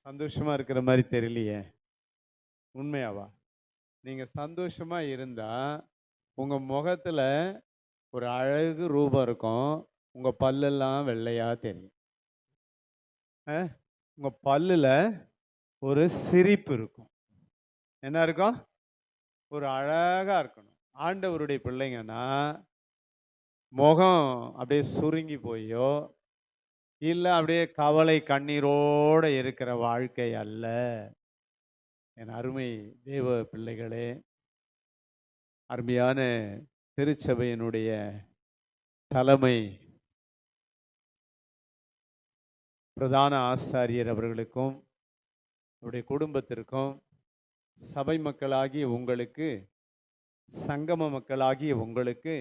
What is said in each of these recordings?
சந்தோஷமா இருக்கிற மாதிரி தெரியலையே. உண்மையாவா? நீங்க சந்தோஷமா இருந்தா உங்க முகத்துல ஒரு அழகு ரூபம் இருக்கும். உங்க பல்லெல்லாம் வெள்ளையா தெரியும். அஹ், உங்க பல்லுல ஒரு சிரிப்பு இருக்கும். என்ன இருக்கும்? ஒரு அழகா இருக்கணும். ஆண்டவருடைய பிள்ளைங்கன்னா முகம் அப்படியே சுருங்கி போயோ இல்லை அப்படியே கவலை கண்ணீரோட இருக்கிற வாழ்க்கை அல்ல. என் அருமை தேவ பிள்ளைகளே, அருமையான திருச்சபையினுடைய தலைமை பிரதான ஆசாரியர் அவர்களுக்கும் அவருடைய குடும்பத்திற்கும் சபை மக்களாகிய உங்களுக்கு, சங்கம மக்களாகிய உங்களுக்கு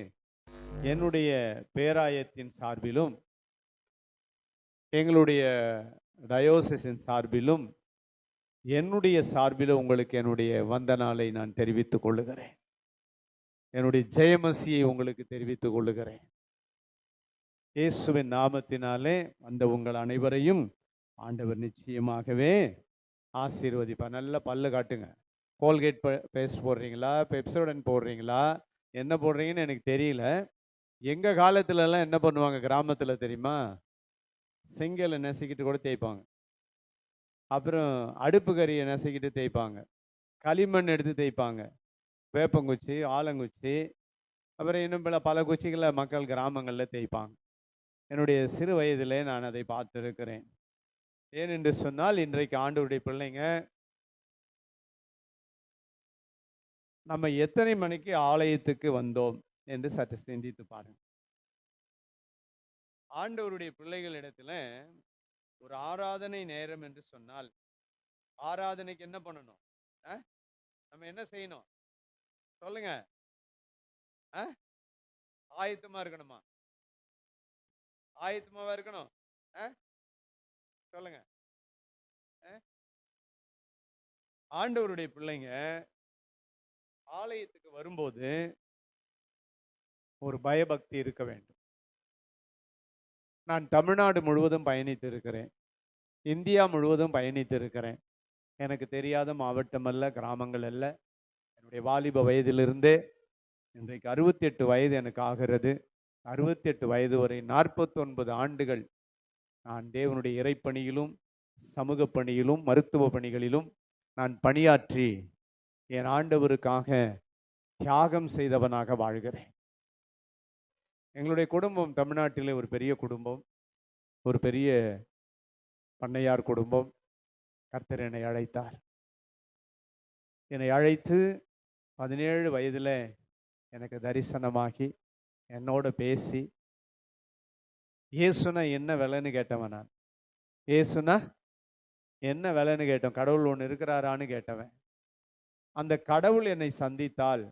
என்னுடைய பேராயத்தின் சார்பிலும் எங்களுடைய டயோசிஸின் சார்பிலும் என்னுடைய சார்பிலும் உங்களுக்கு என்னுடைய வந்தனாலை நான் தெரிவித்துக் கொள்ளுகிறேன். என்னுடைய ஜெயமசியை உங்களுக்கு தெரிவித்துக் கொள்ளுகிறேன். இயேசுவின் நாமத்தினாலே வந்த உங்கள் அனைவரையும் ஆண்டவர் நிச்சயமாகவே ஆசீர்வதிப்பார். நல்ல பல்லு காட்டுங்க. கோல்கேட் பேஸ்ட் போடுறீங்களா, பெப்சோடன் போடுறீங்களா, என்ன போடுறீங்கன்னு எனக்கு தெரியல. எங்கள் காலத்துலலாம் என்ன பண்ணுவாங்க கிராமத்தில் தெரியுமா? செங்கலை நெசிக்கிட்டு கூட தேய்ப்பாங்க. அப்புறம் அடுப்பு கறியை நெசிக்கிட்டு தேய்ப்பாங்க. களிமண் எடுத்து தேய்ப்பாங்க. வேப்பங்குச்சி, ஆலங்குச்சி, அப்புறம் இன்னும் பல குச்சிகளை மக்கள் கிராமங்களில் தேய்ப்பாங்க. என்னுடைய சிறு வயதிலே நான் அதை பார்த்திருக்கிறேன். ஏனென்று சொன்னால் இன்றைக்கு ஆண்டவருடைய பிள்ளைங்க நம்ம எத்தனை மணிக்கு ஆலயத்துக்கு வந்தோம் என்று சற்று சிந்தித்து பாருங்க. ஆண்டவருடைய பிள்ளைகளிடத்துல ஒரு ஆராதனை நேரம் என்று சொன்னால் ஆராதனைக்கு என்ன பண்ணணும்? நம்ம என்ன செய்யணும் சொல்லுங்க? ஆயத்தமா இருக்கணுமா? ஆயத்தமாவா இருக்கணும்? சொல்லுங்க. ஆண்டவருடைய பிள்ளைங்க ஆலயத்துக்கு வரும்போது ஒரு பயபக்தி இருக்க வேண்டும். நான் தமிழ்நாடு முழுவதும் பயணித்து இருக்கிறேன், இந்தியா முழுவதும் பயணித்து இருக்கிறேன். எனக்கு தெரியாத மாவட்டம் அல்ல, கிராமங்கள் அல்ல. என்னுடைய வாலிப வயதிலிருந்தே இன்றைக்கு 68 வயது எனக்கு ஆகிறது. 68 வயது வரை 49 ஆண்டுகள் நான் தேவனுடைய இறைப்பணியிலும் சமூக பணியிலும் மருத்துவ பணிகளிலும் நான் பணியாற்றி என் ஆண்டவருக்காக தியாகம் செய்தவனாக வாழ்கிறேன். எங்களுடைய குடும்பம் தமிழ்நாட்டிலே ஒரு பெரிய குடும்பம், ஒரு பெரிய பண்ணையார் குடும்பம். கர்த்தர் என்னை அழைத்தார். என்னை அழைத்து 17 வயதில் எனக்கு தரிசனமாகி என்னோட பேசி, இயேசுனா என்ன விலைன்னு கேட்டவன். நான் இயேசுனா என்ன விலைன்னு கேட்டேன். கடவுள் ஒன்று இருக்கிறாரான்னு கேட்டவன். அந்த கடவுள் என்னை சந்தித்தால்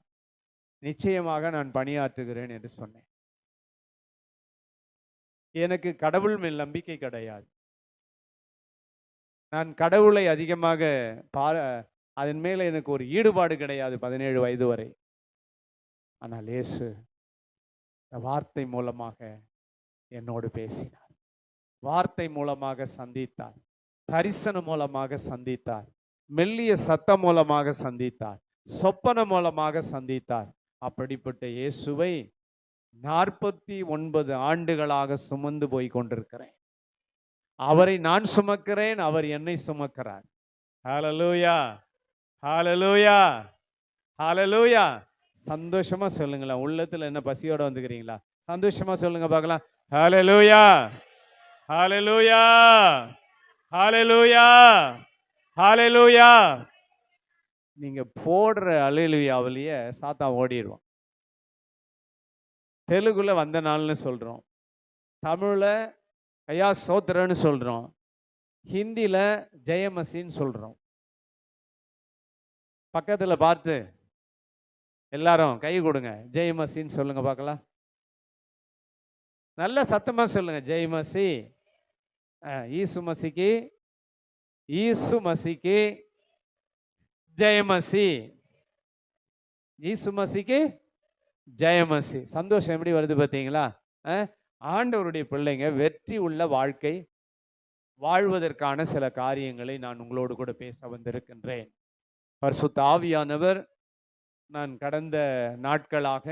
நிச்சயமாக நான் பணியாற்றுகிறேன் என்று சொன்னேன். எனக்கு கடவுள் மேல் நம்பிக்கை கிடையாது. நான் கடவுளை அதிகமாக அதன் மேல எனக்கு ஒரு ஈடுபாடு கிடையாது 17 வயது வரை. ஆனால் இயேசு வார்த்தை மூலமாக என்னோடு பேசினார், வார்த்தை மூலமாக சந்தித்தார், தரிசனம் மூலமாக சந்தித்தார், மெல்லிய சத்தம் மூலமாக சந்தித்தார், சொப்பன மூலமாக சந்தித்தார். அப்படிப்பட்ட இயேசுவை 49 ஆண்டுகளாக சுமந்து போய் கொண்டிருக்கிறேன். அவரை நான் சுமக்கிறேன், அவர் என்னை சுமக்கிறார். ஹல்லேலூயா, ஹல்லேலூயா, ஹல்லேலூயா. சந்தோஷமா சொல்லுங்களா? உள்ளத்துல என்ன பசியோட வந்துக்கிறீங்களா? சந்தோஷமா சொல்லுங்க பார்க்கலாம். ஹல்லேலூயா, ஹல்லேலூயா, ஹல்லேலூயா, ஹல்லேலூயா. நீங்க போடுற அல்லேலூயாவிலேயே சாத்தான் ஓடிடுவான். தெலுங்குல வந்த நாள்னு சொல்றோம், தமிழ்ல ஐயா சோத்திரன்னு சொல்றோம், ஹிந்தியில ஜெயமசின்னு சொல்றோம். பக்கத்துல பார்த்து எல்லாரும் கை கொடுங்க, ஜெயமசின்னு சொல்லுங்க பார்க்கலாம். நல்ல சத்தமா சொல்லுங்க, ஜெயமசி. ஈசு மசிக்கு, ஈசு மசிக்கு ஜெயமசி, ஈசு மசிக்கு ஜெயமசி. சந்தோஷம் எப்படி வருது பார்த்தீங்களா? ஆண்டவருடைய பிள்ளைங்க வெற்றி உள்ள வாழ்க்கை வாழ்வதற்கான சில காரியங்களை நான் உங்களோடு கூட பேச வந்திருக்கின்றேன். பரிசுத்த ஆவியானவர் நான் கடந்த நாட்களாக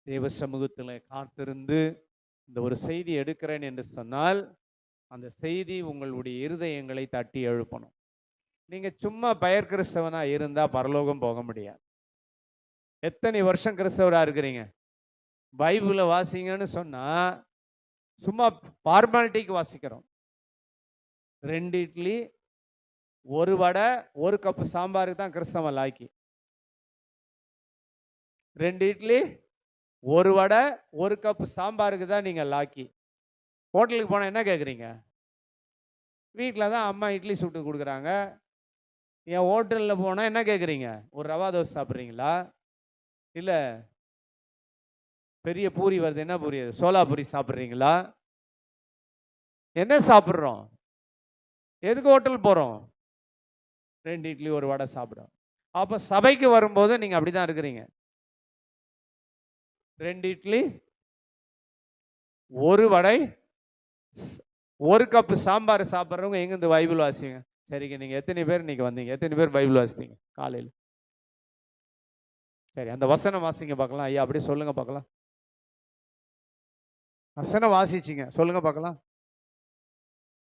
தேவ சமூகத்தில் காத்திருந்து இந்த ஒரு செய்தி எடுக்கிறேன் என்று சொன்னால், அந்த செய்தி உங்களுடைய இருதயங்களை தட்டி எழுப்பணும். நீங்க சும்மா பெயர் கிறிஸ்தவனா இருந்தா பரலோகம் போக முடியாது. எத்தனை வருஷம் கிறிஸ்தவரா இருக்கிறீங்க? பைபிளை வாசிங்கன்னு சொன்னா சும்மா ஃபார்மாலிட்டிக்கு வாசிக்கிறோம். 2 இட்லி 1 வடை 1 கப்பு சாம்பாருக்கு தான் கிறிஸ்தவன் லாய்க்கி. 2 இட்லி 1 வடை 1 கப்பு சாம்பாருக்கு தான் நீங்க லாக்கி. ஹோட்டலுக்கு போனால் என்ன கேட்குறீங்க? வீட்டில் தான் அம்மா இட்லி சுட்டு கொடுக்குறாங்க. என் ஹோட்டலில் போனால் என்ன கேட்குறீங்க? ஒரு ரவா தோசை சாப்பிட்றீங்களா? இல்லை பெரிய பூரி வருது, என்ன பூரி அது? சோலா பூரி சாப்பிட்றீங்களா? என்ன சாப்பிட்றோம்? எதுக்கு ஹோட்டல் போகிறோம்? 2 இட்லி 1 வடை சாப்பிடும். அப்போ சபைக்கு வரும்போது நீங்கள் அப்படி தான் இருக்கிறீங்க. 2 இட்லி 1 வடை 1 கப்பு சாம்பார் சாப்பிட்றவங்க எங்கேருந்து பைபிள் வாசிங்க? சரிங்க, நீங்கள் எத்தனை பேர் இன்னைக்கு வந்தீங்க? எத்தனை பேர் பைபிள் வாசித்தீங்க காலையில்? சரி, அந்த வசனம் வாசிங்க பார்க்கலாம். ஐயா அப்படியே சொல்லுங்க பார்க்கலாம். வசனம் வாசிச்சிங்க சொல்லுங்க பார்க்கலாம்.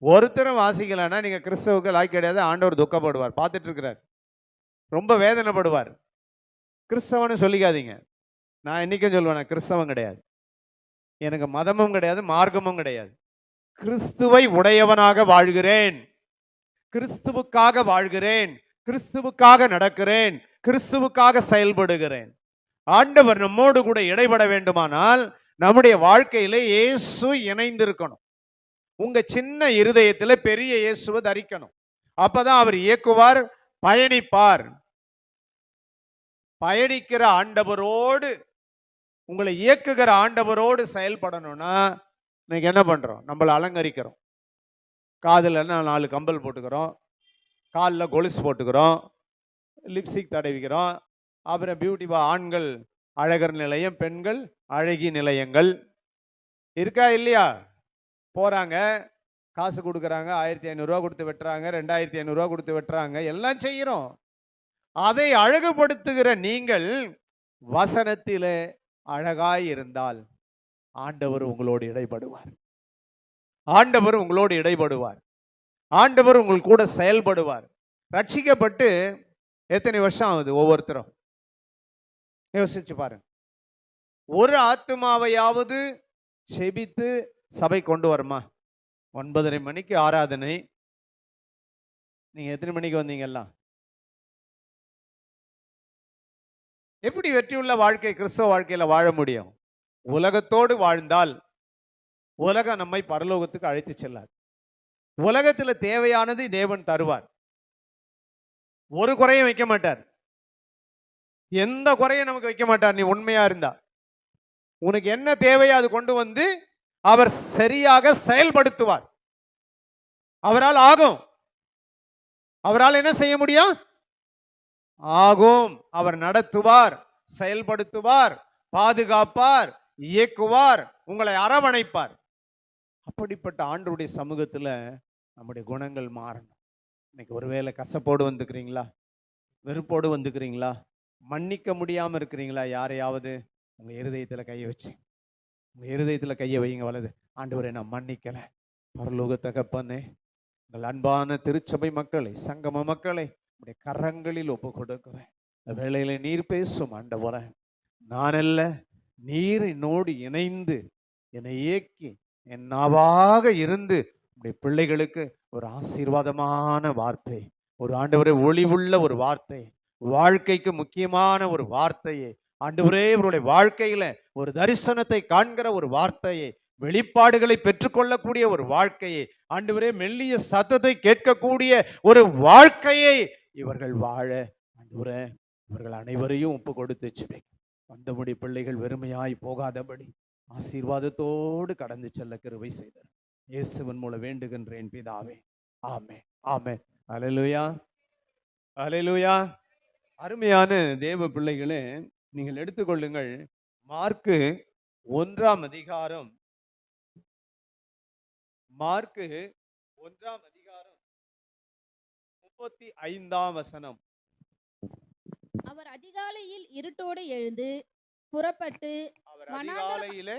ஒருத்தரும் வாசிக்கலைன்னா நீங்கள் கிறிஸ்தவுக்கு லாய்க்கு கிடையாது. ஆண்டவர் துக்கப்படுவார், பார்த்துட்டு இருக்கிறார், ரொம்ப வேதனைப்படுவார். கிறிஸ்தவன்னு சொல்லிக்காதீங்க. நான் என்னைக்கும் சொல்லுவேன், கிறிஸ்தவம் கிடையாது, எனக்கு மதமும் கிடையாது, மார்க்கமும் கிடையாது. கிறிஸ்துவை உடையவனாக வாழ்கிறேன், கிறிஸ்துவுக்காக வாழ்கிறேன், கிறிஸ்துவுக்காக நடக்கிறேன், கிறிஸ்துவுக்காக செயல்படுகிறேன். ஆண்டவர் நம்மோடு கூட இடைபட வேண்டுமானால் நம்முடைய வாழ்க்கையில இயேசு இணைந்திருக்கணும். உங்க சின்ன இருதயத்துல பெரிய இயேசுவை தரிக்கணும். அப்பதான் அவர் இயக்குவார், பயணிப்பார். பயணிக்கிற ஆண்டவரோடு, உங்களை இயக்குகிற ஆண்டவரோடு செயல்படணும்னா இன்னைக்கு என்ன பண்றோம்? நம்மளை அலங்கரிக்கிறோம். காதில் 4 கம்பல் போட்டுக்கிறோம், காலில் கொலுசு போட்டுக்கிறோம், லிப்ஸ்டிக் தடவிக்கிறோம். அப்புறம் பியூட்டி ஆண்கள் அழகர் நிலையம், பெண்கள் அழகி நிலையங்கள் இருக்கா இல்லையா? போறாங்க, காசு கொடுக்குறாங்க, 1500 ரூபா கொடுத்து வெட்டுறாங்க, 2500 ரூபா கொடுத்து வெட்டுறாங்க, எல்லாம் செய்கிறோம். அதை அழகுபடுத்துகிற நீங்கள் வசனத்திலே அழகாய் இருந்தால் ஆண்டவர் உங்களோடு இடைபடுவார். ஆண்டவர் உங்களோடு இடைபடுவார். ஆண்டவர் உங்கள் கூட செயல்படுவார். ரட்சிக்கப்பட்டு எத்தனை வருஷம் ஆகுது? ஒவ்வொருத்தரும் யோசிச்சு பாருங்க. ஒரு ஆத்துமாவையாவது செபித்து சபை கொண்டு வருமா? 9:30 மணிக்கு ஆராதனை. நீங்க எத்தனை மணிக்கு வந்தீங்கல்லாம்? எப்படி வெற்றியுள்ள வாழ்க்கை கிறிஸ்தவ வாழ்க்கையில வாழ முடியும்? உலகத்தோடு வாழ்ந்தால் உலகம் நம்மை பரலோகத்துக்கு அழைத்து செல்லாது. உலகத்துல தேவையானது தேவன் தருவார், ஒரு குறையும் வைக்க மாட்டார், எந்த குறையும் நமக்கு வைக்க மாட்டார். நீ உண்மையா இருந்தா உனக்கு என்ன தேவையோ அது கொண்டு வந்து அவர் சரியாக செயல்படுத்துவார். அவரால் ஆகும். அவரால் என்ன செய்ய முடியும்? ஆகும். அவர் நடத்துவார், செயல்படுத்துவார், பாதுகாப்பார், இயக்குவார், உங்களை அரவணைப்பார். அப்படிப்பட்ட ஆண்டவருடைய சமூகத்துல நம்முடைய குணங்கள் மாறணும். இன்னைக்கு ஒருவேளை கசப்போடு வந்துக்கிறீங்களா? வெறுப்போடு வந்துக்கிறீங்களா? மன்னிக்க முடியாம இருக்கிறீங்களா யாரையாவது? உங்க இருதயத்துல கையை வச்சு, உங்க இருதயத்துல கையை வைங்க. வலது. ஆண்டவரை நான் மன்னிக்கல. பரலோக தகப்பனே, உங்கள் அன்பான திருச்சபை மக்களை, சங்கம மக்களை உடைய கரங்களில் ஒப்பு கொடுக்கிறேன். இந்த வேளையில நீர் பேசும் ஆண்டவரே. நான் அல்ல, நீர் என்னோடு இணைந்து என்னை இயக்கி என் நாவாக இருந்து உடைய பிள்ளைகளுக்கு ஒரு ஆசீர்வாதமான வார்த்தை, ஒரு ஆண்டவரே ஒளிவுள்ள ஒரு வார்த்தை, வாழ்க்கைக்கு முக்கியமான ஒரு வார்த்தையை, ஆண்டவரே இவருடைய வாழ்க்கையில ஒரு தரிசனத்தை காண்கிற ஒரு வார்த்தையை, வெளிப்பாடுகளை பெற்றுக்கொள்ளக்கூடிய ஒரு வாழ்க்கையை, ஆண்டவரே மெல்லிய சத்தத்தை கேட்கக்கூடிய ஒரு வாழ்க்கையை இவர்கள் வாழ ஆண்டவரே இவர்கள் அனைவரையும் ஒப்பு கொடுத்து ஜெபிக்கிறேன். வந்தபடி பிள்ளைகள் வெறுமையாய் போகாதபடி ஆசீர்வாதத்தோடு கடந்து செல்ல கிருபை செய்தார். இயேசுவின் மூலம் வேண்டுகின்றேன் பிதாவே. ஆமென், ஆமென். அல்லேலூயா, அல்லேலூயா. அருமையான தேவ பிள்ளைகளே, நீங்கள் எடுத்துக்கொள்ளுங்கள். மார்க்கு 1ஆம் அதிகாரம், மார்க்கு 1ஆம் அதிகாரம் 35ஆம் வசனம். அவர் அதிகாலையில் இருட்டோடு எழுந்து புறப்பட்டு அவர் அதிகாலையிலே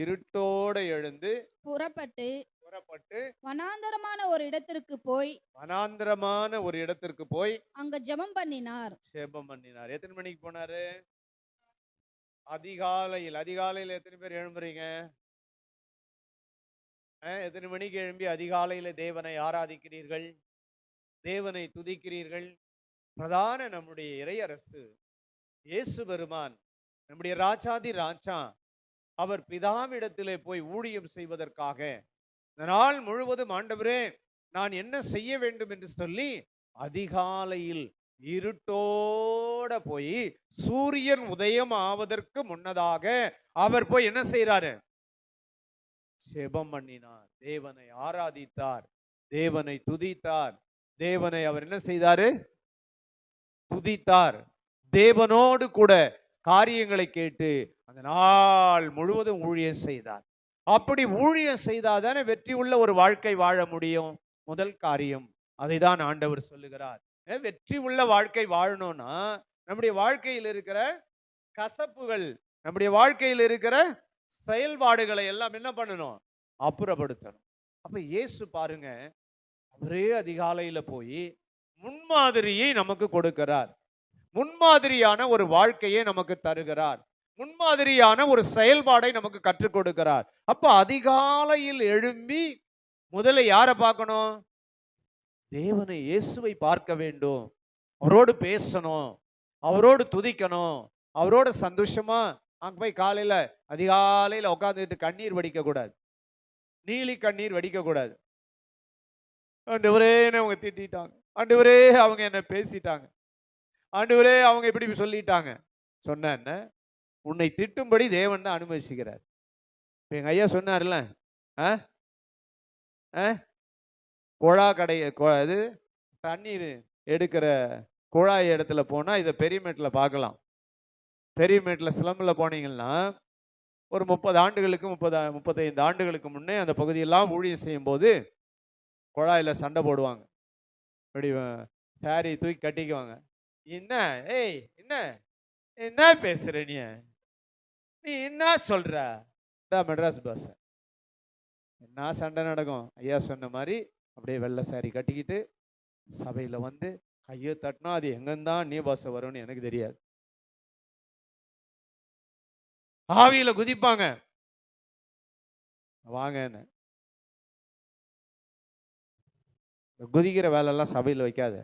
இருட்டோடு எழுந்து புறப்பட்டு வனாந்தரமான ஒரு இடத்திற்கு போய் அங்க ஜெபம் பண்ணினார். எத்தனை மணிக்கு போனாரு? அதிகாலையில் எத்தனை பேர் எழும்புறீங்க? எத்தனை மணிக்கு எழும்பி அதிகாலையில தேவனை ஆராதிக்கிறீர்கள், தேவனை துதிக்கிறீர்கள்? பிரதான நம்முடைய இறையரசு இயேசு பெருமான், நம்முடைய ராஜாதி ராஜா, அவர் பிதாவிடத்திலே போய் ஊழியம் செய்வதற்காக இந்த நாள் முழுவதும், ஆண்டவரே நான் என்ன செய்ய வேண்டும் என்று சொல்லி அதிகாலையில் இருட்டோட போய் சூரியன் உதயம் ஆவதற்கு முன்னதாக அவர் போய் என்ன செய்யறாரு? ஜெபம் பண்ணினார், தேவனை ஆராதித்தார், தேவனை துதித்தார். தேவனை அவர் என்ன செய்தாரு? துதித்தார். தேவனோடு கூட காரியங்களை கேட்டு அந்த நாள் முழுவதும் ஊழியம் செய்தார். அப்படி ஊழியம் செய்தாதானே வெற்றி உள்ள ஒரு வாழ்க்கை வாழ முடியும். முதல் காரியம் அதை தான் ஆண்டவர் சொல்லுகிறார். வெற்றி உள்ள வாழ்க்கை வாழணும்னா நம்முடைய வாழ்க்கையில் இருக்கிற கசப்புகள், நம்முடைய வாழ்க்கையில் இருக்கிற செயல்பாடுகளை எல்லாம் என்ன பண்ணணும்? அப்புறப்படுத்தணும். அப்ப இயேசு பாருங்க, அவரே அதிகாலையில போய் முன்மாதிரியை நமக்கு கொடுக்கிறார், முன்மாதிரியான ஒரு வாழ்க்கையை நமக்கு தருகிறார், முன்மாதிரியான ஒரு செயல்பாடை நமக்கு கற்றுக் கொடுக்கிறார். அப்ப அதிகாலையில் எழும்பி முதல்ல யாரை பார்க்கணும்? தேவனை, இயேசுவை பார்க்க வேண்டும், அவரோடு பேசணும், அவரோடு துதிக்கணும், அவரோட சந்தோஷமா அங்க போய் காலையில அதிகாலையில உட்காந்துட்டு கண்ணீர் வடிக்க கூடாது, நீலி கண்ணீர் வடிக்க கூடாது. ஆண்டவரே அவங்க திட்டாங்க, ஆண்டவரே அவங்க என்ன பேசிட்டாங்க, ஆண்டவரே அவங்க இப்படி சொல்லிட்டாங்க. சொன்ன என்ன, உன்னை திட்டும்படி தேவன் தான் அனுமதிச்சுக்கிறார். எங்க ஐயா சொன்னார்ல, குழா கடை இது தண்ணீர் எடுக்கிற குழாய் இடத்துல போனால் இதை பெரியமேட்டில் பார்க்கலாம். பெரியமேட்டில் சிலம்பில் போனீங்கன்னா ஒரு 30 ஆண்டுகளுக்கு 35 ஆண்டுகளுக்கு முன்னே அந்த பகுதியெல்லாம் ஊழியம் செய்யும் போது குழாயில் சண்டை போடுவாங்க. இப்படி சாரி தூக்கி கட்டிக்குவாங்க. என்ன ஏய் என்ன என்ன பேசுற, நீ என்ன சொல்ற? மெட்ராஸ் பாஸ் என்ன சண்டை நடக்கும். ஐயா சொன்ன மாதிரி அப்படியே வெள்ளை சாரி கட்டிக்கிட்டு சபையில் வந்து கையை தட்டினா அது எங்கந்தான் நீ பாச வரும்னு எனக்கு தெரியாது. ஆவியில குதிப்பாங்க, வாங்க குதிக்கிற வேலையெல்லாம் சபையில் வைக்காத.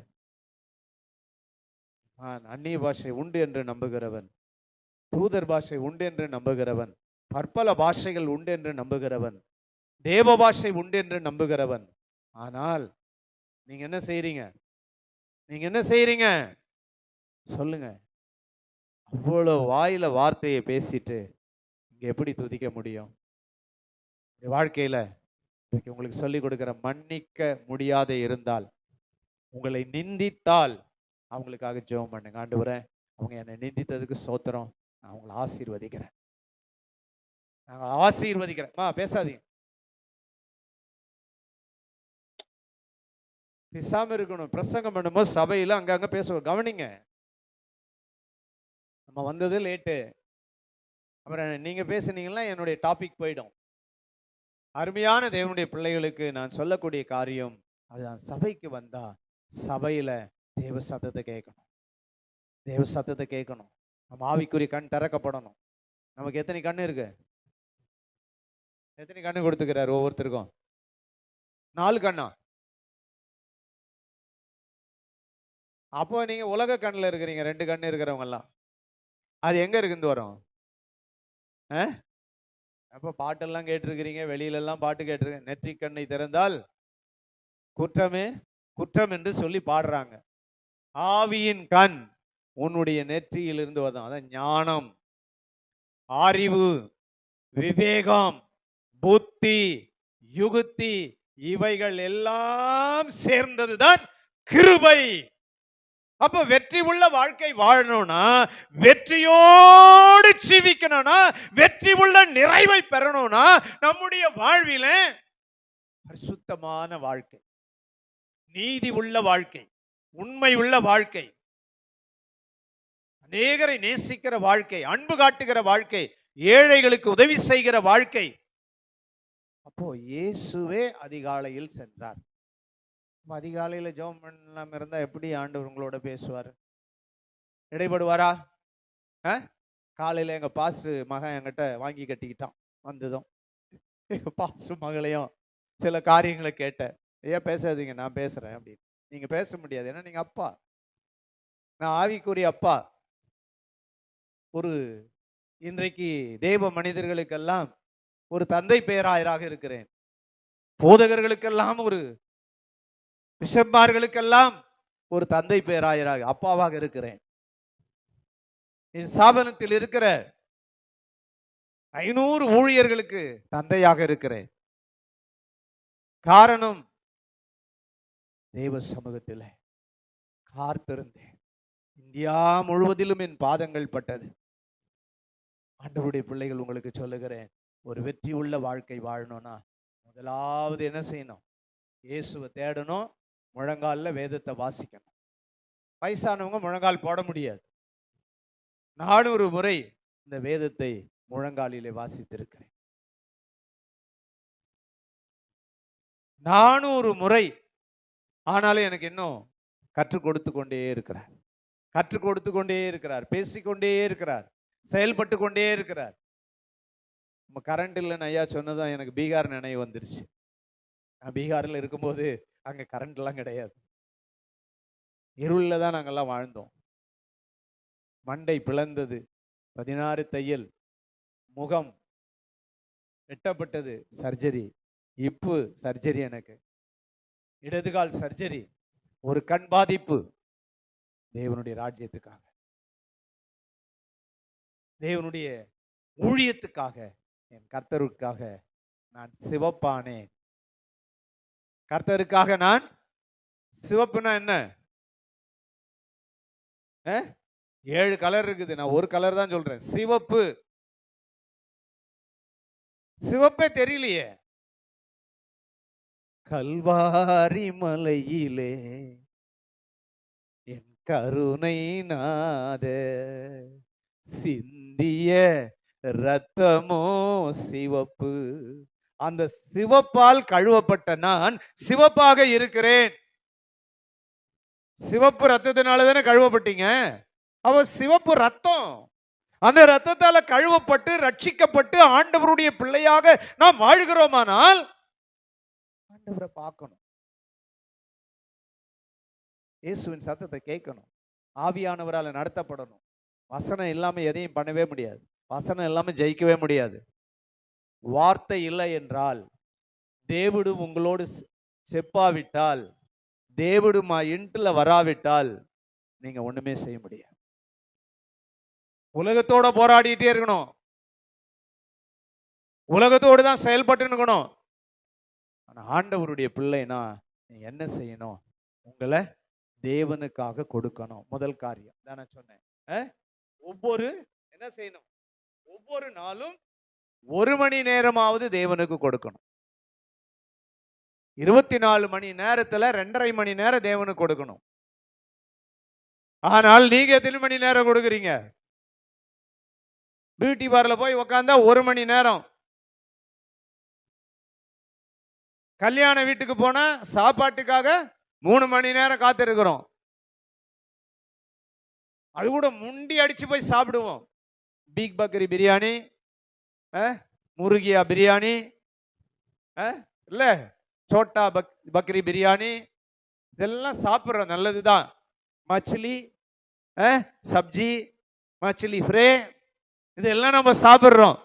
அந்நிய பாஷை உண்டு என்று நம்புகிறவன், தூதர் பாஷை உண்டு என்று நம்புகிறவன், பற்பல பாஷைகள் உண்டு என்று நம்புகிறவன், தேவ பாஷை உண்டு என்று நம்புகிறவன். ஆனால் நீங்க என்ன செய்றீங்க? நீங்க என்ன செய்றீங்க சொல்லுங்க? அவ்வளவு வாயில வார்த்தையை பேசிட்டு இங்க எப்படி துதிக்க முடியும்? வாழ்க்கையில உங்களுக்கு சொல்லிக் கொடுக்கிற, மன்னிக்க முடியாத இருந்தால், உங்களை நிந்தித்தால் அவங்களுக்காக ஜெபம் பண்ணுங்க. ஆண்டவரே அவங்க என்னை நிந்தித்ததுக்கு ஸ்தோத்திரம், நான் அவங்களை ஆசீர்வதிக்கிறேன், நான் ஆசீர்வதிக்கிறேன். பேசாதீங்க, பேசாம இருக்கணும். பிரசங்கம் பண்ணும்போது சபையில அங்கங்க பேசுவோம், கவனிங்க. நம்ம வந்தது லேட்டு, அப்புறம் நீங்க பேசுனீங்கன்னா என்னுடைய டாபிக் போயிடும். அருமையான தேவனுடைய பிள்ளைகளுக்கு நான் சொல்லக்கூடிய காரியம் அதுதான். சபைக்கு வந்தா சபையில தேவ சத்தத்தை கேட்கணும், தேவ சத்தத்தை கேட்கணும். நம்ம ஆவிக்குரிய கண் திறக்கப்படணும். நமக்கு எத்தனை கண்ணு இருக்கு? எத்தனை கண்ணு கொடுத்துக்கிறார் ஒவ்வொருத்தருக்கும்? 4 கண்ணா? அப்போ நீங்க உலக கண்ணில் இருக்கிறீங்க. 2 கண்ணு இருக்கிறவங்க எல்லாம் அது எங்க இருக்குன்னு வரும்? அப்போ பாட்டெல்லாம் கேட்டிருக்கிறீங்க, வெளியிலெல்லாம் பாட்டு கேட்டிருக்கீங்க. நெற்றி கண்ணை திறந்தால் குற்றமே குற்றம் என்று சொல்லி பாடுறாங்க. ஆவியின் கண் உன்னுடைய நெற்றியிலிருந்து வரும். அதான் ஞானம், அறிவு, விவேகம், புத்தி, யுகுத்தி, இவைகள் எல்லாம் சேர்ந்ததுதான் கிருபை. அப்ப வெற்றி உள்ள வாழ்க்கை வாழணும்னா, வெற்றியோடு ஜீவிக்கணும்னா, வெற்றி உள்ள நிறைவை பெறணும்னா, நம்முடைய வாழ்வில பரிசுத்தமான வாழ்க்கை, நீதி உள்ள வாழ்க்கை, உண்மை உள்ள வாழ்க்கை, அநேகரை நேசிக்கிற வாழ்க்கை, அன்பு காட்டுகிற வாழ்க்கை, ஏழைகளுக்கு உதவி செய்கிற வாழ்க்கை. அப்போ இயேசுவே அதிகாலையில் சென்றார். அதிகாலையில் ஜெபம் பண்ணாம இருந்தா எப்படி ஆண்டவர் உங்களோட பேசுவார்? இடைப்படுவாரா? காலையில எங்க பாஸ்ட் மகன் என்கிட்ட வாங்கி கட்டிக்கிட்டான். வந்ததும் எங்க பாஸ்ட் மகளையும் சில காரியங்களை கேட்டேன். ஏன் பேசாதீங்க, நான் பேசுறேன் அப்படின்னு. நீங்க பேச முடியாது, ஏன்னா நீங்க அப்பா, நான் ஆவிக்குரிய அப்பா. ஒரு இன்றைக்கு தேவ மனிதர்களுக்கெல்லாம் ஒரு தந்தை பேராயராக இருக்கிறேன். போதகர்களுக்கெல்லாம், ஒரு பிஷப்மார்களுக்கெல்லாம் ஒரு தந்தை பேராயராக, அப்பாவாக இருக்கிறேன். என் ஸ்தாபனத்தில் இருக்கிற 500 ஊழியர்களுக்கு தந்தையாக இருக்கிறேன். காரணம், தேவ சமூகத்தில் காத்திருந்தேன். இந்தியா முழுவதிலும் என் பாதங்கள் பட்டது. ஆண்டவருடைய பிள்ளைகள், உங்களுக்கு சொல்லுகிறேன், ஒரு வெற்றி உள்ள வாழ்க்கை வாழணும்னா முதலாவது என்ன செய்யணும்? இயேசுவை தேடணும், முழங்காலில் வேதத்தை வாசிக்கணும். வயசானவங்க முழங்கால் போட முடியாது. 400 முறை இந்த வேதத்தை முழங்காலிலே வாசித்திருக்கிறேன். 400 முறை. ஆனாலும் எனக்கு இன்னும் கற்றுக் கொடுத்து கொண்டே இருக்கிறார், கற்றுக் கொடுத்து கொண்டே இருக்கிறார், பேசிக்கொண்டே இருக்கிறார், செயல்பட்டு கொண்டே இருக்கிறார். நம்ம கரண்ட் இல்லைன்னு ஐயா சொன்னதான் எனக்கு பீகார் நினைவு வந்துருச்சு. நான் பீகாரில் இருக்கும்போது அங்கே கரண்ட்லாம் கிடையாது. இருளில் தான் நாங்கள்லாம் வாழ்ந்தோம். மண்டை பிளந்தது, 16 தையல், முகம் வெட்டப்பட்டது, சர்ஜரி, இப்பு சர்ஜரி, எனக்கு இடதுகால் சர்ஜரி, ஒரு கண் பாதிப்பு. தேவனுடைய ராஜ்யத்துக்காக, தேவனுடைய ஊழியத்துக்காக, என் கர்த்தருக்காக நான் சிவப்பானேன். கர்த்தருக்காக நான் சிவப்புனா என்ன? 7 கலர் இருக்குது, நான் ஒரு கலர் தான் சொல்றேன், சிவப்பு. சிவப்பே தெரியலையே. கல்வாரி மலையிலே என் கருணை நாத சிந்திய ரத்தமோ சிவப்பு. அந்த சிவப்பால் கழுவப்பட்ட நான் சிவப்பாக இருக்கிறேன். சிவப்பு ரத்தத்தினால தானே கழுவப்பட்டீங்க. அவ சிவப்பு ரத்தம். அந்த ரத்தத்தால கழுவப்பட்டு ரட்சிக்கப்பட்டு ஆண்டவருடைய பிள்ளையாக நாம் வாழ்கிறோமானால் ஆண்டவரை பார்க்கணும், இயேசுவின் சத்தத்தை கேட்கணும், ஆவியானவரால் நடத்தப்படணும். வசனம் இல்லாம எதையும் பண்ணவே முடியாது, வசனம் இல்லாம ஜெயிக்கவே முடியாது. வார்த்தை இல்லை என்றால், தேவடு உங்களோடு செப்பாவிட்டால், தேவடு இன்ட்ல வராவிட்டால் நீங்க ஒண்ணுமே செய்ய முடியாது. உலகத்தோட போராடிட்டே இருக்கணும், உலகத்தோடு தான் செயல்பட்டு இருக்கணும். ஆனா ஆண்டவருடைய பிள்ளைனா நீங்க என்ன செய்யணும்? உங்களை தேவனுக்காக கொடுக்கணும். முதல் காரியம் தான் நான் சொன்னேன். என்ன செய்யணும்? ஒவ்வொரு நாளும் 1 மணி நேரமாவது தேவனுக்கு கொடுக்கணும். 24 மணி நேரத்துல 2.5 மணி நேரம் தேவனுக்கு கொடுக்கணும். ஆனால் நீங்க எத்தனை மணி நேரம் கொடுக்குறீங்க? பியூட்டி பார்ல போய் உட்கார்ந்தா 1 மணி நேரம். கல்யாண வீட்டுக்கு போனா சாப்பாட்டுக்காக 3 மணி நேரம் காத்திருக்கிறோம். அது கூட முண்டி அடிச்சு போய் சாப்பிடுவோம். பீக் பக்ரி பிரியாணி, முருகியா பிரியாணி, இல்ல சோட்டா பக்ரி பிரியாணி, இதெல்லாம் சாப்பிட்றோம், நல்லதுதான். மச்சிலி சப்ஜி, மச்சிலி ஃப்ரே, இதெல்லாம் நம்ம சாப்பிட்றோம்.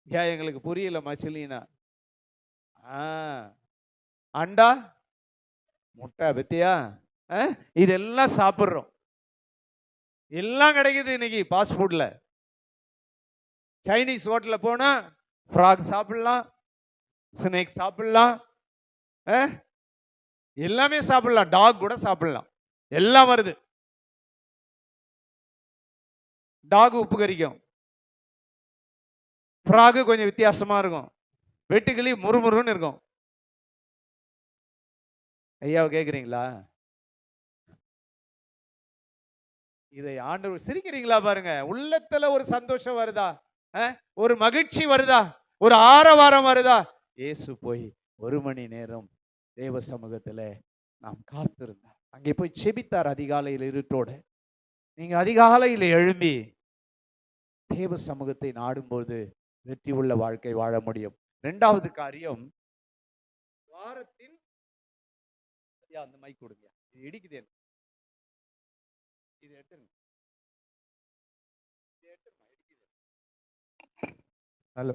ஏன் எங்களுக்கு புரியல மச்சிலினா? அண்டா முட்டை பத்தியா, இதெல்லாம் சாப்பிட்றோம். எல்லாம் கிடைக்குது இன்னைக்கு ஃபாஸ்ட் ஃபுட்ல. சைனீஸ் ஹோட்டல்ல போனா ஃப்ராக் சாப்பிடலாம், ஸ்னேக் சாப்பிடலாம், எல்லாமே சாப்பிடலாம், டாக் கூட சாப்பிடலாம், எல்லாம் வருது. டாக் உப்பு கறிக்கும், ஃப்ராக் கொஞ்சம் வித்தியாசமா இருக்கும். வெட்டுக்கிளி முறுமுறுன்னு இருக்கும். ஐயாவை கேட்குறீங்களா? இதை ஆண்டவர் சிரிக்கிறீங்களா பாருங்க. உள்ளத்துல ஒரு சந்தோஷம் வருதா? ஒரு மகிழ்ச்சி வருதா? ஒரு ஆரவாரம் வருதா? இயேசு போய் 1 மணி நேரம் தேவ சமூகத்துல நாம் காத்திருந்தார். அங்கே போய் செபித்தார் அதிகாலையில் இருட்டோட. நீங்க அதிகாலையில் எழும்பி தேவ சமூகத்தை நாடும்போது வெற்றி உள்ள வாழ்க்கை வாழ முடியும். 2வது காரியம், வாரத்தின் அந்த மைக் கொடுங்க, இது இடிக்குது. இது எடுத்துங்க. ஹலோ.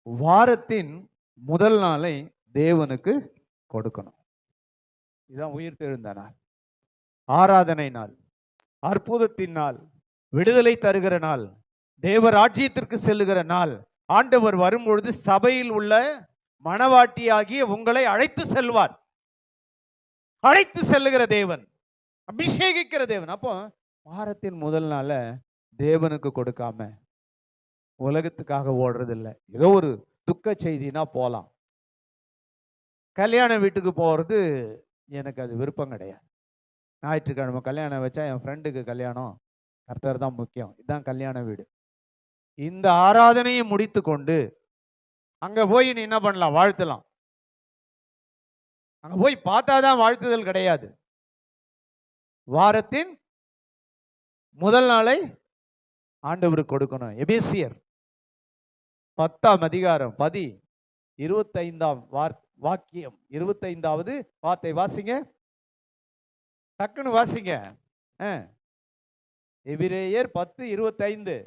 வாரத்தின் முதல் நாளை தேவனுக்கு கொடுக்கணும். இதுதான் உயிர்த்தெழுந்த நாள், ஆராதனை நாள், அற்புதத்தின் நாள், விடுதலை தருகிற நாள், தேவ ராஜ்யத்திற்கு செல்லுகிற நாள். ஆண்டவர் வரும்பொழுது சபையில் உள்ள மணவாட்டியாகிய உங்களை அழைத்து செல்வார். அழைத்து செல்லுகிற தேவன், அபிஷேகிக்கிற தேவன். அப்போ வாரத்தின் முதல் நாள தேவனுக்கு கொடுக்காம உலகத்துக்காக ஓடுறது இல்லை. ஏதோ ஒரு துக்க செய்தினா போலாம். கல்யாண வீட்டுக்கு போறது எனக்கு அது விருப்பம் கிடையாது. ஞாயிற்றுக்கிழமை கல்யாணம் வச்சா என் ஃப்ரெண்டுக்கு கல்யாணம், கர்த்தர் தான் முக்கியம், இதுதான் கல்யாண வீடு. இந்த ஆராதனையை முடித்து கொண்டு அங்க போய் நீ என்ன பண்ணலாம்? வாழ்த்தலாம். அங்க போய் பார்த்தாதான் வாழ்த்துதல் கிடையாது. வாரத்தின் முதல் நாளை ஆண்டவருக்கு கொடுக்கணும். எபேசியர் 10ஆம் அதிகாரம் 25ஆம் வாக்கியம், 25வது வார்த்தை வாசிங்க, டக்குன்னு வாசிங்க. எபிரேயர் 10:25.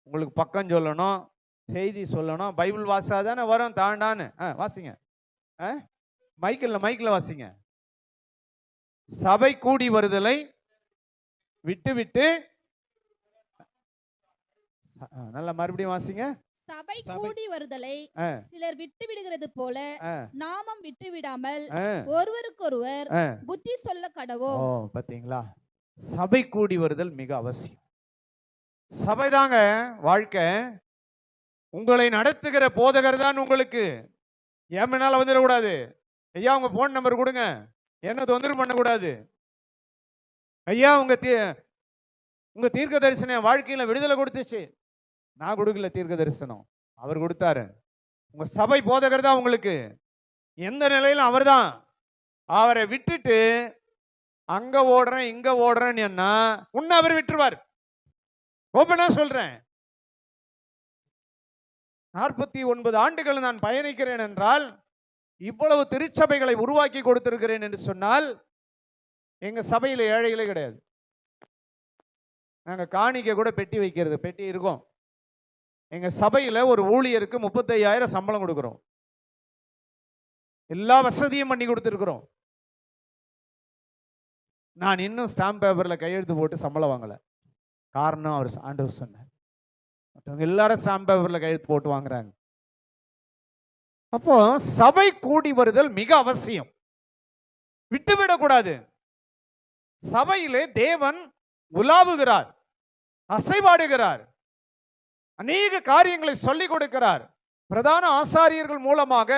உங்களுக்கு பக்கம் சொல்லணும், செய்தி சொல்லணும், பைபிள் வாசாதானே வரும் தாண்டான்னு. வாசிங்க. மைக்கில் வாசிங்க. சபை கூடி வருதலை விட்டு நல்ல மறுபடியும் வாசிங்க. சபை கூடி வருதலை சிலர் விட்டு விடுகிறது போல நாமும் விட்டு விடாமல் ஒருவருக்கொருவர் புத்தி சொல்ல கடவோம். பாத்தீங்களா? சபை கூடி வருதல் மிக அவசியம். சபைதாங்க வாழ்க்கை. உங்களை நடத்துகிற போதகர் தான் உங்களுக்கு. ஏமனால வந்துடக்கூடாது. ஐயா உங்க போன் நம்பர் கொடுங்க, என்ன தொந்தரவு பண்ணக்கூடாது. ஐயா உங்க தீர்க்க தரிசனம் வாழ்க்கையில விடுதலை கொடுத்துச்சு. நான் கொடுக்கல தீர்க்க தரிசனம், அவர் கொடுத்தாரு. உங்க சபை போதகர் தான் உங்களுக்கு. எந்த நிலையிலும் அவர் தான். அவரை விட்டுட்டு அங்க ஓடுறேன் இங்க ஓடுறேன்னு என்ன உன்னை அவர் விட்டுருவார். ஓப்பனா சொல்றேன். 49 ஆண்டுகள் நான் பயணிக்கிறேன் என்றால், இவ்வளவு திருச்சபைகளை உருவாக்கி கொடுத்திருக்கிறேன் என்று சொன்னால், எங்க சபையில் ஏழைகளே கிடையாது. நாங்க காணிக்கை கூட பெட்டி வைக்கிறது, பெட்டி இருக்கும். எங்க சபையில ஒரு ஊழியருக்கு 35,000 சம்பளம் கொடுக்கிறோம். எல்லா வசதியும் பண்ணி கொடுத்திருக்கிறோம். நான் இன்னும் ஸ்டாம்ப் பேப்பர்ல கையெழுத்து போட்டு சம்பளம் வாங்கல. காரணம் அவர் ஆண்டவர் சொன்னார். மற்றவங்க எல்லாரும் ஸ்டாம்ப் பேப்பர்ல கையெழுத்து போட்டு வாங்குறாங்க. அப்போ சபை கூடி வருதல் மிக அவசியம், விட்டுவிடக்கூடாது. சபையிலே தேவன் உலாவுகிறார், அசைவாடுகிறார், அநேக காரியங்களை சொல்லிக் கொடுக்கிறார். பிரதான ஆசாரியர்கள் மூலமாக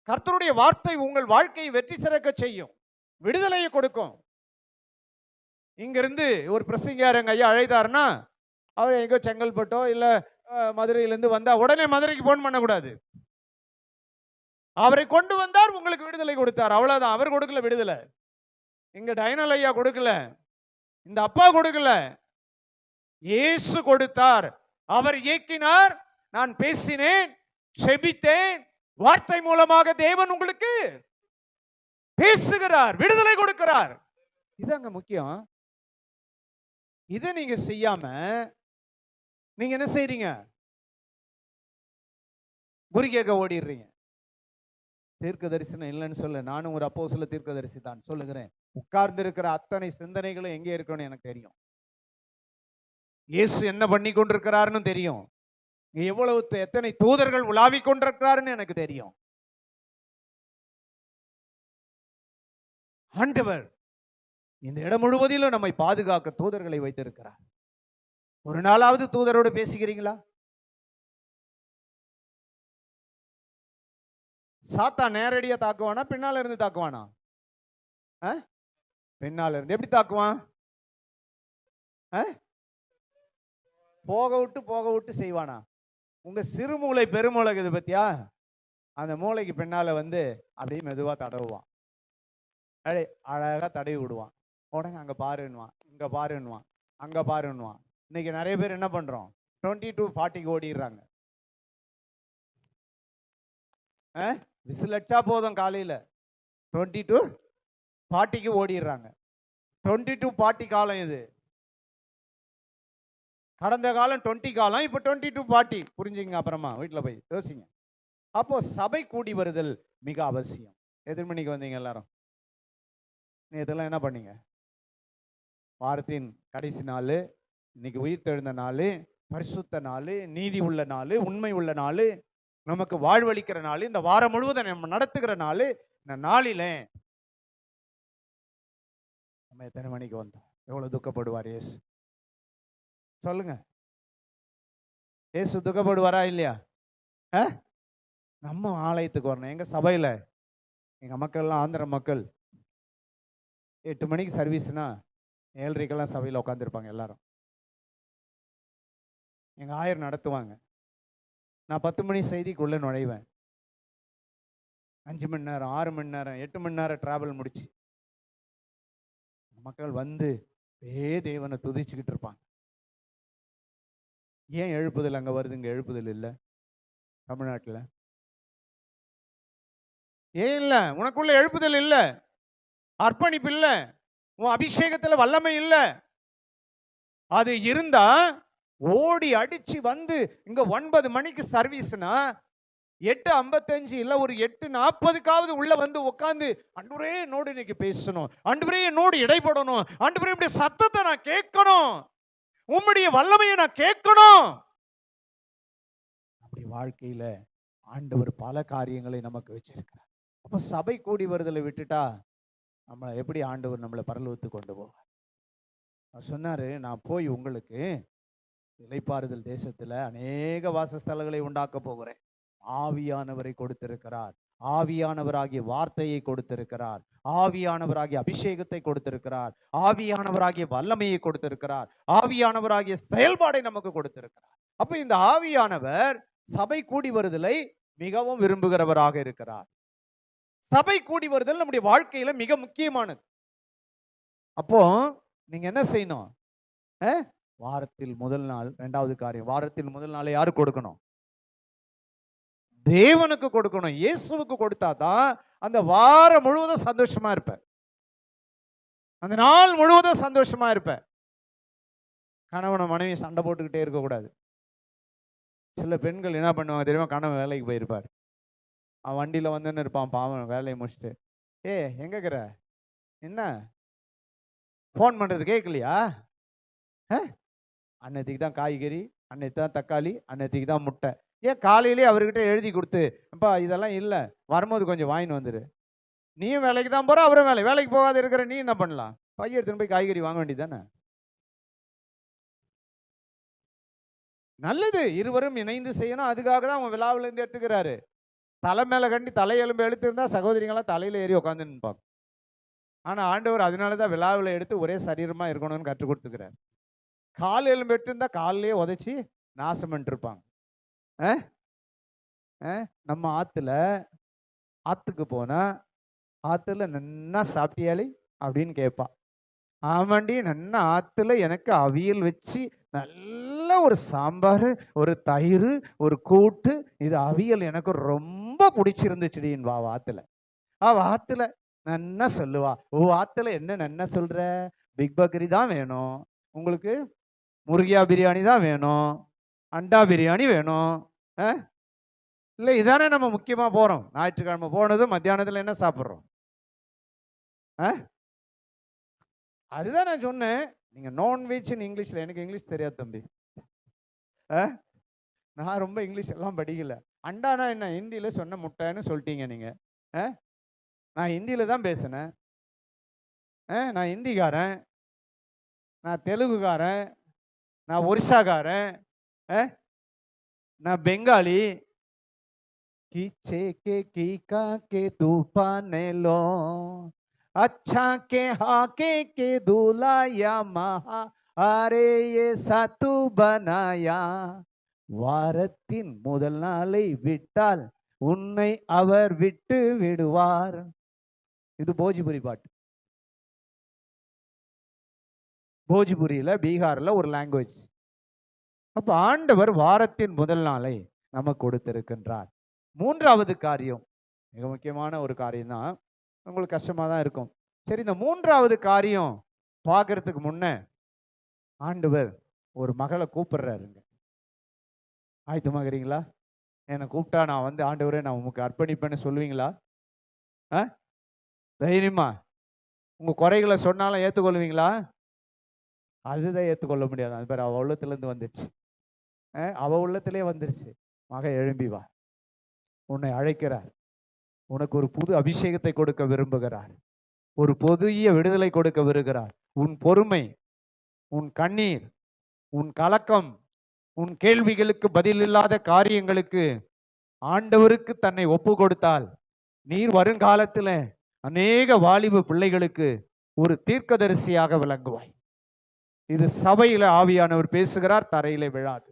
கர்த்தருடைய வார்த்தை உங்கள் வாழ்க்கையை வெற்றி சிறக்க செய்யும், விடுதலையை கொடுக்கும். இங்கிருந்து ஒரு பிரசங்கியார் எங்க ஐயா அழைத்தாருன்னா, அவர் எங்கோ செங்கல்பட்டோ இல்ல மதுரையிலிருந்து வந்தா உடனே மதுரைக்கு போன் பண்ணக்கூடாது. அவரை கொண்டு வந்தார், உங்களுக்கு விடுதலை கொடுத்தார், அவ்வளவுதான். அவர் கொடுக்கல விடுதலை. இங்க டைனல் ஐயா கொடுக்கல, இந்த அப்பா கொடுக்கல, இயேசு கொடுத்தார். அவர் இயக்கினார், நான் பேசினேன், செபித்தேன். வார்த்தை மூலமாக தேவன் உங்களுக்கு பேசுகிறார், விடுதலை கொடுக்கிறார். இதாங்க முக்கியம். இதை நீங்க செய்யாம நீங்க என்ன செய்றீங்க? குறி கேட்க ஓடிடுறீங்க. தீர்க்க தரிசனம் இல்லைன்னு சொல்ல, நானும் ஒரு அப்போஸ்தல தீர்க்கதரிசி தான் சொல்லுகிறேன். உட்கார்ந்து இருக்கிற அத்தனை சிந்தனைகளும் எங்கே இருக்கணும் எனக்கு தெரியும். இயேசு என்ன பண்ணி கொண்டிருக்கிறாருன்னு தெரியும். எவ்வளவு எத்தனை தூதர்கள் உலாவிக் கொண்டிருக்கிறாருன்னு எனக்கு தெரியும். ஆண்டவர் இந்த இடம் முழுவதிலும் நம்மை பாதுகாக்க தூதர்களை வைத்திருக்கிறார். ஒரு நாளாவது தூதரோடு பேசுகிறீங்களா? சாத்தான் நேரடியா தாக்குவானா பின்னால இருந்து தாக்குவானா? பின்னால இருந்து. எப்படி தாக்குவான்? போக விட்டு செய்வானா? உங்க சிறுமூளை பெருமூளை இது பத்தியா, அந்த மூளைக்கு பின்னால வந்து அப்படியே மெதுவா தடவுவான். அழகா தடவி விடுவான். உடனே அங்க பாருன்னுவான், இங்க பாருன்னுவான், அங்க பாருன்னுவான். இன்னைக்கு நிறைய பேர் என்ன பண்றோம், 22-40 ஓடிடுறாங்க. விசில் அடிச்சா போதும், காலையில 22-40 ஓடிடுறாங்க. 22-40 காலம் இது. கடந்த காலம் 20 காலம், இப்போ 22-40. புரிஞ்சுங்க, அப்புறமா வீட்டில் போய் யோசிங்க. அப்போ சபை கூடி வருதல் மிக அவசியம். எத்தனை மணிக்கு வந்தீங்க எல்லாரும்? இதெல்லாம் என்ன பண்ணீங்க? வாரத்தின் கடைசி நாள், இன்னைக்கு உயிர் தெழுந்த நாள், பரிசுத்த நாள், நீதி உள்ள நாள், உண்மை உள்ள நாள், நமக்கு வாழ்வளிக்கிற நாள், இந்த வாரம் முழுவதும் நம்ம நடத்துகிற நாள். இந்த நாளில நம்ம எத்தனை மணிக்கு வந்தோம்? எவ்வளவு துக்கப்படுவார் இயேசு? சொல்லுங்க. இயேசு துக்கப்படுவாரா இல்லையா? நம்ம ஆலயத்துக்கு வரணும். எங்க சபையில எங்க மக்கள்லாம் ஆந்திர மக்கள் 8 மணிக்கு சர்வீஸ்னா 7:30 சபையில் உட்காந்துருப்பாங்க எல்லாரும். எங்க ஆயர் நடத்துவாங்க. நான் 10 மணி செய்திக்குள்ள நுழைவேன். 5 மணி நேரம், 6 மணி நேரம், 8 மணி நேரம் டிராவல் முடிச்சு மக்கள் வந்து தேவனை துதிச்சுக்கிட்டு இருப்பாங்க. ஏன் எழுப்புதல் அங்க வருது, இங்க எழுப்புதல் இல்லை தமிழ்நாட்டில்? ஏன் இல்லை? உனக்குள்ள எழுப்புதல் இல்லை, அர்ப்பணிப்பு இல்லை, உன் அபிஷேகத்துல வல்லமை இல்லை. அது இருந்தா ஓடி அடிச்சு வந்து இங்க 9 மணிக்கு சர்வீஸ்னா 8:55 இல்ல ஒரு 8:40க்காவது உள்ள வந்து உட்கார்ந்து, ஆண்டவரே என்னோடு இன்னைக்கு பேசணும், ஆண்டவரே என்னோடு இடைப்படணும், ஆண்டவரே உம்முடைய சத்தத்தை நான் கேட்கணும், உம்முடைய வல்லமையை நான் கேட்கணும். அப்படி வாழ்க்கையில ஆண்டவர் பல காரியங்களை நமக்கு வச்சிருக்கிறார். அப்ப சபை கூடி வருதலை விட்டுட்டா நம்மளை எப்படி ஆண்டவர் நம்மளை பரலோகத்துக்கு கொண்டு போவார்? சொன்னாரு, நான் போய் உங்களுக்கு இளைப்பாறுதல் தேசத்துல அநேக வாசஸ்தலங்களை உண்டாக்க போகிறேன். ஆவியானவரை கொடுத்திருக்கிறார், ஆவியானவராகிய வார்த்தையை கொடுத்திருக்கிறார், ஆவியானவராகிய அபிஷேகத்தை கொடுத்திருக்கிறார், ஆவியானவராகிய வல்லமையை கொடுத்திருக்கிறார், ஆவியானவராகிய செயல்பாடை நமக்கு கொடுத்திருக்கிறார். அப்ப இந்த ஆவியானவர் சபை கூடி வருதலை மிகவும் விரும்புகிறவராக இருக்கிறார். சபை கூடி வருதல் நம்முடைய வாழ்க்கையில மிக முக்கியமானது. அப்போ நீங்க என்ன செய்யணும்? வாரத்தில் முதல் நாள், 2வது காரியம், வாரத்தில் முதல் நாளை யாரு கொடுக்கணும்? தேவனுக்கு கொடுக்கணும். இயேசுவுக்கு கொடுத்தாதான் அந்த வாரம் முழுவதும் சந்தோஷமா இருப்ப, அந்த நாள் முழுவதும் சந்தோஷமா இருப்ப. கணவனை மனைவி சண்டை போட்டுக்கிட்டே இருக்கக்கூடாது. சில பெண்கள் என்ன பண்ணுவாங்க தெரியுமா? கணவன் வேலைக்கு போயிருப்பார், அவன் வண்டியில வந்துன்னு இருப்பான், பாவன் வேலையை முடிச்சுட்டு, எங்க இருக்கிற, என்ன போன் பண்றது கேட்கலையா? அன்னத்துக்கு தான் காய்கறி, அன்னைக்கு தான் தக்காளி, அன்னத்துக்கு தான் முட்டை. ஏன் காலையிலே அவர்கிட்ட எழுதி கொடுத்து, அப்பா இதெல்லாம் இல்லை, வரும்போது கொஞ்சம் வாங்கின்னு வந்துரு. நீயும் வேலைக்கு தான் போற, அவரும் வேலைக்கு போகாத இருக்கிற, நீ என்ன பண்ணலாம்? பைய எடுத்துன்னு போய் காய்கறி வாங்க வேண்டியதானே? நல்லது, இருவரும் இணைந்து செய்யணும். அதுக்காக தான் அவன் விழாவில இருந்து எடுத்துக்கிறாரு. தலை மேல கண்டி தலையெலும்பு எடுத்துருந்தா சகோதரிங்களாம் தலையில ஏறி உட்காந்து நிற்பாங்க. ஆனா ஆண்டவர் அதனாலதான் விழாவில் எடுத்து ஒரே சரீரமா இருக்கணும்னு கற்றுக் கொடுத்துக்கிறார். கால் எலும்பு எடுத்திருந்தா காலிலேயே உதைச்சி நாசம் பண்ணிட்டு இருப்பாங்க. நம்ம ஆத்துக்கு போனா ஆத்துல நன்னா சாப்பிட்டியாளி அப்படின்னு கேட்பா. ஆமாண்டி, நன்னா ஆத்துல எனக்கு அவியல் வச்சு நல்ல ஒரு சாம்பார், ஒரு தயிர், ஒரு கூட்டு, இது அவியல் எனக்கு ரொம்ப பிடிச்சிருந்துச்சுடின்னு வா ஆத்துல. ஆத்துல நன்னா சொல்லுவா. ஆத்துல என்ன நன்னா சொல்ற? பிக் பக்கரி தான் வேணும் உங்களுக்கு, முருகியா பிரியாணி தான் வேணும், அண்டா பிரியாணி வேணும். இல்லை, இதானே நம்ம முக்கியமா போறோம். ஞாயிற்றுக்கிழமை போனது மத்தியானத்துல என்ன சாப்பிட்றோம்? அதுதான் நான் சொன்னேன். நீங்க நான்வெஜ் இங்கிலீஷ்ல, எனக்கு இங்கிலீஷ் தெரியாது தம்பி, நான் ரொம்ப இங்கிலீஷ் எல்லாம் படிக்கல. அண்டானா என்ன? ஹிந்தியில சொன்ன முட்டைன்னு சொல்லிட்டீங்க நீங்க. நான் ஹிந்தியில தான் பேசினேன். நான் ஹிந்திக்காரன், நான் தெலுங்குக்காரன், நான் ஒரிசாக்காரன், நான் பெங்காலி, कीचे के कीका के तूफाने लो अच्छा के हाके के दूलाया महा அரே ஏசாத்து பனாயா வாரத்தின் முதல் நாளை விட்டால் உன்னை அவர் விட்டு விடுவார். இது போஜ்புரி பாட்டு. போஜ்புரியில பீகார்ல ஒரு லாங்குவேஜ். அப்ப ஆண்டவர் வாரத்தின் முதல் நாளை நமக்கு கொடுத்திருக்கின்றார். மூன்றாவது காரியம் மிக முக்கியமான ஒரு காரியம் தான். உங்களுக்கு கஷ்டமா தான் இருக்கும். சரி, இந்த மூன்றாவது காரியம் பார்க்கறதுக்கு முன்ன ஆண்டவர் ஒரு மகளை கூப்பிடுறாருங்க. ஆயத்தமாகறீங்களா? என்னை கூப்பிட்டா நான் வந்து ஆண்டவரே நான் உமக்கு அர்ப்பணிப்பேன்னு சொல்லுவீங்களா? தைரியமா உங்க குறைகளை சொன்னாலும் ஏற்றுக்கொள்வீங்களா? அதுதான் ஏற்றுக்கொள்ள முடியாது. அது பேர் அவ உள்ளத்திலேருந்து வந்துருச்சு. அவ உள்ளத்திலே வந்துருச்சு. மக எழும்பி வா, உன்னை அழைக்கிறார். உனக்கு ஒரு புது அபிஷேகத்தை கொடுக்க விரும்புகிறார். ஒரு புதிய விடுதலை கொடுக்க விரும்புகிறார். உன் பொறுமை, உன் கண்ணீர், உன் கலக்கம், உன் கேள்விகளுக்கு பதில் இல்லாத காரியங்களுக்கு ஆண்டவருக்கு தன்னை ஒப்பு கொடுத்தால் நீர் வருங்காலத்தில் அநேக வாலிப பிள்ளைகளுக்கு ஒரு தீர்க்கதரிசியாக விளங்குவாய். இது சபையில ஆவியானவர் பேசுகிறார், தரையில விழாது.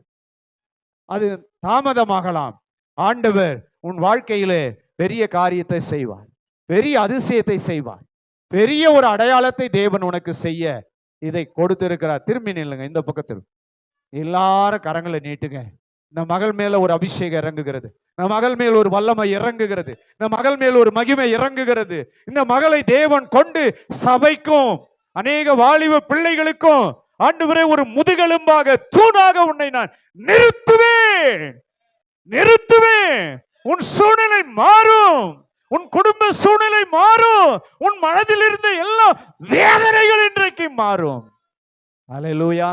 அது தாமதமாகலாம். ஆண்டவர் உன் வாழ்க்கையிலே பெரிய காரியத்தை செய்வார், பெரிய அதிசயத்தை செய்வார், பெரிய ஒரு அடையாளத்தை தேவன் உனக்கு செய்ய இதை கொடுத்திருக்கிறார். திரும்பி நில்லுங்க, இந்த பக்கத்தில் எல்லாரும் கரங்களை நீட்டுங்க. இந்த மகள் மேல ஒரு அபிஷேகம் இறங்குகிறது. இந்த மகள் மேல் ஒரு வல்லமை இறங்குகிறது. இந்த மகள் மேல் ஒரு மகிமை இறங்குகிறது. இந்த மகளை தேவன் கொண்டு சபைக்கும் அநேக வாலிப பிள்ளைகளுக்கும் ஆண்டவரே ஒரு முதுகெலும்பாக தூணாக உன்னை நான் நிறுத்துவேன். உன் சூழ்நிலை மாறும், உன் குடும்ப சூழ்நிலை மாறும், உன் மனதில் இருந்த எல்லா வேதனைகள் இன்றைக்கு மாறும். அல்லேலூயா,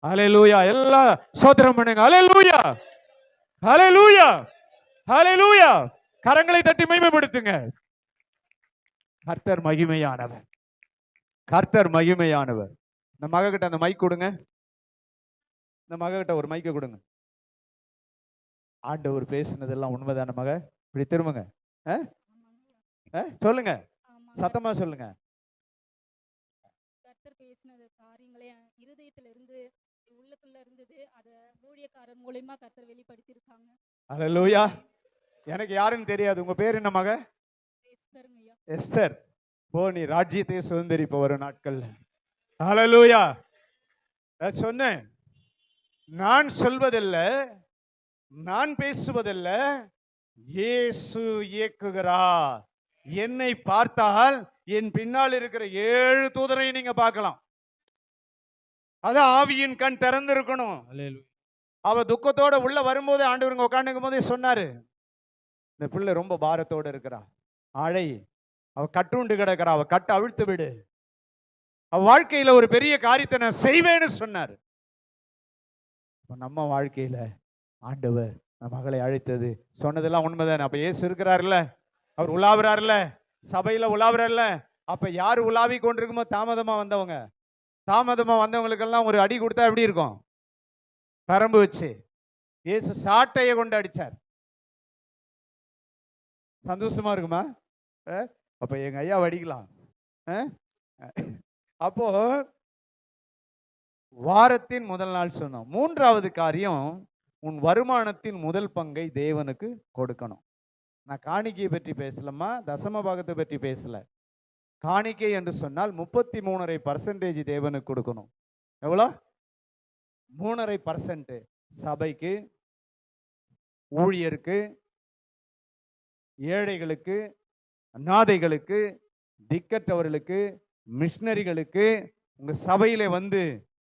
அல்லேலூயா. எல்லா சோதரம் பண்ணுங்க. அல்லேலூயா, அல்லேலூயா, அல்லேலூயா. கரங்களை தட்டி மகிமைப்படுத்துங்க. கர்த்தர் மகிமையானவர், கர்த்தர் மகிமையானவர். இந்த மககிட்ட அந்த மைக் கொடுங்க. இந்த மககிட்ட ஒரு மைக்கை கொடுங்க. ஆண்டவர் பேசுனதெல்லாம் உண்மைதான மக? இப்படி திரும்புங்க. சொல்லுங்க, சத்தமா சொல்லுங்க. கர்த்தர் பேசினது காரியங்களே இருதயத்துல இருந்து உள்ளுக்குள்ள இருந்தது. அத ஊழியக்காரர் மூலமா கர்த்தர் வெளிப்படுத்தி இருக்காங்க. அல்லேலூயா. எனக்கு யாருன்னு தெரியாது. உங்க பேர் என்ன மக? எஸ்தர். ஓ, நீ ராஜ்யத்தை சுதந்திரிப்ப வரும் நாட்கள்ல. அல்லேலூயா. சொன்னேன், நான் சொல்வதில்ல, நான் பேசுவதில்ல, இயேசு இயக்குகிறார். என்னை பார்த்தால் என் பின்னால் இருக்கிற 7 தூதரை நீங்க பார்க்கலாம். அது ஆவியின் கண் திறந்திருக்கணும். அவ துக்கத்தோட உள்ள வரும்போது ஆண்டவருங்க உட்காந்துக்கும் போதே சொன்னாரு, இந்த பிள்ளை ரொம்ப பாரத்தோட இருக்கிறா, அழை, அவ கட்டுண்டு கிடக்கிறா, அவ கட்டு அவிழ்த்து விடு, அவ வாழ்க்கையில ஒரு பெரிய காரியத்தை நான் செய்வேன்னு சொன்னார். நம்ம வாழ்க்கையில ஆண்டவர் மகளை அழைத்தது சொன்னதெல்லாம் உண்மைதானே? அப்ப இயேசு இருக்கிறார்ல, அவர் உலாவுறாருல, சபையில உலாவுறாருல. அப்ப யாரு உலாவி கொண்டிருக்குமோ தாமதமா வந்தவங்களுக்கெல்லாம் ஒரு அடி கொடுத்தா எப்படி இருக்கும்? பரம்பு வச்சு. இயேசு சாட்டையை கொண்டு அடிச்சார். சந்தோஷமா இருக்குமா? அப்ப எங்க ஐயா அடிக்கலாம். அப்போ வாரத்தின் முதல் நாள் சொன்னோம். மூன்றாவது காரியம், உன் வருமானத்தின் முதல் பங்கை தேவனுக்கு கொடுக்கணும். நான் காணிக்கையை பற்றி பேசலமா, தசம பாகத்தை பற்றி பேசல. காணிக்கை என்று சொன்னால் 33.5% தேவனுக்கு கொடுக்கணும். எவ்வளோ? 3.5% சபைக்கு, ஊழியருக்கு, ஏழைகளுக்கு, அநாதைகளுக்கு, திக்கற்றவர்களுக்கு, மிஷனரிகளுக்கு, உங்க சபையில வந்து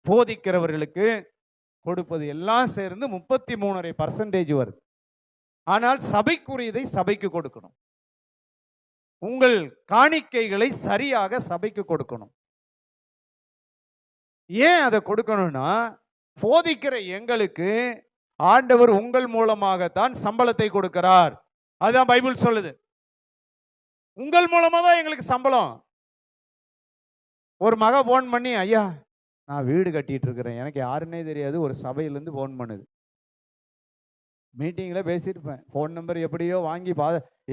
போதிக்கிறவர்களுக்கு கொடுப்பது எல்லாம் சேர்ந்து 33.5% வருது. ஆனால் சபைக்குரியதை சபைக்கு கொடுக்கணும். உங்கள் காணிக்கைகளை சரியாக சபைக்கு கொடுக்கணும். ஏன் அதை கொடுக்கணும்னா, போதிக்கிற எங்களுக்கு ஆண்டவர் உங்கள் மூலமாகத்தான் சம்பளத்தை கொடுக்கிறார். அதுதான் பைபிள் சொல்லுது. உங்கள் மூலமா தான் எங்களுக்கு சம்பளம். ஒரு மக போன் பண்ணி, ஐயா நான் வீடு கட்டிட்டு இருக்கிறேன், எனக்கு யாருன்னே தெரியாது, ஒரு சபையிலேருந்து போன் பண்ணுது, மீட்டிங்கில் பேசியிருப்பேன். ஃபோன் நம்பர் எப்படியோ வாங்கி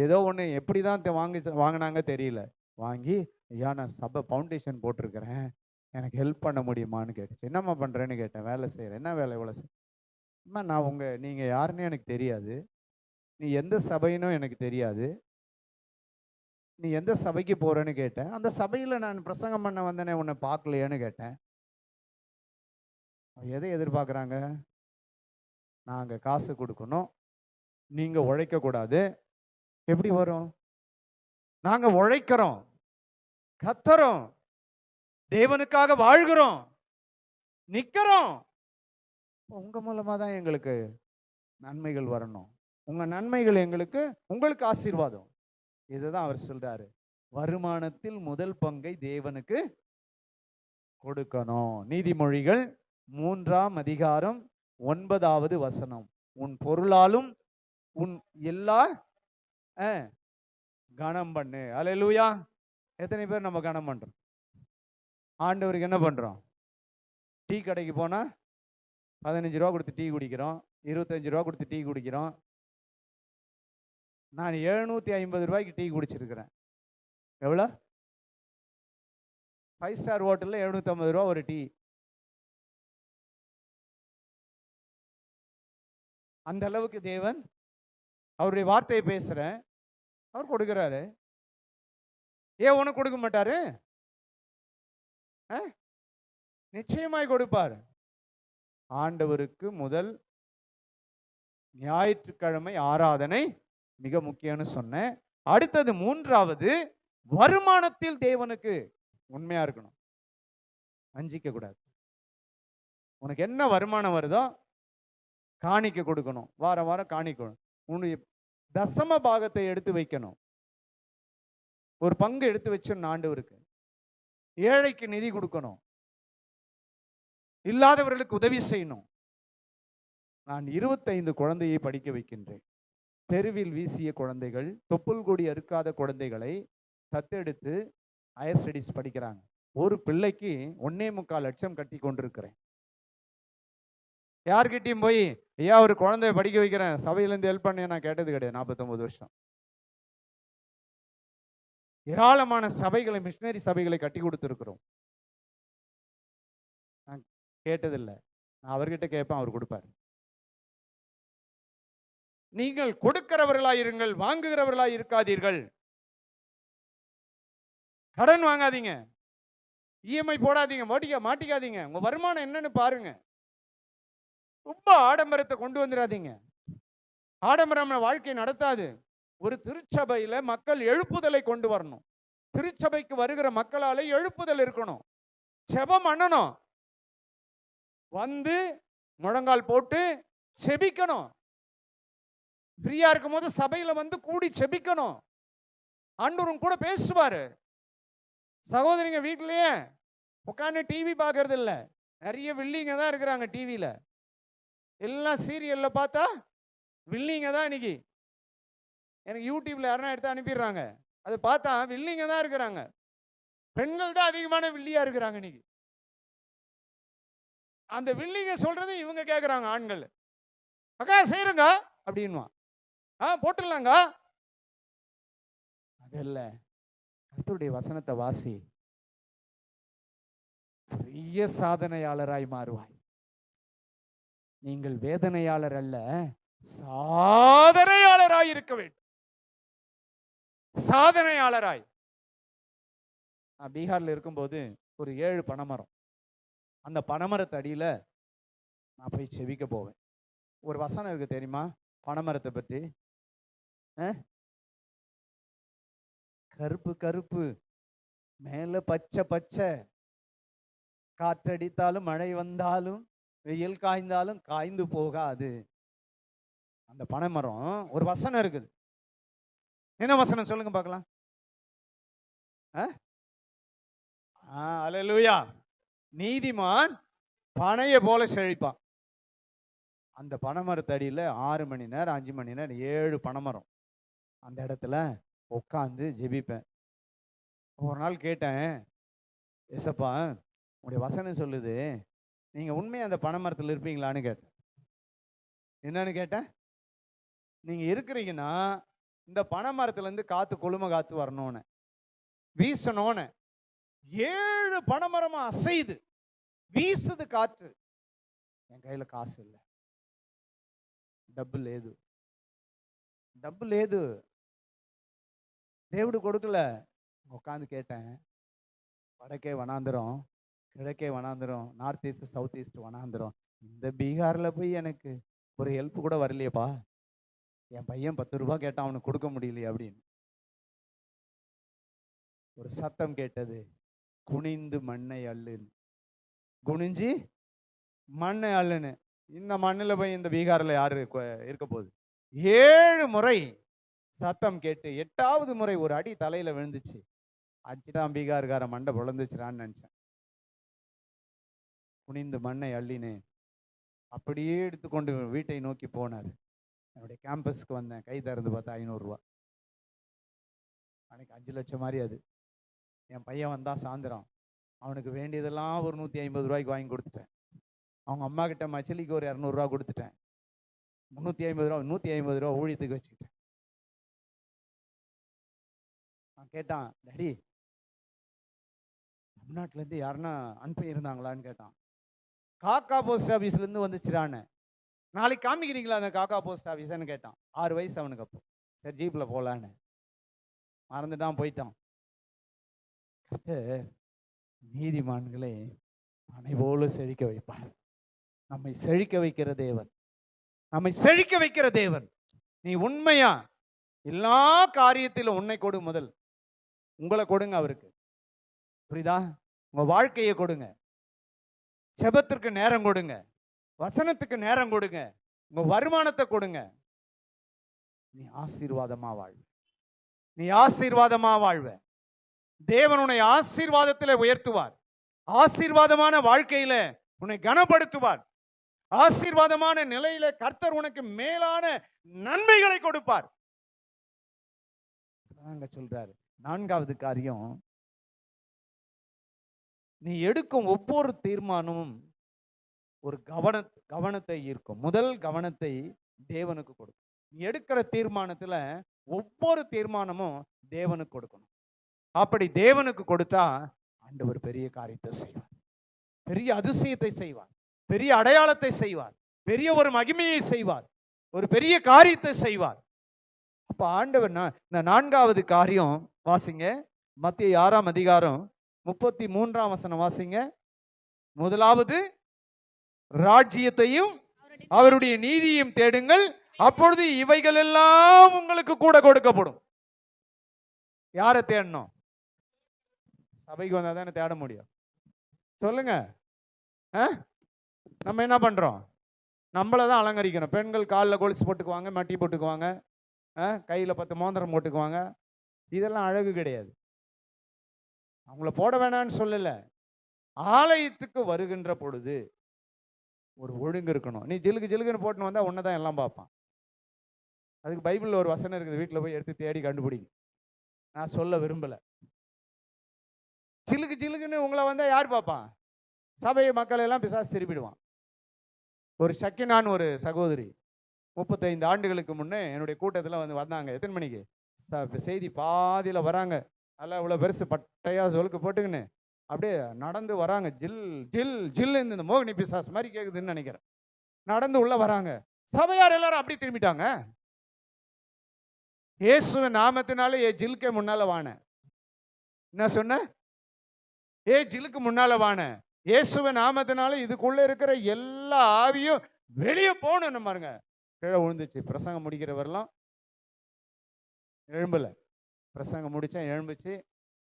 ஏதோ ஒன்று எப்படி தான் வாங்கினாங்க தெரியல. வாங்கி, ஐயா நான் சபை ஃபவுண்டேஷன் போட்டிருக்கிறேன், எனக்கு ஹெல்ப் பண்ண முடியுமான்னு கேட்டுச்சு. என்னம்மா பண்ணுறேன்னு கேட்டேன். வேலை செய்கிறேன். என்ன வேலை இவ்வளோ அம்மா, நான் நீங்கள் யாருன்னு எனக்கு தெரியாது, நீ எந்த சபையினும் எனக்கு தெரியாது, நீ எந்த சபைக்கு போகிறேன்னு கேட்டேன். அந்த சபையில் நான் பிரசங்கம் பண்ண வந்தேனே, உன்னை பார்க்கலையேன்னு கேட்டேன். எதை எதிர்பார்க்குறாங்க? நாங்கள் காசு கொடுக்கணும், நீங்கள் உழைக்கக்கூடாது. எப்படி வரும்? நாங்கள் உழைக்கிறோம், கத்துறோம், தேவனுக்காக வாழ்கிறோம், நிற்கிறோம். உங்கள் மூலமாக தான் எங்களுக்கு நன்மைகள் வரணும். உங்கள் நன்மைகள் உங்களுக்கு ஆசீர்வாதம். இதுதான் அவர் சொல்றாரு. வருமானத்தில் முதல் பங்கை தேவனுக்கு கொடுக்கணும். நீதிமொழிகள் 3ஆம் அதிகாரம் 9வது வசனம். உன் பொருளாலும் உன் எல்லா கனம் பண்ணு. அல்லேலூயா. எத்தனை பேர் நம்ம கனம் பண்றோம்? ஆண்டவருக்கு என்ன பண்றோம்? டீ கடைக்கு போனா 15 ரூபா கொடுத்து டீ குடிக்கிறோம், 25 ரூபா கொடுத்து டீ குடிக்கிறோம். நான் 750 ரூபாய்க்கு டீ குடிச்சிருக்கிறேன். எவ்வளோ? 5 ஸ்டார் ஹோட்டலில் 750 ரூபா ஒரு டீ. அந்த அளவுக்கு தேவன் அவருடைய வார்த்தையை பேசுகிறேன், அவர் கொடுக்குறாரு. ஏன் உனக்கு கொடுக்க மாட்டாரு? நிச்சயமாய் கொடுப்பார். ஆண்டவருக்கு முதல் ஞாயிற்றுக்கிழமை ஆராதனை மிக முக்கியம்னு சொன்னேன். அடுத்தது 3வது, வருமானத்தில் தேவனுக்கு உண்மையா இருக்கணும், வஞ்சிக்க கூடாது. உனக்கு என்ன வருமானம் வருதோ காணிக்க கொடுக்கணும். வாரம் வாரம் காணிக்கணும். உன்னுடைய தசம பாகத்தை எடுத்து வைக்கணும். ஒரு பங்கு எடுத்து வச்சிடணும் ஆண்டவருக்கு. ஏழைக்கு நிதி கொடுக்கணும், இல்லாதவர்களுக்கு உதவி செய்யணும். நான் 25 குழந்தையை படிக்க வைக்கின்றேன். தெருவில் வீசிய குழந்தைகள், தொப்புள் கொடி அறுக்காத குழந்தைகளை தத்தெடுத்து ஹையர் ஸ்டடீஸ் படிக்கிறாங்க. ஒரு பிள்ளைக்கு 1.25 லட்சம் கட்டி கொண்டிருக்கிறேன். யார்கிட்டையும் போய் ஐயா ஒரு குழந்தைய படிக்க வைக்கிறேன், சபையிலேருந்து ஹெல்ப் பண்ண நான் கேட்டது கிடையாது. 49 வருஷம் ஏராளமான சபைகளை, மிஷினரி சபைகளை கட்டி கொடுத்துருக்கிறோம். நான் கேட்டதில்லை, நான் அவர்கிட்ட கேட்பேன், அவர் கொடுப்பார். நீங்கள் கொடுக்கிறவர்களாயிருங்கள், வாங்குகிறவர்களாய் இருக்காதீர்கள். கடன் வாங்காதீங்க, இஎம்ஐ போடாதீங்க, மாட்டிக்காதீங்க. உங்க வருமானம் என்னன்னு பாருங்க. ரொம்ப ஆடம்பரத்தை கொண்டு வந்துடாதீங்க. ஆடம்பரம் வாழ்க்கை நடத்தாது. ஒரு திருச்சபையில மக்கள் எழுப்புதலை கொண்டு வரணும். திருச்சபைக்கு வருகிற மக்களால எழுப்புதல் இருக்கணும். செபம் பண்ணணும், வந்து முழங்கால் போட்டு செபிக்கணும். ஃப்ரீயா இருக்கும் போது சபையில வந்து கூடி செபிக்கணும். ஆண்டவரும் கூட பேசுவாரு. சகோதரிங்க வீட்டிலேயே உட்காந்து டிவி பார்க்கறது இல்லை. நிறைய வில்லிங்க தான் இருக்கிறாங்க டிவியில. எல்லாம் சீரியல்ல பார்த்தா வில்லிங்க தான். இன்னைக்கு எனக்கு யூடியூப்ல யாருன்னா எடுத்து அனுப்பிடுறாங்க, அதை பார்த்தா வில்லிங்க தான் இருக்கிறாங்க. பெண்கள் தான் அதிகமான வில்லியா இருக்கிறாங்க இன்னைக்கு. அந்த வில்லிங்க சொல்றது இவங்க கேட்குறாங்க. ஆண்கள் அக்கா செய்யறங்க அப்படின்வா, போட்டுடலாங்க. அதல்ல, கர்த்தருடைய வசனத்தை வாசி, பெரிய சாதனையாளராய் மாறுவாய். நீங்கள் வேதனையாளர் அல்ல, சாதனையாளராய் இருக்க வேண்டும். சாதனையாளராய். நான் பீகார்ல இருக்கும்போது ஒரு 7 பனைமரம். அந்த பனைமரத்து அடியில நான் போய் செவிக்க போவேன். ஒரு வசனம் இருக்கு தெரியுமா பனைமரத்தை பற்றி? கருப்பு கருப்பு, மேல பச்சை பச்சை, காற்றடித்தாலும் மழை வந்தாலும் வெயில் காய்ந்தாலும் காய்ந்து போகாது. அந்த பனைமரம் ஒரு வசனம் இருக்குது. என்ன வசனம் சொல்லுங்க பார்க்கலாம்? அல்லேலூயா. நீதிமான் பனைய போல செழிப்பான். அந்த பனைமரத்தடியில் 6 மணி நேரம் 5 மணி நேரம் 7 பனைமரம். அந்த இடத்துல உட்காந்து ஜெபிப்பேன். ஒரு நாள் கேட்டேன், ஏசப்பா உங்களுடைய வசனம் சொல்லுது, நீங்க உண்மையா அந்த பனைமரத்தில் இருப்பீங்களான்னு கேட்டேன். என்னன்னு கேட்டேன். நீங்க இருக்கிறீங்கன்னா இந்த பனை மரத்துல இருந்து காத்து கொழும காத்து வரணும்னு வீசணும்னு 7 பனைமரமா அசையுது, வீசுது காற்று. என் கையில காசு இல்லை, డబ్బు లేదు, దేవుడు கொடுக்கல. உட்காந்து கேட்டேன், வடக்கே வனாந்திரம், கிழக்கே வனாந்திரம், நார்த் ஈஸ்ட் சவுத் ஈஸ்ட் வனாந்திரம், இந்த பீகார்ல போய் எனக்கு ஒரு ஹெல்ப் கூட வரலையேப்பா. என் பையன் 10 ரூபாய் கேட்டான், அவனுக்கு கொடுக்க முடியலையே அப்படின்னு. ஒரு சத்தம் கேட்டது, குனிந்து மண்ணை அள்ளுன்னு. குனிஞ்சு மண்ணை அள்ளுன்னு. இந்த மண்ணில் போய் இந்த பீகார்ல யாரு இருக்க போகுது? 7 முறை சத்தம் கேட்டு 8வது முறை ஒரு அடி தலையில விழுந்துச்சு. அடிச்சுட்டான் பீகார்கார, மண்டை பொழந்துச்சுறான்னு நினைச்சேன். குனிந்து மண்ணை அள்ளினு அப்படியே எடுத்துக்கொண்டு வீட்டை நோக்கி போனார். என்னுடைய கேம்பஸ்க்கு வந்தேன், கை திறந்து பார்த்தா 500 ரூபா. அன்னைக்கு 5 லட்சம் மாதிரி அது. என் பையன் வந்தான் சாயந்தரம், அவனுக்கு வேண்டியதெல்லாம் ஒரு 150 ரூபாய்க்கு வாங்கி கொடுத்துட்டேன். அவங்க அம்மா கிட்ட மச்சிலிக்கு ஒரு 200 ரூபா கொடுத்துட்டேன். 350 ரூபா 150 ரூபா ஊழியத்துக்கு வச்சுக்கிட்டேன். நான் கேட்டான், டாடி தமிழ்நாட்டிலேருந்து யாருன்னா அனுப்பி இருந்தாங்களான்னு கேட்டான். காக்கா போஸ்ட் ஆஃபீஸ்லேருந்து வந்துச்சுடான்னு. நாளைக்கு காமிக்கிறீங்களா அந்த காக்கா போஸ்ட் ஆஃபீஸ்ன்னு கேட்டான். 6 வயசு அவனுக்கு. அப்போ சரி ஜீப்பில் போகலான்னு மறந்துட்டான், போயிட்டான். கர்த்தர் நீதிமான்களை அணை போல செழிக்க வைப்பார். நம்மை செழிக்க வைக்கிற தேவன், நம்மை செழிக்க வைக்கிற தேவன். நீ உண்மையா எல்லா காரியத்திலும் உன்னை கொடு, முதல் உங்களை கொடுங்க அவருக்கு. புரியுதா? உங்க வாழ்க்கையை கொடுங்க, ஜெபத்திற்கு நேரம் கொடுங்க, வசனத்துக்கு நேரம் கொடுங்க, உங்க வருமானத்தை கொடுங்க. நீ ஆசீர்வாதமா வாழ்வ, நீ ஆசீர்வாதமா வாழ்வ. தேவன் உன்னை ஆசீர்வாதத்திலே உயர்த்துவார். ஆசீர்வாதமான வாழ்க்கையில உன்னை கனப்படுத்துவார். ஆசீர்வாதமான நிலையில கர்த்தர் உனக்கு மேலான நன்மைகளை கொடுப்பார். சொல்றாரு. 4வது காரியம், நீ எடுக்கும் ஒவ்வொரு தீர்மானமும் ஒரு கவனத்தை ஈர்க்கும். முதல் கவனத்தை தேவனுக்கு கொடுக்கும். நீ எடுக்கிற தீர்மானத்துல ஒவ்வொரு தீர்மானமும் தேவனுக்கு கொடுக்கணும். அப்படி தேவனுக்கு கொடுத்தா ஆண்டவர் பெரிய காரியத்தை செய்வார், பெரிய அதிசயத்தை செய்வார், பெரிய அடையாளத்தை செய்வார், பெரிய ஒரு மகிமையை செய்வார், ஒரு பெரிய காரியத்தை செய்வார். அப்ப ஆண்டவர் இந்த 4வது காரியம் வாசிங்க, மத்தேயு 6ஆம் அதிகாரம் 33ஆம் வசனம் வாசிங்க. முதலாவது ராஜ்யத்தையும் அவருடைய நீதியையும் தேடுங்கள், அப்பொழுது இவைகள் எல்லாம் உங்களுக்கு கூட கொடுக்கப்படும். யாரை தேடணும்? சபைக்கு வந்தா தானே தேட முடியும். சொல்லுங்க. நம்ம என்ன பண்றோம்? நம்மளதான் அலங்கரிக்கணும். பெண்கள் காலில் கொலுசு போட்டுக்குவாங்க, மட்டி போட்டுக்குவாங்க, கையில 10 மோதிரம் போட்டுக்குவாங்க. இதெல்லாம் அழகு கிடையாது. அவங்கள போட வேணான்னு சொல்லல. ஆலயத்துக்கு வருகின்ற பொழுது ஒரு ஒழுங்கு இருக்கணும். நீ ஜிலுக்கு ஜிலுக்குன்னு போட்டுன்னு வந்தா உன்னதான் எல்லாம் பார்ப்பான். அதுக்கு பைபிள்ல ஒரு வசனம் இருக்குது, வீட்டில் போய் எடுத்து தேடி கண்டுபிடிங்க. நான் சொல்ல விரும்பல. ஜிலுக்கு ஜிலுக்குன்னு உங்களை வந்தா யார் பார்ப்பான்? சபை மக்கள் எல்லாம் பிசாசு திருப்பிடுவான். ஒரு ஷக்கினான் ஒரு சகோதரி 35 ஆண்டுகளுக்கு முன்னே என்னுடைய கூட்டத்தில் வந்தாங்க. எத்தனை மணிக்கு? செய்தி பாதியில் வராங்க. நல்லா இவ்வளோ பெருசு பட்டையா சொலுக்கு போட்டுக்கின்னு அப்படியே நடந்து வராங்க. ஜில் ஜில் ஜில் இந்த மோகினி பிசாஸ் மாதிரி கேட்குதுன்னு நினைக்கிறேன். நடந்து உள்ள வராங்க. சபையார் எல்லாரும் அப்படி திரும்பிட்டாங்க. இயேசுவின் நாமத்தினால ஏ ஜில்கே முன்னால வான. என்ன சொன்ன? ஏ ஜிலுக்கு முன்னால வான. இயேசுவின் நாமத்தினால இதுக்குள்ள இருக்கிற எல்லா ஆவியும் வெளியே போகணும் பாருங்க. கீழே விழுந்துச்சு. பிரசங்கம் முடிக்கிறவரெல்லாம் எழும்பல. பிரசங்கம் முடிச்சா எழும்புச்சு.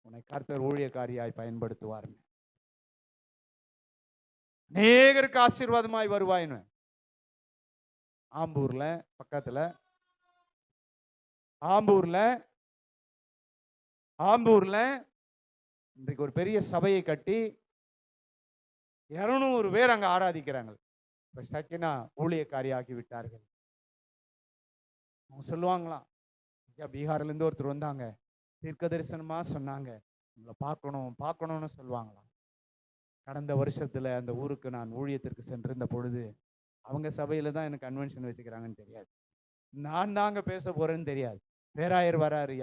உன்னை கர்த்தர் ஊழியக்காரியாய் பயன்படுத்துவார். அநேகருக்கு ஆசீர்வாதமாய் வருவாயின்னு. ஆம்பூர்ல பக்கத்துல ஆம்பூர்ல இன்றைக்கு ஒரு பெரிய சபையை கட்டி 200 பேர் அங்க ஆராதிக்கிறாங்க. இப்ப சக்கினா ஊழியக்காரியாக்கி விட்டார்கள். அவங்க சொல்லுவாங்களாம், பீகார்ல இருந்து ஒருத்தர் வந்தாங்க, தீர்க்க தரிசனமா சொன்னாங்க, உங்களை பார்க்கணும்னு சொல்லுவாங்களாம். கடந்த வருஷத்துல அந்த ஊருக்கு நான் ஊழியத்திற்கு சென்றிருந்த பொழுது அவங்க சபையில தான் எனக்கு கன்வென்ஷன் வச்சுக்கிறாங்கன்னு தெரியாது. நான் தாங்க பேச போறேன்னு தெரியாது. பேராயர் வராரு,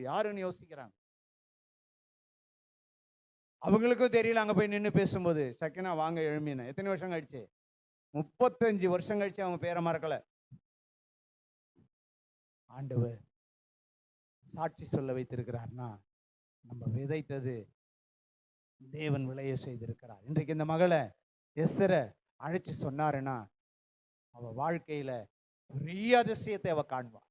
யாருன்னு யோசிக்கிறாங்க. அவங்களுக்கும் தெரியல. அங்க போய் நின்று பேசும்போது சக்கினா வாங்க எழுமின. எத்தனை வருஷம் கழிச்சு? 35 வருஷம் கழிச்சு அவங்க பேரை மறக்கல. ஆண்டவர் சாட்சி சொல்ல வைத்திருக்கிறார்னா நம்ம விதைத்தது தேவன் விளைய செய்திருக்கிறார். இன்றைக்கு இந்த மகளை எஸ்தரை அழைச்சு சொன்னாருன்னா அவ வாழ்க்கையில பெரிய அதிசயத்தை அவ காண்பா.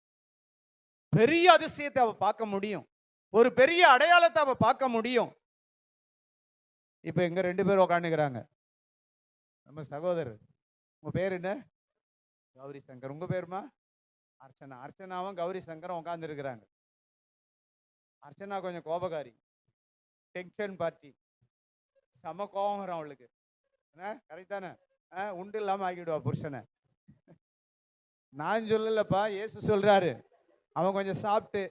பெரிய அதிசயத்தை அவ பார்க்க முடியும். ஒரு பெரிய அடையாளத்தை அவ பார்க்க முடியும். இப்ப எங்க 2 பேரும் உட்காந்துக்கிறாங்க. நம்ம சகோதரர், உங்க பேர் என்ன? கௌரி சங்கர். உங்க பேருமா? அர்ச்சனா. அர்ச்சனாவும் கௌரி சங்கரும் உட்கார்ந்து இருக்கிறாங்க. அர்ச்சனா கொஞ்சம் கோபக்காரி, டென்ஷன் பார்ட்டி, செம கோபம் வரும் அவளுக்கு. கரெக்ட் தானே? உண்டு இல்லாம ஆக்கிடுவா புருஷனை. நான் சொல்லலப்பா, இயேசு சொல்றாரு. அவன் கொஞ்சம் சாப்பிட்டு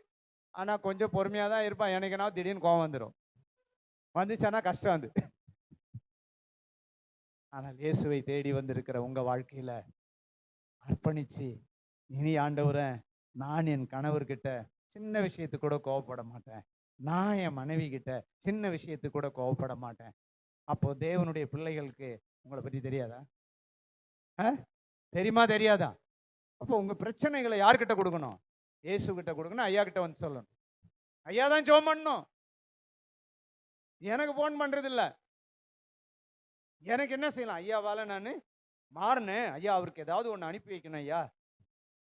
ஆனா கொஞ்சம் பொறுமையா தான் இருப்பான். எனக்குன்னா திடீர்னு கோபம் வந்துடும். வந்துச்சானா கஷ்டம் வந்து. ஆனால் இயேசுவை தேடி வந்திருக்கிற உங்க வாழ்க்கையில அர்ப்பணிச்சு, இனி ஆண்டவரே, நான் என் கணவர்கிட்ட சின்ன விஷயத்துக்கு கூட கோவப்பட மாட்டேன். நான் என் மனைவி கிட்ட சின்ன விஷயத்துக்கு கூட கோவப்பட மாட்டேன். அப்போ தேவனுடைய பிள்ளைகளுக்கு உங்களை பற்றி தெரியாதா? தெரியுமா தெரியாதா? அப்போ உங்க பிரச்சனைகளை யார்கிட்ட கொடுக்கணும்? இயேசு கிட்ட கொடுக்கணும். ஐயா கிட்ட வந்து சொல்லணும். ஐயா தான் ஜெபம் பண்ணணும். எனக்கு போன் பண்றது இல்ல. எனக்கு என்ன செய்யலாம்? ஐயாவால நான் மாறினேன். ஐயா அவருக்கு ஏதாவது ஒன்று அனுப்பி வைக்கணும். ஐயா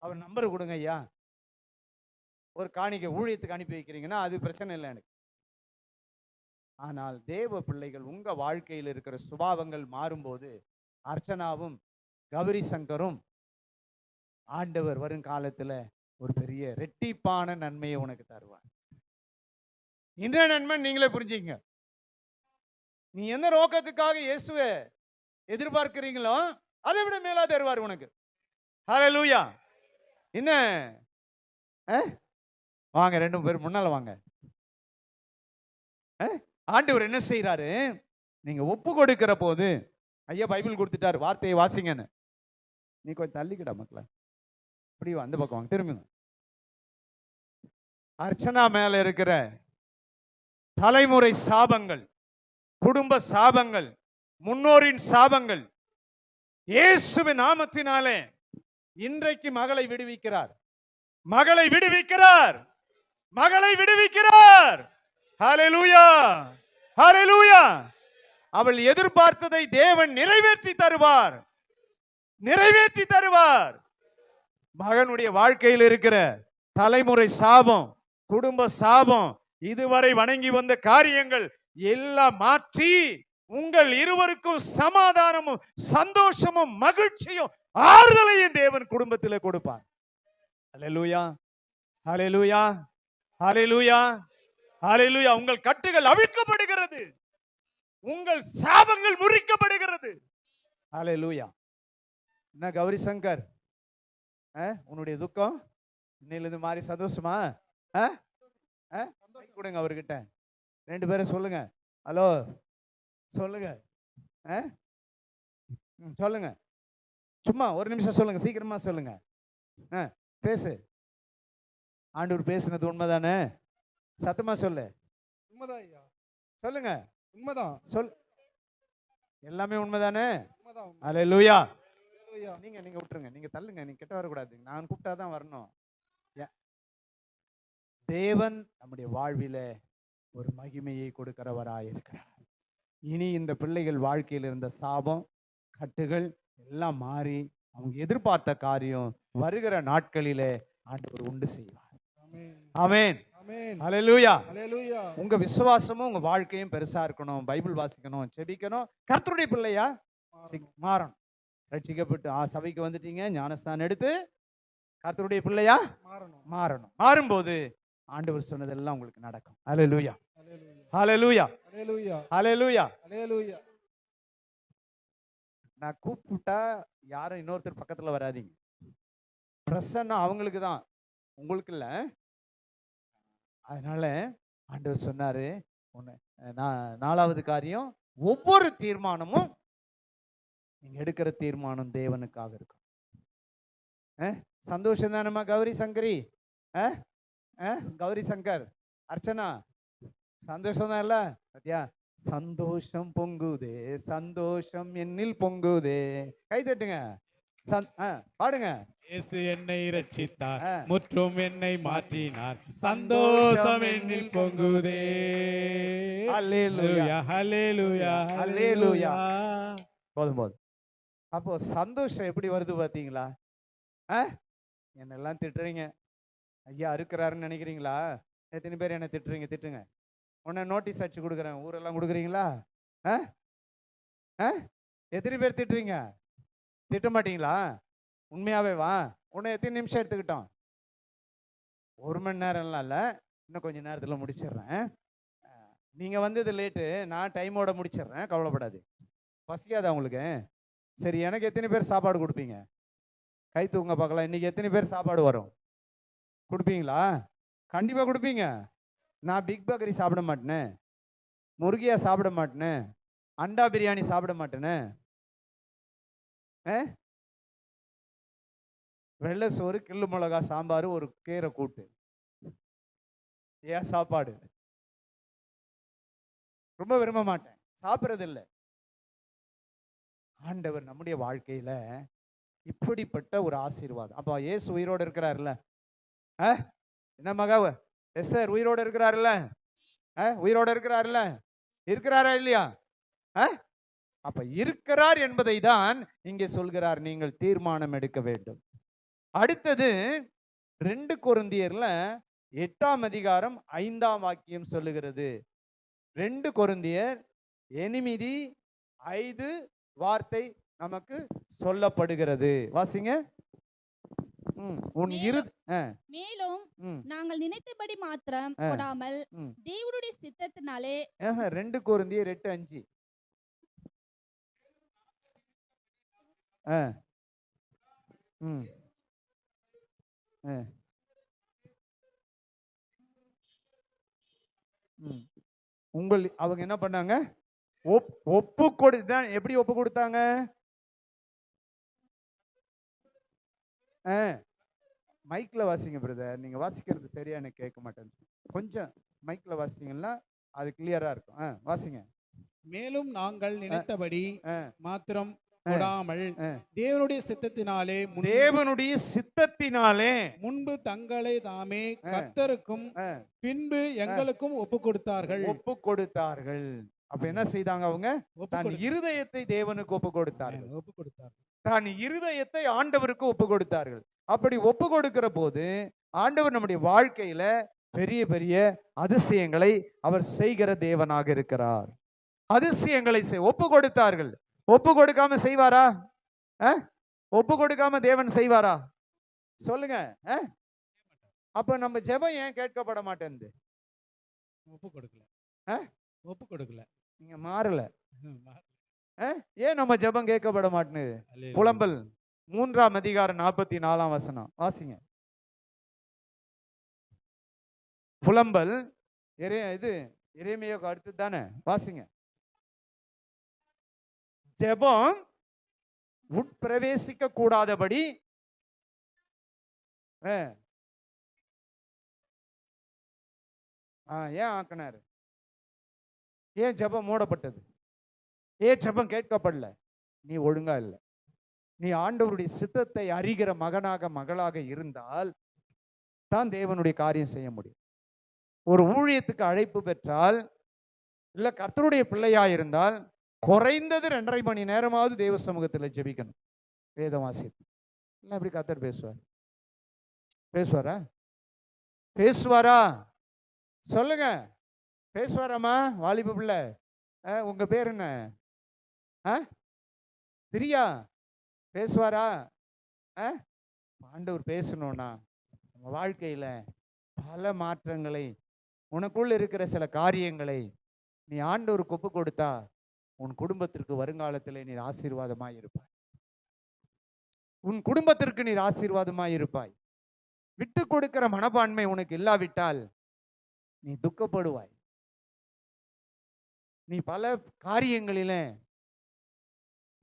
அவர் நம்பர் கொடுங்க. ஐயா ஒரு காணிக்கை ஊழியத்துக்கு அனுப்பி வைக்கிறீங்கன்னா அது பிரச்சனை இல்லை எனக்கு. ஆனால் தேவ பிள்ளைகள் உங்க வாழ்க்கையில் இருக்கிற சுபாவங்கள் மாறும்போது அர்ச்சனாவும் கௌரி சங்கரும் ஆண்டவர் வருங்காலத்துல ஒரு பெரிய ரெட்டிப்பான நன்மையை உனக்கு தருவார். இந்த நன்மை நீங்களே புரிஞ்சுங்க. நீ எந்த நோக்கத்துக்காக இயேசுவை எதிர்பார்க்கிறீங்களோ அதை விட மேலா தருவார் உனக்கு. ஹல்லேலூயா. என்ன வாங்க 2 பேர் முன்னால வாங்க. ஆண்டவர் என்ன செய்யறாரு? நீங்க ஒப்பு கொடுக்கிற போது, ஐயா பைபிள் கொடுத்துட்டாரு, வார்த்தையை வாசிங்கன்னு. நீ கொஞ்சம் தள்ளிக்கிட மக்கள, இப்படி அந்த பக்கம் வாங்க, திரும்புங்க. அர்ச்சனா மேல இருக்கிற தலைமுறை சாபங்கள், குடும்ப சாபங்கள், முன்னோரின் சாபங்கள் இயேசுவின் நாமத்தினாலே இன்றைக்கு மகளை விடுவிக்கிறார். மகளை விடுவிக்கிறார். மகளை விடுவிக்கிறார். ஹல்லேலூயா. ஹல்லேலூயா. அவள் எதிர்பார்த்ததை தேவன் நிறைவேற்றி தருவார். நிறைவேற்றி தருவார். மகனுடைய வாழ்க்கையில் இருக்கிற தலைமுறை சாபம், குடும்ப சாபம், இதுவரை வணங்கி வந்த காரியங்கள் எல்லாம் மாற்றி உங்கள் இருவருக்கும் சமாதானமும் சந்தோஷமும் மகிழ்ச்சியும் ஆறுதலையும் தேவன் குடும்பத்திலே கொடுப்பார். ஹல்லேலூயா. ஹல்லேலூயா. ஹல்லேலூயா. ஹல்லேலூயா. உங்கள் கட்டுகள் அவிழ்க்கப்படுகிறது. உங்கள் சாபங்கள் முறிக்கப்படுகிறது. ஹல்லேலூயா. என்ன கௌரி சங்கர், உன்னுடைய துக்கம் இன்னையிலிருந்து மாறி சந்தோஷமா? கொடுங்க அவர்கிட்ட. 2 பேரும் சொல்லுங்க. ஹலோ சொல்லுங்க. சொல்லுங்க. சும்மா ஒரு நிமிஷம் சொல்லுங்க. சீக்கிரமா சொல்லுங்க. பேசு. ஆண்டவர் பேசுனது உண்மைதானே? சத்தமா சொல்லு. உண்மைதான் ஐயா. சொல்லுங்க. உண்மைதான். சொல். எல்லாமே உண்மைதானே? உண்மைதான். ஹல்லேலூயா. நீங்க விட்டுருங்க. நீங்க தள்ளுங்க. நீங்க கிட்ட வரக்கூடாது. நான் கூப்பிட்டாதான் வரணும். தேவன் நம்முடைய வாழ்வில ஒரு மகிமையை கொடுக்கிறவராய் இருக்கிறார். இனி இந்த பிள்ளைகள் வாழ்க்கையில் இருந்த சாபம், கட்டுகள் எல்லாம் மாறி அவங்க எதிர்பார்த்த காரியம் வருகிற நாட்களிலே ஆண்டவர் உண்டு செய்வார். ஆமென். ஹல்லேலூயா. ஹல்லேலூயா. உங்க விசுவாசமும் உங்க வாழ்க்கையும் பெருசா இருக்கணும். பைபிள் வாசிக்கணும், செபிக்கணும், கர்த்தருடைய பிள்ளையா மாறணும். ரட்சிக்கப்பட்டு சபைக்கு வந்துட்டீங்க, ஞானஸ்தானம் எடுத்து கர்த்தருடைய பிள்ளையா மாறணும். மாறும்போது ஆண்டவர் சொன்னதெல்லாம் உங்களுக்கு நடக்கும். ஹல்லேலூயா. ஹல்லேலூயா. ஹல்லேலூயா. ஹல்லேலூயா. ஹல்லேலூயா. நான் கூப்பிட்டா யாரும் இன்னொருத்தர் பக்கத்துல வராதீங்க. பிரசன்னம் அவங்களுக்கு தான், உங்களுக்கு இல்ல. அதனால ஆண்டவர் சொன்னாரு, 4வது காரியம், ஒவ்வொரு தீர்மானமும் நீங்க எடுக்கிற தீர்மானம் தேவனுக்காக இருக்கும். சந்தோஷம் தானம்மா கௌரி சங்கரி? கௌரி சங்கர், அர்ச்சனா, சந்தோஷம் தான் இல்ல? பத்தியா, சந்தோஷம் பொங்குதே, சந்தோஷம் என்னில் பொங்குதே. கை தட்டுங்க, பாடுங்க. இயேசு என்னை ரட்சித்தார், முற்றும் என்னை மாற்றினார், சந்தோஷம் என்னில் பொங்குதே. அல்லேலூயா, ஹல்லேலூயா, அல்லேலூயா. போதும் போதும். அப்போ சந்தோஷம் எப்படி வருது பாத்தீங்களா? என்னெல்லாம் திட்டுறீங்க, ஐயா அறுக்கிறாருன்னு நினைக்கிறீங்களா? எத்தனை பேர் என்ன திட்டுறீங்க? திட்டுங்க. உன்னை நோட்டீஸ் அடிச்சு கொடுக்குறேன், ஊரெல்லாம் கொடுக்குறீங்களா? எத்தனை பேர் திட்டுறீங்க? திட்ட மாட்டீங்களா? உண்மையாவே வா. உன்னை எத்தனை நிமிஷம் எடுத்துக்கிட்டோம்? 1 மணி நேரம்லாம் இல்லை, இன்னும் கொஞ்சம் நேரத்தில் முடிச்சிடுறேன். நீங்கள் வந்தது லேட்டு, நான் டைமோட முடிச்சிடுறேன், கவலைப்படாது. பசிக்காதா உங்களுக்கு? சரி, எனக்கு எத்தனை பேர் சாப்பாடு கொடுப்பீங்க? கை தூங்க பார்க்கலாம். இன்னைக்கு எத்தனை பேர் சாப்பாடு வரும்? கொடுப்பீங்களா? கண்டிப்பாக கொடுப்பீங்க. நான் பிக் பக்கரி சாப்பிட மாட்டேனே, முருகியா சாப்பிட மாட்டேனே, அண்டா பிரியாணி சாப்பிட மாட்டேனே, வெள்ளை சோறு, கிள்ளு மிளகா சாம்பார், ஒரு கீரை கூட்டு, ஏன் சாப்பாடு ரொம்ப விரும்ப மாட்டேன், சாப்பிட்றது இல்லை. ஆண்டவர் நம்முடைய வாழ்க்கையில இப்படிப்பட்ட ஒரு ஆசீர்வாதம். அப்போ இயேசு உயிரோடு இருக்கிறாருல்ல? என்ன மகாவ எஸ்தர் உயிரோடு இருக்கிறாருல்ல? உயிரோடு இருக்கிறாருல்ல? இருக்கிறாரா இல்லையா? அப்ப இருக்கிறார் என்பதை தான் இங்கே சொல்கிறார், நீங்கள் தீர்மானம் எடுக்க வேண்டும். அடுத்தது 2 கொரிந்தியர்ல 8ஆம் அதிகாரம் 5ஆம் வாக்கியம் சொல்லுகிறது. 2 கொரிந்தியர் 8:5 வார்த்தை நமக்கு சொல்லப்படுகிறது. வாசிங்க. மேலும் நாங்கள் நினைத்தபடி மாத்திரம் கொடாமல் தேவனுடைய சித்தத்தினாலே. 2 கொரிந்தியர் 8:5. அவங்க என்ன பண்ணாங்க? ஒப்பு கொடுத்தான். எப்படி ஒப்பு கொடுத்தாங்க? மைக்ல வாசிங்க பிரதர், நீங்க வாசிக்கிறது சரியா எனக்கு கேட்க மாட்டேன். கொஞ்சம் மைக்ல வாசிங்கன்னா அது கிளியரா இருக்கும். வாசிங்க. மேலும் நாங்கள் நினைத்தபடி மாத்திரம் கொடாமல் தேவனுடைய சித்தத்தினாலே முன்பு தங்களை தாமே கர்த்தருக்கும் பின்பு எங்களுக்கும் ஒப்பு கொடுத்தார்கள். அப்ப என்ன செய்தாங்க? அவங்க தன் இருதயத்தை தேவனுக்கு ஒப்பு கொடுத்தார்கள். தன் இருதயத்தை ஆண்டவருக்கு ஒப்பு கொடுத்தார்கள். அப்படி ஒப்பு கொடுக்கிற போது ஆண்டவர் நம்முடைய வாழ்க்கையில பெரிய பெரிய அதிசயங்களை அவர் செய்கிற தேவனாக இருக்கிறார். அதிசயங்களை ஒப்பு கொடுத்தார்கள். ஒப்பு கொடுக்காம செய்வாரா? ஒப்பு கொடுக்காம தேவன் செய்வாரா? சொல்லுங்க. அப்ப நம்ம ஜெபம் ஏன் கேட்கப்பட மாட்டேங்குது? ஒப்பு கொடுக்கல. நீங்க மாறல. ஏன் நம்ம ஜெபம் கேட்கப்பட மாட்டேங்குது? புலம்பல் 3ஆம் அதிகாரம் 44ஆம் வசனம் வாசிங்க. புலம்பல் இது எரேமியாவுக்கு அடுத்து தானே? வாசிங்க. ஜெபம் உட்பிரவேசிக்க கூடாதபடி ஏன் ஆக்கினாரு? ஏன் ஜெபம் மூடப்பட்டது? ஏன் ஜெபம் கேட்கப்படல? நீ ஒழுங்கா இல்லை. நீ ஆண்டவருடைய சித்தத்தை அறிகிற மகனாக மகளாக இருந்தால் தான் தேவனுடைய காரியம் செய்ய முடியும். ஒரு ஊழியத்துக்கு அழைப்பு பெற்றால், இல்ல கர்த்தருடைய பிள்ளையா இருந்தால் குறைந்தது 2.5 மணி நேரமாவது தேவ சமூகத்தில் ஜெபிக்கணும். வேதம் வாசித்து இல்லை அப்படி கர்த்தர் பேசுவாரா? சொல்லுங்க. பேசுவாராமா? வாலிப பிள்ளை, உங்க பேர் என்ன? பிரியா, பேசுவாரா? ஆண்டவர் பேசணும்னா நம்ம வாழ்க்கையில பல மாற்றங்களை, உனக்குள்ள இருக்கிற சில காரியங்களை நீ ஆண்டவருக்கு ஒப்பு கொடுத்தா உன் குடும்பத்திற்கு வருங்காலத்தில் நீர் ஆசீர்வாதமாய் இருப்பாய். உன் குடும்பத்திற்கு நீர் ஆசீர்வாதமாய் இருப்பாய். விட்டு கொடுக்கிற மனப்பான்மை உனக்கு இல்லாவிட்டால் நீ துக்கப்படுவாய். நீ பல காரியங்களில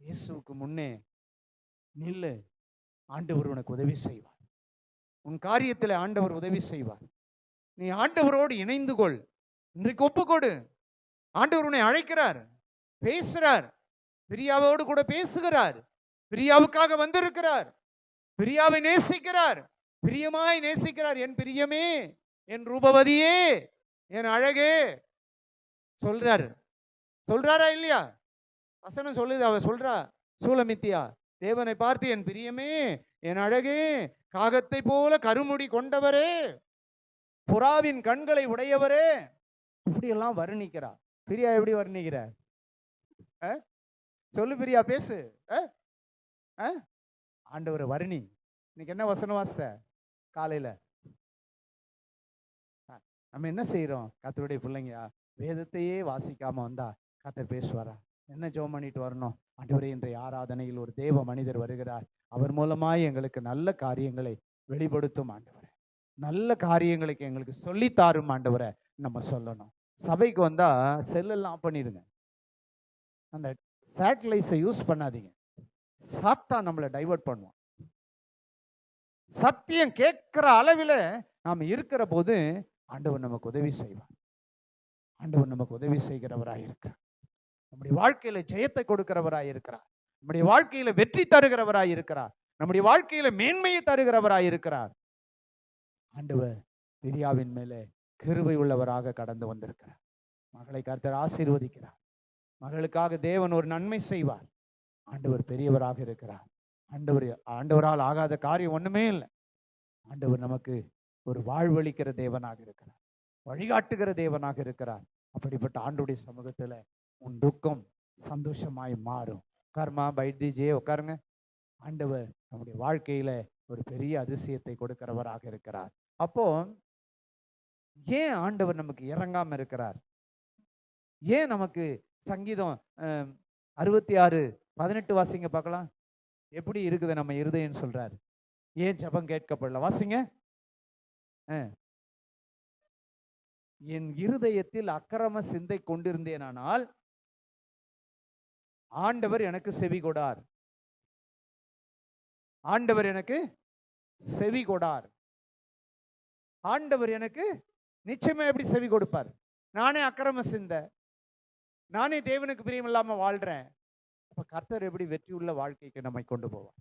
இயேசுவுக்கு முன்னே நில்லு, ஆண்டவர் உனக்கு உதவி செய்வார். உன் காரியத்தில் ஆண்டவர் உதவி செய்வார். நீ ஆண்டவரோடு இணைந்து கொள். இன்றைக்கு ஒப்புக்கொடு. ஆண்டவர் உன்னை அழைக்கிறார், பேசுறார், பிரியாவோடு கூட பேசுகிறார். பிரியாவுக்காக வந்திருக்கிறார். பிரியாவை நேசிக்கிறார், பிரியமாய் நேசிக்கிறார். என் பிரியமே, என் ரூபவதியே, என் அழகே சொல்றாரு. சொல்றாரா இல்லையா? வசனம் சொல்லுது. அவ சொல்றா, சூலமித்தியா தேவனை பார்த்து, என் பிரியமே, என் அழகே, காகத்தை போல கருமுடி கொண்டவரே, புறாவின் கண்களை உடையவரே, இப்படியெல்லாம் வர்ணிக்கிறா. பிரியா எப்படி வர்ணிக்கிற? சொல்லு பிரியா, பேசு. ஆண்டவர் வர்ணி. இன்னைக்கு என்ன வசனம் வாசித்த காலையில? நம்ம என்ன செய்யறோம்? கர்த்தருடைய பிள்ளைங்க வேதத்தையே வாசிக்காம வந்தா கர்த்தர் பேசுவாரா? என்ன ஜெபம் பண்ணிட்டு வரணும்? ஆண்டவரே, இன்றைய ஆராதனையில் ஒரு தேவ மனிதர் வருகிறார், அவர் மூலமாய் எங்களுக்கு நல்ல காரியங்களை வெளிப்படுத்தும் ஆண்டவரே, நல்ல காரியங்களுக்கு எங்களுக்கு சொல்லித்தாரும் ஆண்டவரை நம்ம சொல்லணும். சபைக்கு வந்தா செல்லெல்லாம் ஆஃப் பண்ணிடுங்க. அந்த சேட்டலைட்ஸை யூஸ் பண்ணாதீங்க. சாத்தா நம்மளை டைவர்ட் பண்ணுவோம். சத்தியம் கேட்கிற அளவில் நாம் இருக்கிற போது ஆண்டவர் நமக்கு உதவி செய்வார். ஆண்டவர் நமக்கு உதவி செய்கிறவராய் இருக்கிறார். நம்முடைய வாழ்க்கையில ஜெயத்தை கொடுக்கிறவராய் இருக்கிறார். நம்முடைய வாழ்க்கையில வெற்றி தருகிறவராய் இருக்கிறார். நம்முடைய வாழ்க்கையில மேன்மையை தருகிறவராய் இருக்கிறார். ஆண்டவர் பிரியாவின் மேலே கிருபை உள்ளவராக கடந்து வந்திருக்கிறார். மகளை கர்த்தர் ஆசீர்வதிக்கிறார். மகளுக்காக தேவன் ஒரு நன்மை செய்வார். ஆண்டவர் பெரியவராக இருக்கிறார். ஆண்டவரால் ஆகாத காரியம் ஒண்ணுமே இல்லை. ஆண்டவர் நமக்கு ஒரு வாழ்வளிக்கிற தேவனாக இருக்கிறார், வழிகாட்டுகிற தேவனாக இருக்கிறார். அப்படிப்பட்ட ஆண்டவருடைய சமூகத்துல உன் துக்கம் சந்தோஷமாய் மாறும். உட்காருமா, பைட்ஜே உட்காருங்க. ஆண்டவர் நம்முடைய வாழ்க்கையில ஒரு பெரிய அதிசயத்தை கொடுக்கிறவராக இருக்கிறார். அப்போ ஏன் ஆண்டவர் நமக்கு இறங்காம இருக்கிறார்? ஏன் நமக்கு சங்கீதம் 66:18 வாசிங்க பார்க்கலாம். எப்படி இருக்குது நம்ம இருதயம் சொல்றாரு. ஏன் ஜெபம் கேட்கப்படல? வாசிங்க. என் இருதயத்தில் அக்கிரம சிந்தை கொண்டிருந்தேனானால் ஆண்டவர் எனக்கு செவி கொடார். ஆண்டவர் எனக்கு செவி கொடார். ஆண்டவர் எனக்கு நிச்சயமா எப்படி செவி கொடுப்பார்? நானே அக்கிரம சிந்தை, நானே தேவனுக்கு பிரியம் இல்லாம வாழ்றேன். அப்ப கர்த்தர் எப்படி வெற்றி உள்ள வாழ்க்கைக்கு நம்மை கொண்டு போவார்?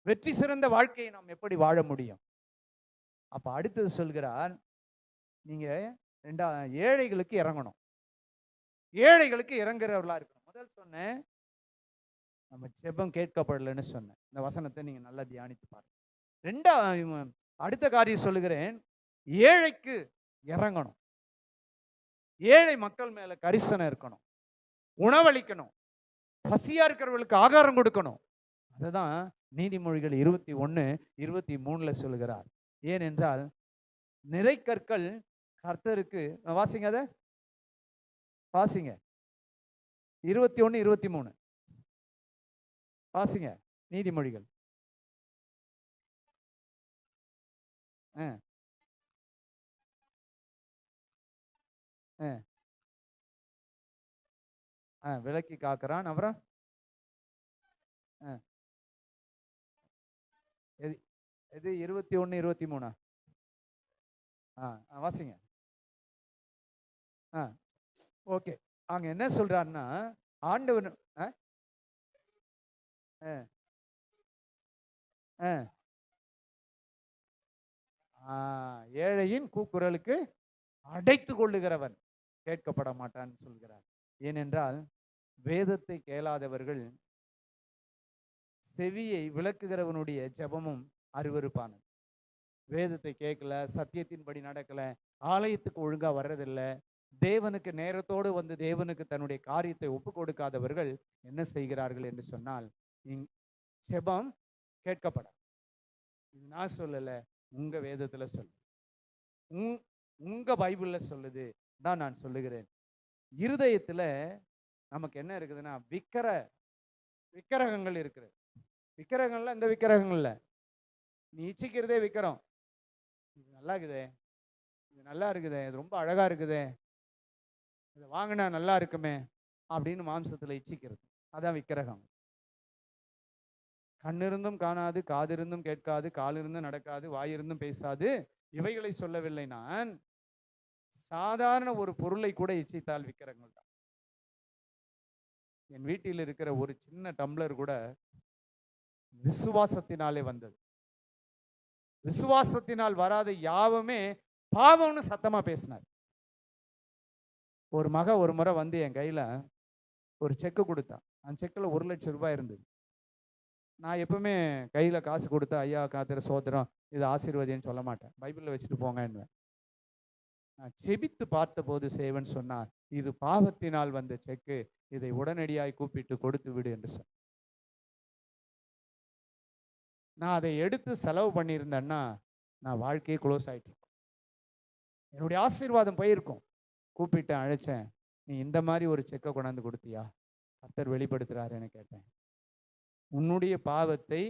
வெற்றி சிறந்த வாழ்க்கையை நாம் எப்படி வாழ முடியும்? அப்ப அடுத்தது சொல்கிறார், நீங்க ஏழைகளுக்கு இறங்கணும். ஏழைகளுக்கு இறங்குறவர்களா இருக்கணும். முதல் சொன்னேன், நம்ம ஜெபம் கேட்கப்படலன்னு சொன்னேன். இந்த வசனத்தை நீங்க நல்லா தியானித்து பாருங்க. அடுத்த காரியம் சொல்லுகிறேன், ஏழைக்கு இறங்கணும். ஏழை மக்கள் மேல கரிசனம் இருக்கணும், உணவளிக்கணும், பசியா இருக்கிறவர்களுக்கு ஆகாரம் கொடுக்கணும். அதுதான் நீதிமொழிகள் 21:23 சொல்லுகிறார். ஏனென்றால் நிறைக்கற்கள் கர்த்தருக்கு, வாசிங்க, அத வாசிங்க, 21:23 வாசிங்க. நீதிமொழிகள் விளக்கி காக்கிறான். அப்புறம் எது 21:23 வாசிங்க. ஓகே. அங்க என்ன சொல்றாருன்னா, ஆண்டவன் ஏழையின் கூக்குரலுக்கு அடைத்து கொள்ளுகிறவன் கேட்கப்பட மாட்டான்னு சொல்கிறார். ஏனென்றால் வேதத்தை கேளாதவர்கள், செவியை விளக்குகிறவனுடைய ஜெபமும் அருவருப்பானது. வேதத்தை கேட்கல, சத்தியத்தின்படி நடக்கல, ஆலயத்துக்கு ஒழுங்கா வர்றதில்லை, தேவனுக்கு நேரத்தோடு வந்து தேவனுக்கு தன்னுடைய காரியத்தை ஒப்பு கொடுக்காதவர்கள் என்ன செய்கிறார்கள் என்று சொன்னால், ஜெபம் கேட்கப்பட. இது நான் சொல்லல, உங்க வேதத்துல சொல்லு, உங்க பைபிள்ல சொல்லுது தான் நான் சொல்லுகிறேன். இருதயத்துல நமக்கு என்ன இருக்குதுன்னா, விக்கிரகங்கள் இருக்குது. விக்கிரகங்கள்ல இந்த விக்கிரகங்கள்ல நீ இச்சிக்கிறதே விக்கிரம். இது நல்லா இருக்குதே, இது நல்லா இருக்குதே, இது ரொம்ப அழகா இருக்குதே, இதை வாங்கினா நல்லா இருக்குமே அப்படின்னு மாம்சத்துல இச்சிக்கிறது, அதான் விக்கிரகம். கண்ணிருந்தும் காணாது, காதிருந்தும் கேட்காது, காலிருந்தும் நடக்காது, வாயிருந்தும் பேசாது, இவைகளை சொல்லவில்லை நான். சாதாரண ஒரு பொருளை கூட இச்சைத்தால் விற்கிறவங்க தான். என் வீட்டில் இருக்கிற ஒரு சின்ன டம்ளர் கூட விசுவாசத்தினாலே வந்தது. விசுவாசத்தினால் வராத யாவுமே பாவம்னு சத்தமா பேசினார். ஒரு முறை வந்து என் கையில ஒரு செக்கு கொடுத்தான். அந்த செக்கில் 1,00,000 ரூபாய் இருந்தது. நான் எப்பவுமே கையில காசு கொடுத்தா ஐயா காத்திர சோத்திரம் இது ஆசீர்வதின்னு சொல்ல மாட்டேன். பைபிளில் வச்சுட்டு போங்க. நான் செபித்து பார்த்த போது சேவன் சொன்னார், இது பாவத்தினால் வந்த செக்கு, இதை உடனடியாய் கூப்பிட்டு கொடுத்து விடு என்று சொன்னார். நான் அதை எடுத்து செலவு பண்ணியிருந்தேன்னா நான் வாழ்க்கையே க்ளோஸ் ஆயிட்டு இருக்கும். என்னுடைய ஆசீர்வாதம் போயிருக்கும். கூப்பிட்டேன், அழைச்சேன், நீ இந்த மாதிரி ஒரு செக்கை கொண்டாந்து கொடுத்தியா? கர்த்தர் வெளிப்படுத்துறாருன்னு கேட்டேன். உன்னுடைய பாவத்தை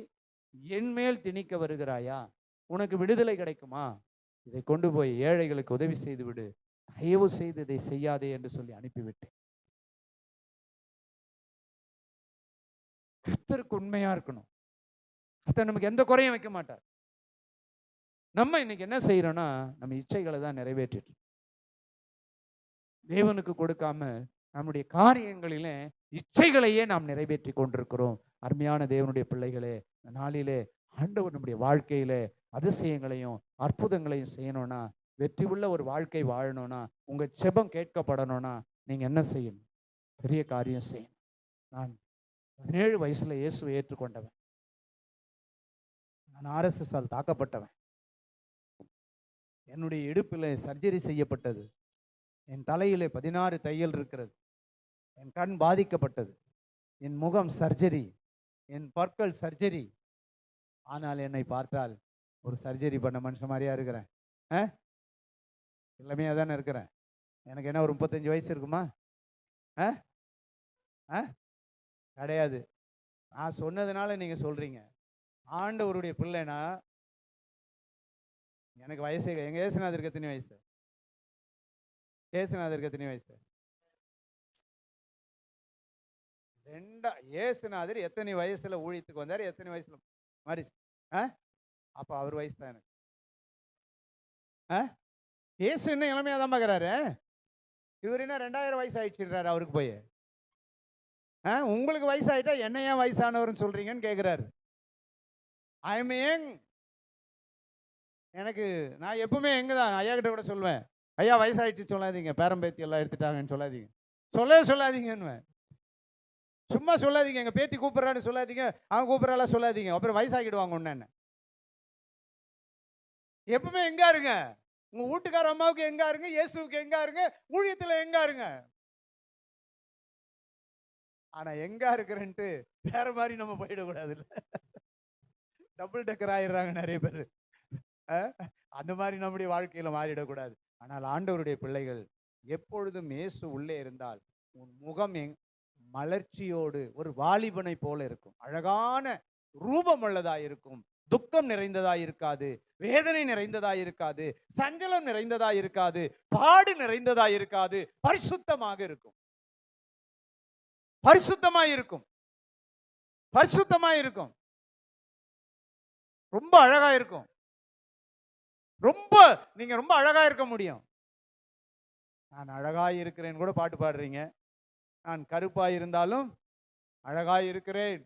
என் மேல் திணிக்க வருகிறாயா? உனக்கு விடுதலை கிடைக்குமா? இதை கொண்டு போய் ஏழைகளுக்கு உதவி செய்து விடு, தயவு செய்து இதை செய்யாதே என்று சொல்லி அனுப்பிவிட்டேன். கர்த்தருக்கு உண்மையா இருக்கணும். கர்த்தர் நமக்கு எந்த குறையும் வைக்க மாட்டார். நம்ம இன்னைக்கு என்ன செய்யறோம்னா நம்ம இச்சைகளை தான் நிறைவேற்றிட்டு தேவனுக்கு கொடுக்காம நம்முடைய காரியங்களிலே இச்சைகளையே நாம் நிறைவேற்றி கொண்டிருக்கிறோம். அருமையான தேவனுடைய பிள்ளைகளே, இந்த நாளிலே ஆண்டவர் நம்முடைய வாழ்க்கையிலே அதிசயங்களையும் அற்புதங்களையும் செய்யணும்னா, வெற்றி உள்ள ஒரு வாழ்க்கை வாழணும்னா, உங்க செபம் கேட்கப்படணும்னா நீங்க என்ன செய்யணும்? பெரிய காரியம் செய்யணும். நான் 17 வயசுல இயேசுவை ஏற்றுக்கொண்டவன். நான் RSS-ஆல் தாக்கப்பட்டவன். என்னுடைய இடுப்பில் சர்ஜரி செய்யப்பட்டது. என் தலையிலே 16 தையல் இருக்கிறது. என் கண் பாதிக்கப்பட்டது. என் முகம் சர்ஜரி, என் பற்கள் சர்ஜரி. ஆனால் என்னை பார்த்தால் ஒரு சர்ஜரி பண்ண மனுஷன் மாதிரியா இருக்கிறேன். எல்லாமே தானே இருக்கிறேன். எனக்கு என்ன ஒரு 35 வயசு இருக்குமா? கிடையாது. நான் சொன்னதுனால நீங்க சொல்றீங்க. ஆண்டவருடைய பிள்ளைனா எனக்கு வயசே. எங்க இயேசுநாதருக்கு எத்தனை வயசு? இயேசுநாதருக்கு எத்தனை வயசு? இயேசுநாதர் எத்தனை வயசுல ஊழியத்துக்கு வந்தார்? எத்தனை வயசுல மரிச்சு? அப்ப அவர் வயசு தான் எனக்கு. இயேசு இன்னும் இளமையா தான் பார்க்கிறாரு. இவர் என்ன 2000 வயசு ஆயிடுச்சுறாரு அவருக்கு போய். உங்களுக்கு வயசாயிட்டா என்ன ஏன் வயசானவர்னு சொல்றீங்கன்னு கேட்கிறாரு. I am young. எனக்கு நான் எப்பவுமே எங்கதான் ஐயா கிட்ட கூட சொல்லுவேன், ஐயா வயசாயிடுச்சு சொல்லாதீங்க, பேரம்பேத்தி எல்லாம் எடுத்துட்டாங்கன்னு சொல்லாதீங்க, சொல்லாதீங்கன்னு. சும்மா சொல்லாதீங்க, எங்க பேத்தி கூப்பிடுறான்னு சொல்லாதீங்க, அவங்க கூப்பிடறாலாம் சொல்லாதீங்க, அப்புறம் வயசாகிடுவாங்க ஒன்னு. எப்பவுமே எங்க இருங்க, உங்க வீட்டுக்கார அம்மாவுக்கு எங்க இருங்க, இயேசுவுக்கு எங்க இருங்க, ஊழியத்துல எங்க இருங்க. ஆனா எங்க இருக்கிறன்ட்டு வேற மாதிரி நம்ம போயிடக்கூடாது. டபுள் டக்கர் ஆயிடுறாங்க நிறைய பேர். அந்த மாதிரி நம்முடைய வாழ்க்கையில மாறிடக்கூடாது. ஆனால் ஆண்டவருடைய பிள்ளைகள் எப்பொழுதும் இயேசு உள்ளே இருந்தால் உன் முகம் மலர்ச்சியோடு ஒரு வாலிபனை போல இருக்கும். அழகான ரூபம் உள்ளதாய் இருக்கும். துக்கம் நிறைந்ததாய் இருக்காது, வேதனை நிறைந்ததாய் இருக்காது, சஞ்சலம் நிறைந்ததாய் இருக்காது, பாடு நிறைந்ததாய் இருக்காது. பரிசுத்தமாக இருக்கும். பரிசுத்தமாய் இருக்கும். பரிசுத்தமாய் இருக்கும். ரொம்ப அழகா இருக்கும். நீங்க ரொம்ப அழகா இருக்க முடியும். நான் அழகாய் இருக்கிறேன் கூட பாட்டு பாடுறீங்க. நான் கருப்பாய் இருந்தாலும் அழகாய் இருக்கிறேன்,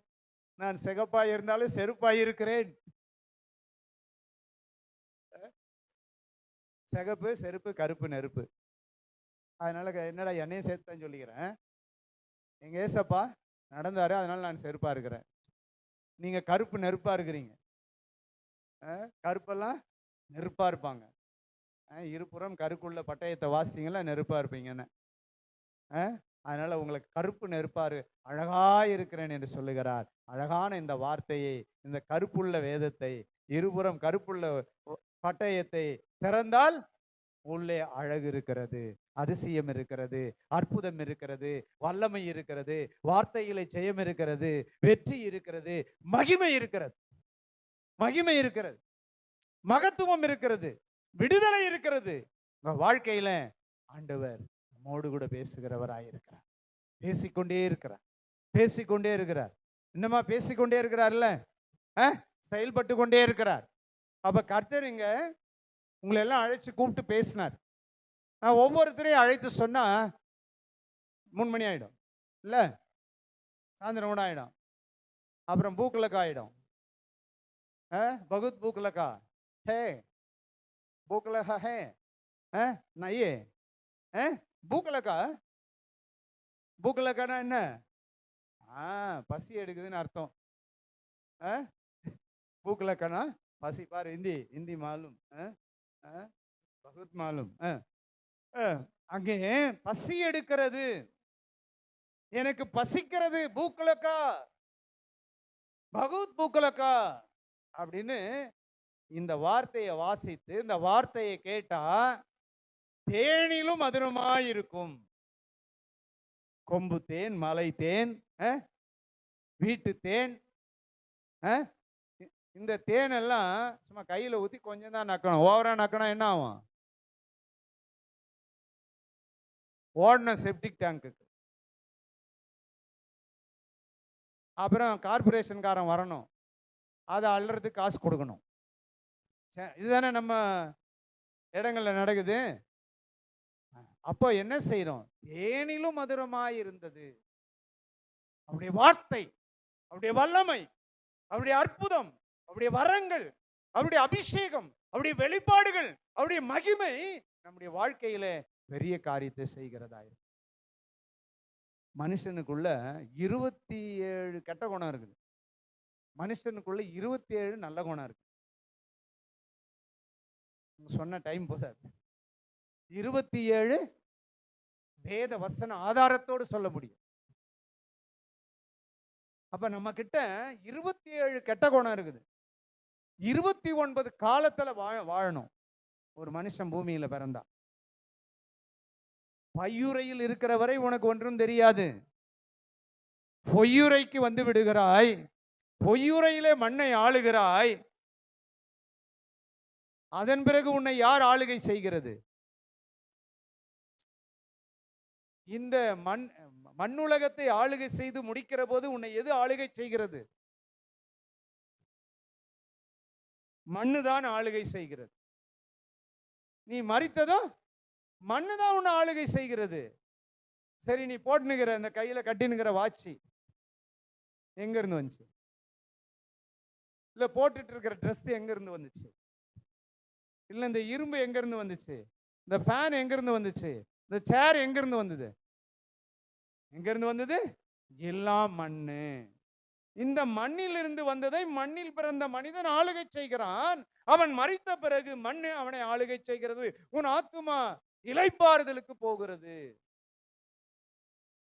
நான் சிகப்பாய் இருந்தாலும் செருப்பாய் இருக்கிறேன். சிகப்பு செருப்பு கருப்பு நெருப்பு. அதனால என்னடா என்னையும் சேர்த்துதான் சொல்லிக்கிறேன். எங்க ஏசப்பா நடந்தாரு, அதனால நான் செருப்பா இருக்கிறேன். நீங்க கருப்பு நெருப்பா இருக்கிறீங்க. கருப்பெல்லாம் நெருப்பா இருப்பாங்க. இருபுறம் கருக்குள்ள பட்டயத்தை வாசித்தீங்களா நெருப்பா இருப்பீங்கன்னு. அதனால உங்களுக்கு கருப்பு நெருப்பாரு அழகா இருக்கிறேன் என்று சொல்லுகிறார். அழகான இந்த வார்த்தையை, இந்த கருப்புள்ள வேதத்தை, இருபுறம் கருப்புள்ள பட்டயத்தை திறந்தால் உள்ளே அழகு இருக்கிறது, அதிசயம் இருக்கிறது, அற்புதம் இருக்கிறது, வல்லமை இருக்கிறது, வார்த்தைகளை ஜெயம் இருக்கிறது, வெற்றி இருக்கிறது, மகிமை இருக்கிறது, மகிமை இருக்கிறது, மகத்துவம் இருக்கிறது, விடுதலை இருக்கிறது. உங்க வாழ்க்கையில ஆண்டவர் நம்மோடு கூட பேசுகிறவராயிருக்கிறார். பேசிக்கொண்டே இருக்கிறார், பேசிக்கொண்டே இருக்கிறார். இன்னமா பேசிக்கொண்டே இருக்கிறார்ல, செயல்பட்டு கொண்டே இருக்கிறார். அப்ப கர்த்தர் இங்க உங்களை எல்லாம் அழைச்சு கூப்பிட்டு பேசினார். நான் ஒவ்வொருத்தரையும் அழைத்து சொன்னா 3 மணி ஆயிடும், இல்ல சாயந்தரம் கூட ஆயிடும், அப்புறம் பூக்கலக்கா ஆயிடும். பகுத் பூக்கலக்கா ஹே, பூக்கலக்கா ஹே, நையே பூக்கலக்கா. பூக்கலக்கானா என்ன? பசி எடுக்குதுன்னு அர்த்தம். பூக்கலக்கானா பசி. பாரு, இந்தி இந்தி மாலும், பகுத் மாலும். அங்கே பசி எடுக்கிறது, எனக்கு பசிக்கிறது, பூக்கலக்கா பகுத் பூக்கலக்கா அப்படின்னு இந்த வார்த்தையை வாசித்து இந்த வார்த்தையை கேட்டா தேனிலும் மதுரமாயிருக்கும். கொம்பு தேன், மலை தேன், வீட்டு தேன். இந்த தேன் எல்லாம் சும்மா கையில ஊத்தி கொஞ்சம் தான் நக்கணும். ஓவரா நக்கணும் என்ன ஆகும்? ஓடணும் செப்டிக் டேங்குக்கு. அப்புறம் கார்பரேஷன்காரன் வரணும், அதை அள்ளுறதுக்கு காசு கொடுக்கணும். இதுதானே நம்ம இடங்கள்ல நடக்குது. அப்போ என்ன செய்யறோம்? தேனிலும் மதுரமாய் இருந்தது அவருடைய வார்த்தை, அவருடைய வல்லமை, அவருடைய அற்புதம், அவருடைய வரங்கள், அவருடைய அபிஷேகம், அவருடைய வெளிப்பாடுகள், அவருடைய மகிமை நம்முடைய வாழ்க்கையில பெரிய காரியத்தை செய்கிறதா இருக்கு. மனுஷனுக்குள்ள 27 கெட்ட குணம் இருக்குது, மனுஷனுக்குள்ள 27 நல்ல குணம் இருக்கு. சொன்ன டைம் போதாது. 27 வேத வசன ஆதாரத்தோடு சொல்ல முடியும். அப்ப நம்ம கிட்ட 27 கெட்ட குணம் இருக்குது. 29 காலத்துல வாழணும். ஒரு மனுஷன் பூமியில பிறந்தா பையுறையில் இருக்கிற வரை உனக்கு ஒன்றும் தெரியாது. பொய்யுரைக்கு வந்து விடுகிறாய், பொய்யுரையிலே மண்ணை ஆளுகிறாய். அதன் பிறகு உன்னை யார் ஆளுகை செய்கிறது? இந்த மண்ணுலகத்தை ஆளுகை செய்து முடிக்கிற போது உன்னை எது ஆளுகை செய்கிறது? மண்ணுதான் ஆளுகை செய்கிறது. நீ மரித்ததோ மண்ணுதான் உன்னை ஆளுகை செய்கிறது. சரி, நீ போட்டுனுகிற இந்த கையில கட்டினுகிற வாட்சி எங்க இருந்து வந்துச்சு? இல்ல போட்டுட்டு இருக்கிற ட்ரெஸ் எங்க இருந்து வந்துச்சு? இல்ல இந்த இரும்பு எங்க இருந்து வந்துச்சு? இந்த ஃபேன் எங்க இருந்து வந்துச்சு? இந்த சேர் எங்க இருந்து வந்தது? எங்க இருந்து வந்தது? எல்லாம் மண்ணு. இந்த மண்ணில் இருந்து வந்ததை மண்ணில் பிறந்த மனிதன் ஆளுகை செய்கிறான். அவன் மரித்த பிறகு மண்ணு அவனை ஆளுகை செய்கிறது. உன் ஆத்துமா இளைப்பாறுதலுக்கு போகிறது.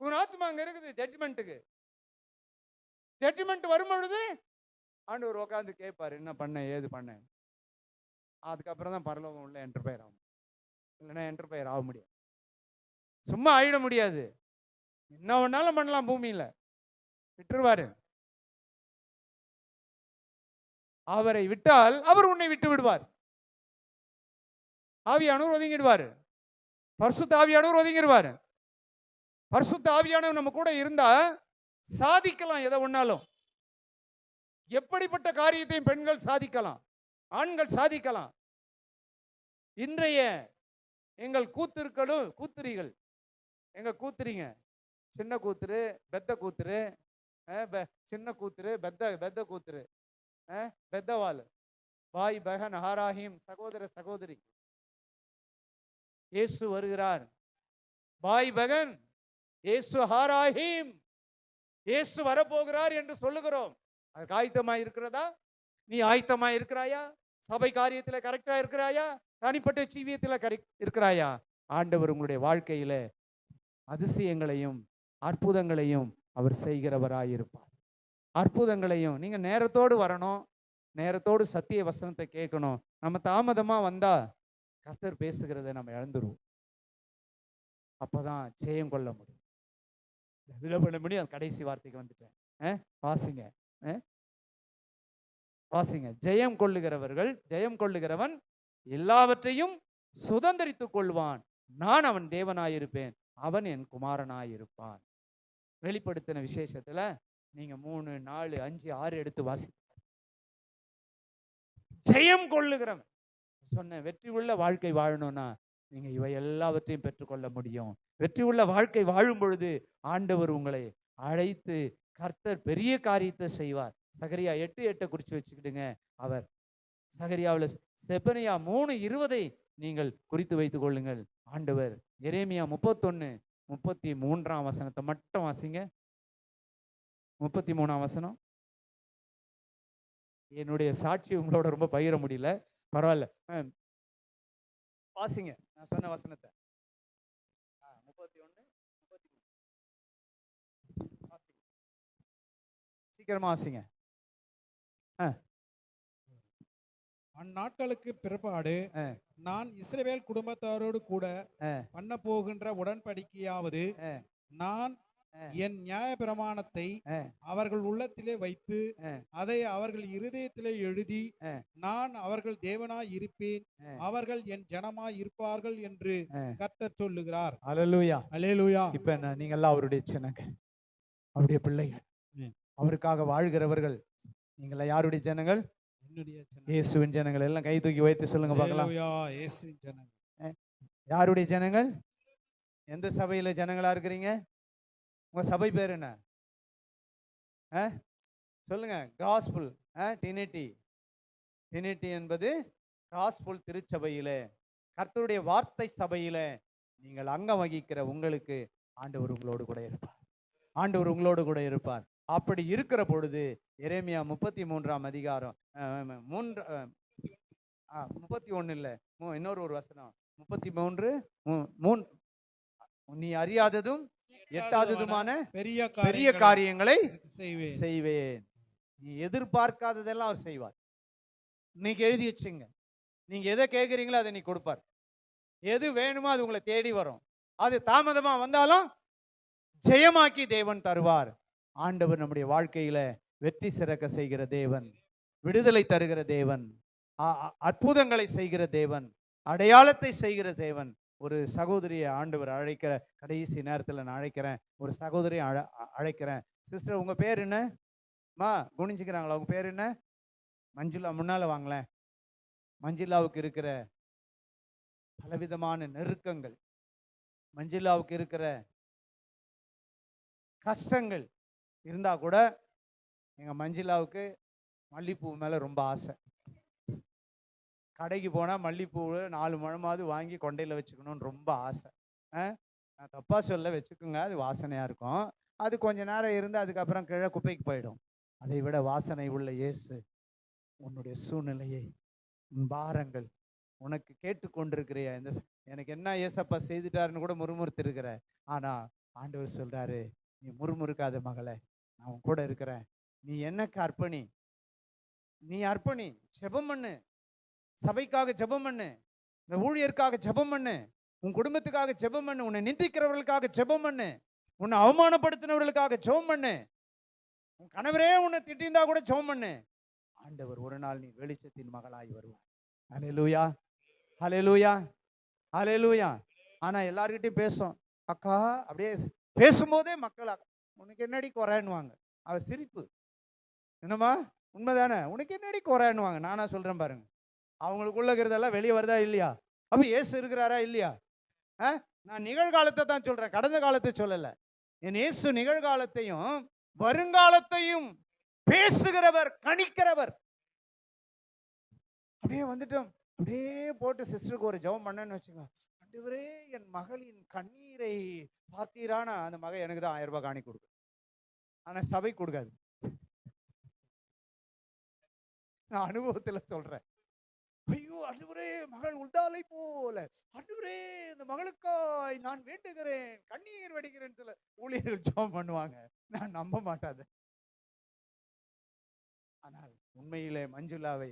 உன் ஆத்துமா அங்க இருக்குது ஜட்ஜ்மெண்ட்டுக்கு. ஜட்ஜ்மெண்ட் வரும் பொழுது ஆண்டவர் உட்கார்ந்து கேட்பாரு, என்ன பண்ண, ஏது பண்ண. அதுக்கப்புறம் தான் பரலோகம் உள்ள என்டர்பயர் ஆகும். இல்லைன்னா என்டர்பயர் ஆக முடியாது. சும்மா ஆயிட முடியாது. என்ன வேணாலும் பண்ணலாம் பூமியில, விட்டுருவாரு. அவரை விட்டால் அவர் உன்னை விட்டு விடுவார். ஆவியானவர் ஒதுங்கிடுவாரு. பரிசுத்த ஆவியானவர் ஒதுங்கிடுவாரு. பரிசுத்த ஆவியானவர் நம்ம கூட இருந்தா சாதிக்கலாம். எதை ஒண்ணாலும், எப்படிப்பட்ட காரியத்தையும் பெண்கள் சாதிக்கலாம், ஆண்கள் சாதிக்கலாம். இன்றைய எங்கள் கூத்திரிகள், எங்க கூத்திரிங்க, சின்ன கூத்துரு, பெத்த கூத்துரு, சின்ன கூத்துரு, பெத்த கூத்துரு, பெத்தவாள், பாய் பகன் ஹாராஹிம், சகோதர சகோதரி, இயேசு வருகிறார். பாய் பகன், இயேசு ஹாராஹிம், இயேசு வரப்போகிறார் என்று சொல்லுகிறோம். அதுக்கு ஆயத்தமாய் இருக்கிறதா? நீ ஆயத்தமாய் இருக்கிறாயா? சபை காரியத்தில் கரெக்டா இருக்கிறாயா? தனிப்பட்ட ஜீவியத்தில் இருக்கிறாயா? ஆண்டவர் உங்களுடைய வாழ்க்கையில அதிசயங்களையும் அற்புதங்களையும் அவர் செய்கிறவராயிருப்பார். அற்புதங்களையும் நீங்க நேரத்தோடு வரணும், நேரத்தோடு சத்திய வசனத்தை கேட்கணும். நம்ம தாமதமா வந்தா கர்த்தர் பேசுகிறத நம்ம இழந்துருவோம். அப்பதான் ஜெயம் கொள்ள முடியும். விட முடியும். கடைசி வார்த்தைக்கு வந்துட்டேன். வாசிங்க, வாசிங்க. ஜெயம் கொள்ளுகிறவன் எல்லாவற்றையும் சுதந்தரித்துக் கொள்வான். நான் அவன் தேவனாயிருப்பேன், அவன் என் குமாரனாயிருப்பான். வெளிப்படுத்தின விசேஷத்துல நீங்க 3, 4, 5, 6 எடுத்து வாசி. ஜெயம் கொள்ளுகிறவன். சொன்ன வெற்றி உள்ள வாழ்க்கை வாழணும்னா நீங்க இவை எல்லாவற்றையும் பெற்றுக்கொள்ள முடியும். வெற்றி உள்ள வாழ்க்கை வாழும் பொழுது ஆண்டவர் உங்களை அழைத்து கர்த்தர் பெரிய காரியத்தை செய்வார். சகரியா 8:8 குறிச்சு வச்சுக்கிடுங்க. அவர் சகரியாவில் செபனியா 3:20 நீங்கள் குறித்து வைத்துக் கொள்ளுங்கள். ஆண்டவர் எரேமியா 31:33 வசனத்தை மட்டும் வாசிங்க. 33 வசனம். என்னுடைய சாட்சி உங்களோட ரொம்ப பகிர முடியல, பரவாயில்ல, வாசிங்க நான் சொன்ன வசனத்தை. 31 சீக்கிரமா வாசிங்க. அந்நாட்களுக்கு பிற்பாடு நான் இஸ்ரவேல் குடும்பத்தாரோடு கூட பண்ண போகின்ற உடன்படிக்கையாவது, நான் என் நியாய பிரமாணத்தை அவர்கள் உள்ளத்திலே வைத்து அதை அவர்கள் இருதயத்திலே எழுதி நான் அவர்கள் தேவனாய் இருப்பேன், அவர்கள் என் ஜனமாய் இருப்பார்கள் என்று கர்த்தர் சொல்லுகிறார். அல்லேலூயா, அல்லேலூயா. இப்ப நீங்க எல்லாம் அவருடைய ஜனங்க, அவருடைய பிள்ளைகள், அவருக்காக வாழ்கிறவர்கள். நீங்கள யாருடைய ஜனங்கள்? இயேசுவின் ஜனங்கள். எல்லாம் கை தூக்கி வைத்து சொல்லுங்க பார்க்கலாம். இயேசுவின் ஜனங்கள். யாருடைய ஜனங்கள்? எந்த சபையில ஜனங்களா இருக்கிறீங்க? உங்க சபை பேர் என்ன? சொல்லுங்க. காஸ்பல் டினிட்டி. டினிட்டி என்பது காஸ்பல் திருச்சபையில, கர்த்தருடைய வார்த்தை சபையில நீங்கள் அங்கம் வகிக்கிற உங்களுக்கு ஆண்டவர் உங்களோடு கூட இருப்பார். ஆண்டவர் உங்களோடு கூட இருப்பார். அப்படி இருக்கிற பொழுது எரேமியா 33 அதிகாரம் 31 இல்ல, இன்னொரு ஒரு வசனம் 33 நீ அறியாததும் எட்டாததுமான பெரிய காரியங்களை செய்வேன். நீ எதிர்பார்க்காததெல்லாம் அவர் செய்வார். நீங்க எழுதி வச்சுங்க. நீங்க எதை கேட்குறீங்களோ அதை நீ கொடுப்பார். எது வேணுமோ அது உங்களை தேடி வரும். அது தாமதமா வந்தாலும் ஜெயமாக்கி தேவன் தருவார். ஆண்டவர் நம்முடைய வாழ்க்கையில வெற்றி சிறக்க செய்கிற தேவன், விடுதலை தருகிற தேவன், அற்புதங்களை செய்கிற தேவன், அடையாளத்தை செய்கிற தேவன். ஒரு சகோதரியை ஆண்டவர் அழைக்கிற கடைசி நேரத்தில் நான் அழைக்கிறேன். ஒரு சகோதரியை அழைக்கிறேன். சிஸ்டர் உங்க பேர் என்ன? குனிஞ்சுக்கிறாங்களா? உங்க பேர் என்ன? மஞ்சுளா. முன்னால வாங்களேன். மஞ்சுளாவுக்கு இருக்கிற பலவிதமான நெருக்கங்கள், மஞ்சுளாவுக்கு இருக்கிற கஷ்டங்கள் இருந்தா கூட எங்க மஞ்சுளாவுக்கு மல்லிப்பூ மேல ரொம்ப ஆசை. கடைக்கு போனா மல்லிப்பூ 4 முழமாவது வாங்கி கொண்டையில வச்சுக்கணும்னு ரொம்ப ஆசை. நான் தப்பா சொல்ல, வச்சுக்கோங்க, அது வாசனையா இருக்கும். அது கொஞ்ச நேரம் இருந்து அதுக்கப்புறம் கீழே குப்பைக்கு போயிடும். அதை விட வாசனை உள்ள இயேசு உன்னுடைய சூழ்நிலையை, பாரங்கள், உனக்கு கேட்டுக்கொண்டிருக்கிறிய இந்த எனக்கு என்ன ஏசப்பா செய்துட்டாருன்னு கூட முறுமுறுத்து இருக்கிற, ஆனா ஆண்டவர் சொல்றாரு, நீ முறுமுறுக்காத மகளே, நான் உன் கூட இருக்கிறேன். நீ எனக்கு அர்ப்பணி, நீ அர்ப்பணி, ஜெபம் பண்ணு, சபைக்காக ஜெபம் பண்ணு, இந்த ஊழியருக்காக ஜெபம் பண்ணு, உன் குடும்பத்துக்காக ஜெபம் பண்ணு, உன்னை நிந்திக்கிறவர்களுக்காக ஜெபம் பண்ணு, உன்னை அவமானப்படுத்தினவர்களுக்காக ஜெபம் பண்ணு, உன் கணவரே உன்னை திட்டிருந்தா கூட ஜெபம் பண்ணு. ஆண்டவர் ஒரு நாள் நீ வெளிச்சத்தின் மகளாய் வருவார். ஹல்லேலூயா, ஹல்லேலூயா, ஹல்லேலூயா. ஆனா எல்லார்கிட்டையும் பேசும், அக்கா அப்படியே பேசும்போதே மக்கள் உனக்கு என்னடி குறைன்னுவாங்க. அவ சிரிப்பு என்னம்மா, உண்மைதானே, உனக்கு என்னடி குறைன்னுவாங்க. நானா சொல்றேன் பாருங்க, அவங்களுக்குள்ள இருக்கிறதெல்லாம் வெளியே வருதா இல்லையா? அப்ப இயேசு இருக்கிறாரா இல்லையா? நான் நிகழ்காலத்தை தான் சொல்றேன், கடந்த காலத்தை சொல்லல. என் இயேசு நிகழ்காலத்தையும் வருங்காலத்தையும் பேசுகிறவர், கணிக்கிறவர். அப்படியே வந்துட்டோம், அப்படியே போட்டு சிஸ்டருக்கு ஒரு ஜெபம் பண்ணேன்னு வச்சுங்க. ஆண்டவரே, என் மகளின் கண்ணீரை பார்த்தீரானா, அந்த மகன் எனக்கு தான் 1000 ரூபாய் காணி கொடுக்கும், ஆனா சபை கொடுக்காது. நான் அனுபவத்துல சொல்றேன். ஐயோ ஆண்டவரே, மகள் உண்டாலை போல, ஆண்டவரே இந்த மகளுக்காய் நான் வேண்டுகிறேன், கண்ணீர் வடிக்கிறேன்னு சொல்ல ஊழியர்கள் ஜெபம் பண்ணுவாங்க. நான் நம்ப மாட்டாத. ஆனால் உண்மையிலே மஞ்சுளாவை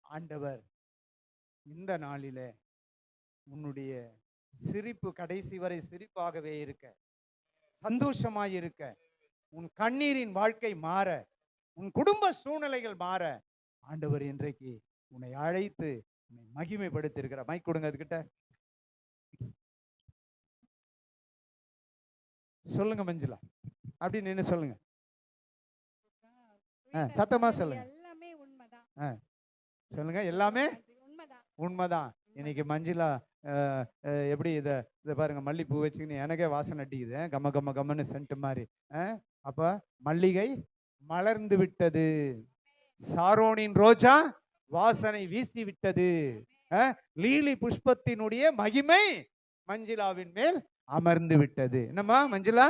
ஆண்டவர் இந்த நாளிலே உன்னுடைய சிரிப்பு கடைசி வரை சிரிப்பாகவே இருக்க, சந்தோஷமாய் இருக்க, உன் கண்ணீரின் வாழ்க்கை மாற, உன் குடும்ப சூழ்நிலைகள் மாற ஆண்டவர் இன்றைக்கு உன்னை அழைத்து உன்னை மகிமைப்படுத்தி இருக்கிற. மைக் கொடுங்க அதுகிட்ட. சொல்லுங்க மஞ்சுளா, அப்படி நின்னு சொல்லுங்க, சத்தமா சொல்லுங்க. எல்லாமே உண்மைதான். சொல்லுங்க. எல்லாமே உண்மைதான். உண்மைதான். இன்னைக்கு மஞ்சுளா எப்படி இதை பாருங்க, மல்லிப்பூ வச்சுக்கின்னு எனக்கே வாசனை அடிக்குது. கம்ம கம்ம கம்மன்னு சென்ட் மாதிரி. அப்ப மல்லிகை மலர்ந்து விட்டது, சாரோனின் ரோஜா வாசனை வீசி விட்டது, லீலி புஷ்பத்தினுடைய மகிமை மஞ்சுளாவின் மேல் அமர்ந்து விட்டது. என்னம்மா மஞ்சுளா?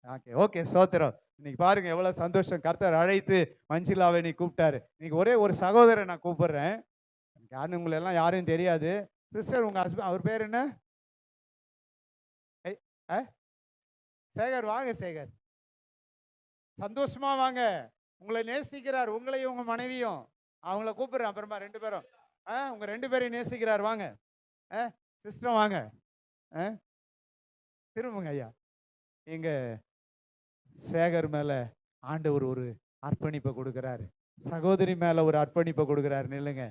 ஓகே ஓகே, சோத்திரம். இன்னைக்கு பாருங்க எவ்வளவு சந்தோஷம். கர்த்தர் அழைத்து மஞ்சுளாவை நீ கூப்பிட்டாரு. இன்னைக்கு ஒரே ஒரு சகோதரரை நான் கூப்பிடுறேன். யாருன்னு உங்களை எல்லாம் யாரும் தெரியாது. சிஸ்டர், உங்க ஹஸ்பண்ட் அவர் பேர் என்ன? சேகர். வாங்க சேகர், சந்தோஷமா வாங்க. உங்களை நேசிக்கிறார், உங்களையும் உங்க மனைவியும். அவங்கள கூப்பிடுறேன் அப்புறமா. 2 பேரும் உங்க 2 பேரையும் நேசிக்கிறார். வாங்க சிஸ்டர், வாங்க. திரும்புங்க ஐயா. எங்க சேகர் மேல ஆண்டவர் ஒரு அர்ப்பணிப்பை கொடுக்கிறாரு, சகோதரி மேல ஒரு அர்ப்பணிப்பை கொடுக்கிறாரு. நில்லுங்க.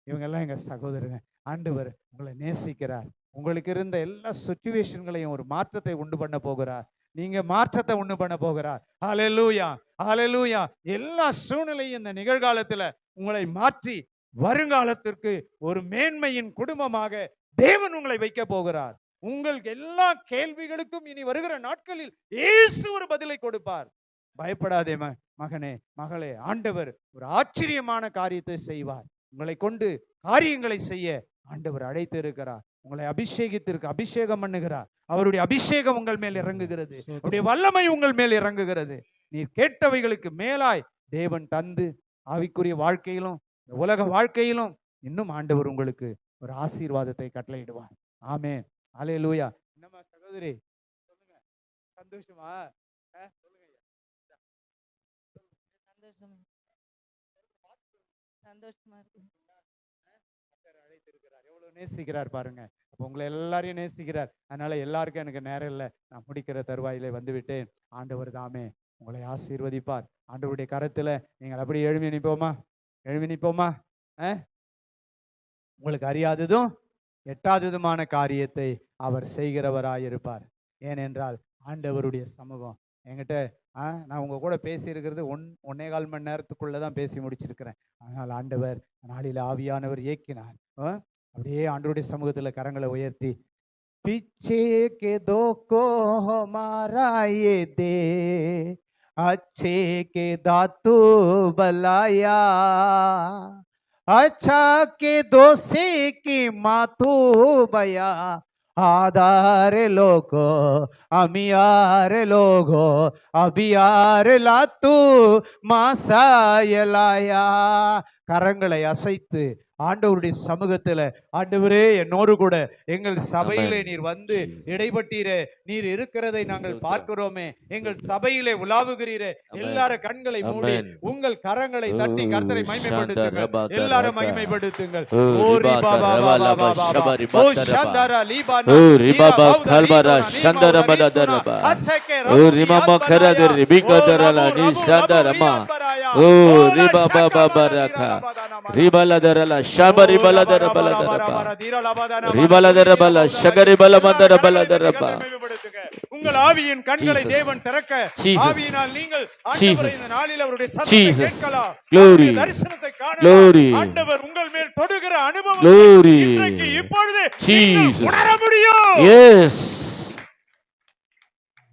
இவங்கெல்லாம் எங்க சகோதரங்க. ஆண்டவர் உங்களை நேசிக்கிறார். உங்களுக்கு இருந்த எல்லா சிச்சுவேஷன்களையும் ஒரு மாற்றத்தை உண்டு பண்ண போகிறார். நீங்க மாற்றத்தை உண்டு பண்ண போகிறார். ஹல்லேலூயா, ஹல்லேலூயா. எல்லா சூழ்நிலையும் இந்த நிகழ்காலத்துல உங்களை மாற்றி வருங்காலத்திற்கு ஒரு மேன்மையின் குடும்பமாக தேவன் உங்களை வைக்க போகிறார். உங்களுக்கு எல்லா கேள்விகளுக்கும் இனி வருகிற நாட்களில் இயேசு ஒரு பதிலை கொடுப்பார். பயப்படாதே மகனே, மகளே. ஆண்டவர் ஒரு ஆச்சரியமான காரியத்தை செய்வார். உங்களை கொண்டு காரியங்களை செய்ய ஆண்டவர் அழைத்து இருக்கிறார். உங்களை அபிஷேகம் பண்ணுகிறார். அவருடைய அபிஷேகம் உங்கள் மேல் இறங்குகிறது. அவருடைய வல்லமை உங்கள் மேல் இறங்குகிறது. நீர் கேட்டவைகளுக்கு மேலாய் தேவன் தந்து ஆவிக்குரிய வாழ்க்கையிலும் உலக வாழ்க்கையிலும் இன்னும் ஆண்டவர் உங்களுக்கு ஒரு ஆசீர்வாதத்தை கட்டளையிடுவார். ஆமென். அல்லேலூயா. என்னம்மா சகோதரி, சொல்லுங்க. சந்தோஷமா? சொல்லுங்க. சந்தோஷமா இருக்கு. அழைத்திருக்கிறார். எவ்வளவு நேசிக்கிறார் பாருங்க. அப்ப உங்களை எல்லாரையும் நேசிக்கிறார். அதனால எல்லாருக்கும் எனக்கு நேரம் இல்லை, நான் முடிக்கிற தருவாயிலே வந்து விட்டேன். ஆண்டவர் தாமே உங்களை ஆசீர்வதிப்பார். ஆண்டவருடைய கரத்துல நீங்கள் அப்படி எழுப்பி நிற்போமா? உங்களுக்கு அறியாததும் எட்டாததுமான காரியத்தை அவர் செய்கிறவராயிருப்பார். ஏனென்றால் ஆண்டவருடைய சமூகம் என்கிட்ட நான் உங்க கூட பேசி இருக்கிறது 1.25 மணி நேரத்துக்குள்ளதான் பேசி முடிச்சிருக்கிறேன். ஆனால் ஆண்டவர் நாளில் ஆவியானவர் ஏக்கினார். அப்படியே ஆண்டவருடைய சமூகத்துல கரங்களை உயர்த்தி, पीछे के दो को हमारा ये दे, अच्छे के दातू बलाया, अच्छा के दोषे की मातू बया, आधार लोगो अमियार लोगो अबियार लातू मासायलाया. கரங்களை அசைத்து ஆண்டவருடைய சமூகத்துல, ஆண்டவரே என்னோடு கூட எங்கள் சபையிலே நீர் வந்து இடைப்பட்டீரே, நீர் இருக்கிறதை நாங்கள் பார்க்கிறோமே, எங்கள் சபையிலே உலாவுகிறீரே. எல்லாரும் கண்களை மூடி உங்கள் கரங்களை தட்டி கர்த்தரை மகிமைப்படுத்துங்கள். எல்லாரும் மகிமைப்படுத்துங்கள். ஓ ரிபா பாபா பாபா ஓ ஷந்தரா லிபானா ஓ ரிபா கல்பரா ஷந்தரா பலதரபா அசகே ஓ ரிமா மகரதர் ரிபிகதரலா நி ஷந்தரமா ஓ ரிபா பாபா பரகா ரிபலதரலா ஷபரி பலதர பலதரபா ரிபலதர பல ஷகரி பலமதர பலதரபா. உங்கள் ஆவியின் கண்களை தேவன் திறக்க, ஆவியினால் நீங்கள் ஆண்டவரை இந்த நாளில் அவருடைய சத்தத்தை கேட்கலாம். அவருடைய தரிசனத்தை காணலாம். ஆண்டவர் உங்கள் மேல் தொடுகிற அனுபவம் இன்றைக்கு இப்பொழுது நீங்கள் உணர முடியும். எஸ்.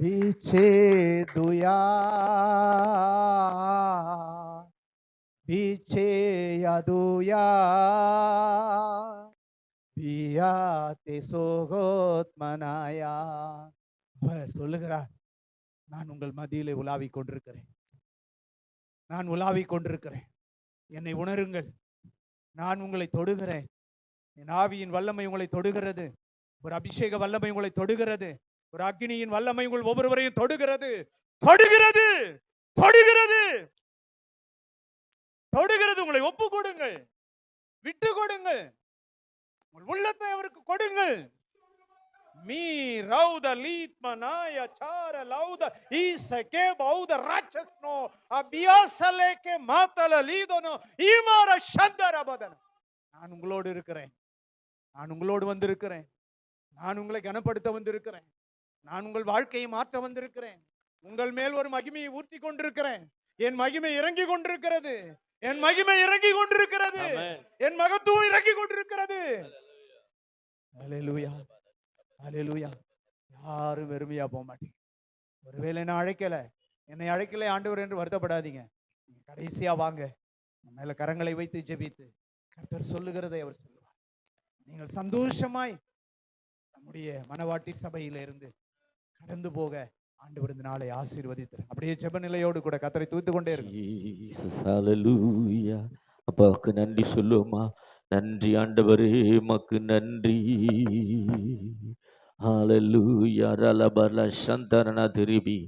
पीछे दुया पीछे यादुया பியா தெசோகோத் மனாயா. அவர் சொல்லுகிறார், நான் உங்கள் மத்தியிலே உலாவிக் கொண்டிருக்கிறேன். என்னை உணருங்கள். நான் உங்களை தொடுகிறேன். என் ஆவியின் வல்லமை உங்களை தொடுகிறது. ஒரு அபிஷேக வல்லமை உங்களை தொடுகிறது. ஒரு அக்னியின் வல்லமை உங்கள் ஒவ்வொருவரையும் தொடுகிறது. உங்களை ஒப்பு கொடுங்கள், விட்டு கொடுங்கள், உங்கள் உள்ளத்தை அவருக்கு கொடுங்கள். மீ ரௌத லீத்மனாய சார லௌத ஈசகே பௌத ராட்சஸ்னோ அபியாசலேகே மாதல லீதனோ ஈமார சந்தரபதன. நான் உங்களோடு இருக்கிறேன். நான் உங்களோடு வந்திருக்கிறேன். நான் உங்களை கனப்படுத்த வந்திருக்கிறேன். நான் உங்கள் வாழ்க்கையை மாற்ற வந்திருக்கிறேன். உங்கள் மேல் ஒரு மகிமையை ஊற்றி கொண்டிருக்கிறேன். என் மகிமை இறங்கி கொண்டிருக்கிறது. என் மகிமை இறங்கி கொண்டிருக்கிறது. என் மகத்துவம் இறங்கி கொண்டிருக்கிறது. அல்லேலூயா, அல்லேலூயா. யாரும் வெறுமையா போக மாட்டீங்க. ஒருவேளை நான் என்னை அழைக்கல ஆண்டவர் என்று வருத்தப்படாதீங்க. கடைசியா வாங்க, மேல கரங்களை வைத்து ஜெபித்து கர்த்தர் சொல்லுகிறதை அவர் சொல்லுவார். நீங்கள் சந்தோஷமாய் நம்முடைய மனவாட்டி சபையில இருந்து கடந்து போக ஆண்டவர் இந்த நாளை ஆசீர்வதித்தார். அப்படியே ஜெப நிலையோடு கூட கர்த்தரை தூத்து கொண்டே ஹல்லேலூயா. அப்பாவுக்கு நன்றி சொல்லுவோமா? நன்றி ஆண்டவரே, மக்கு நன்றி. ஹல்லேலூயா. ரலபல சந்தரனா திருபி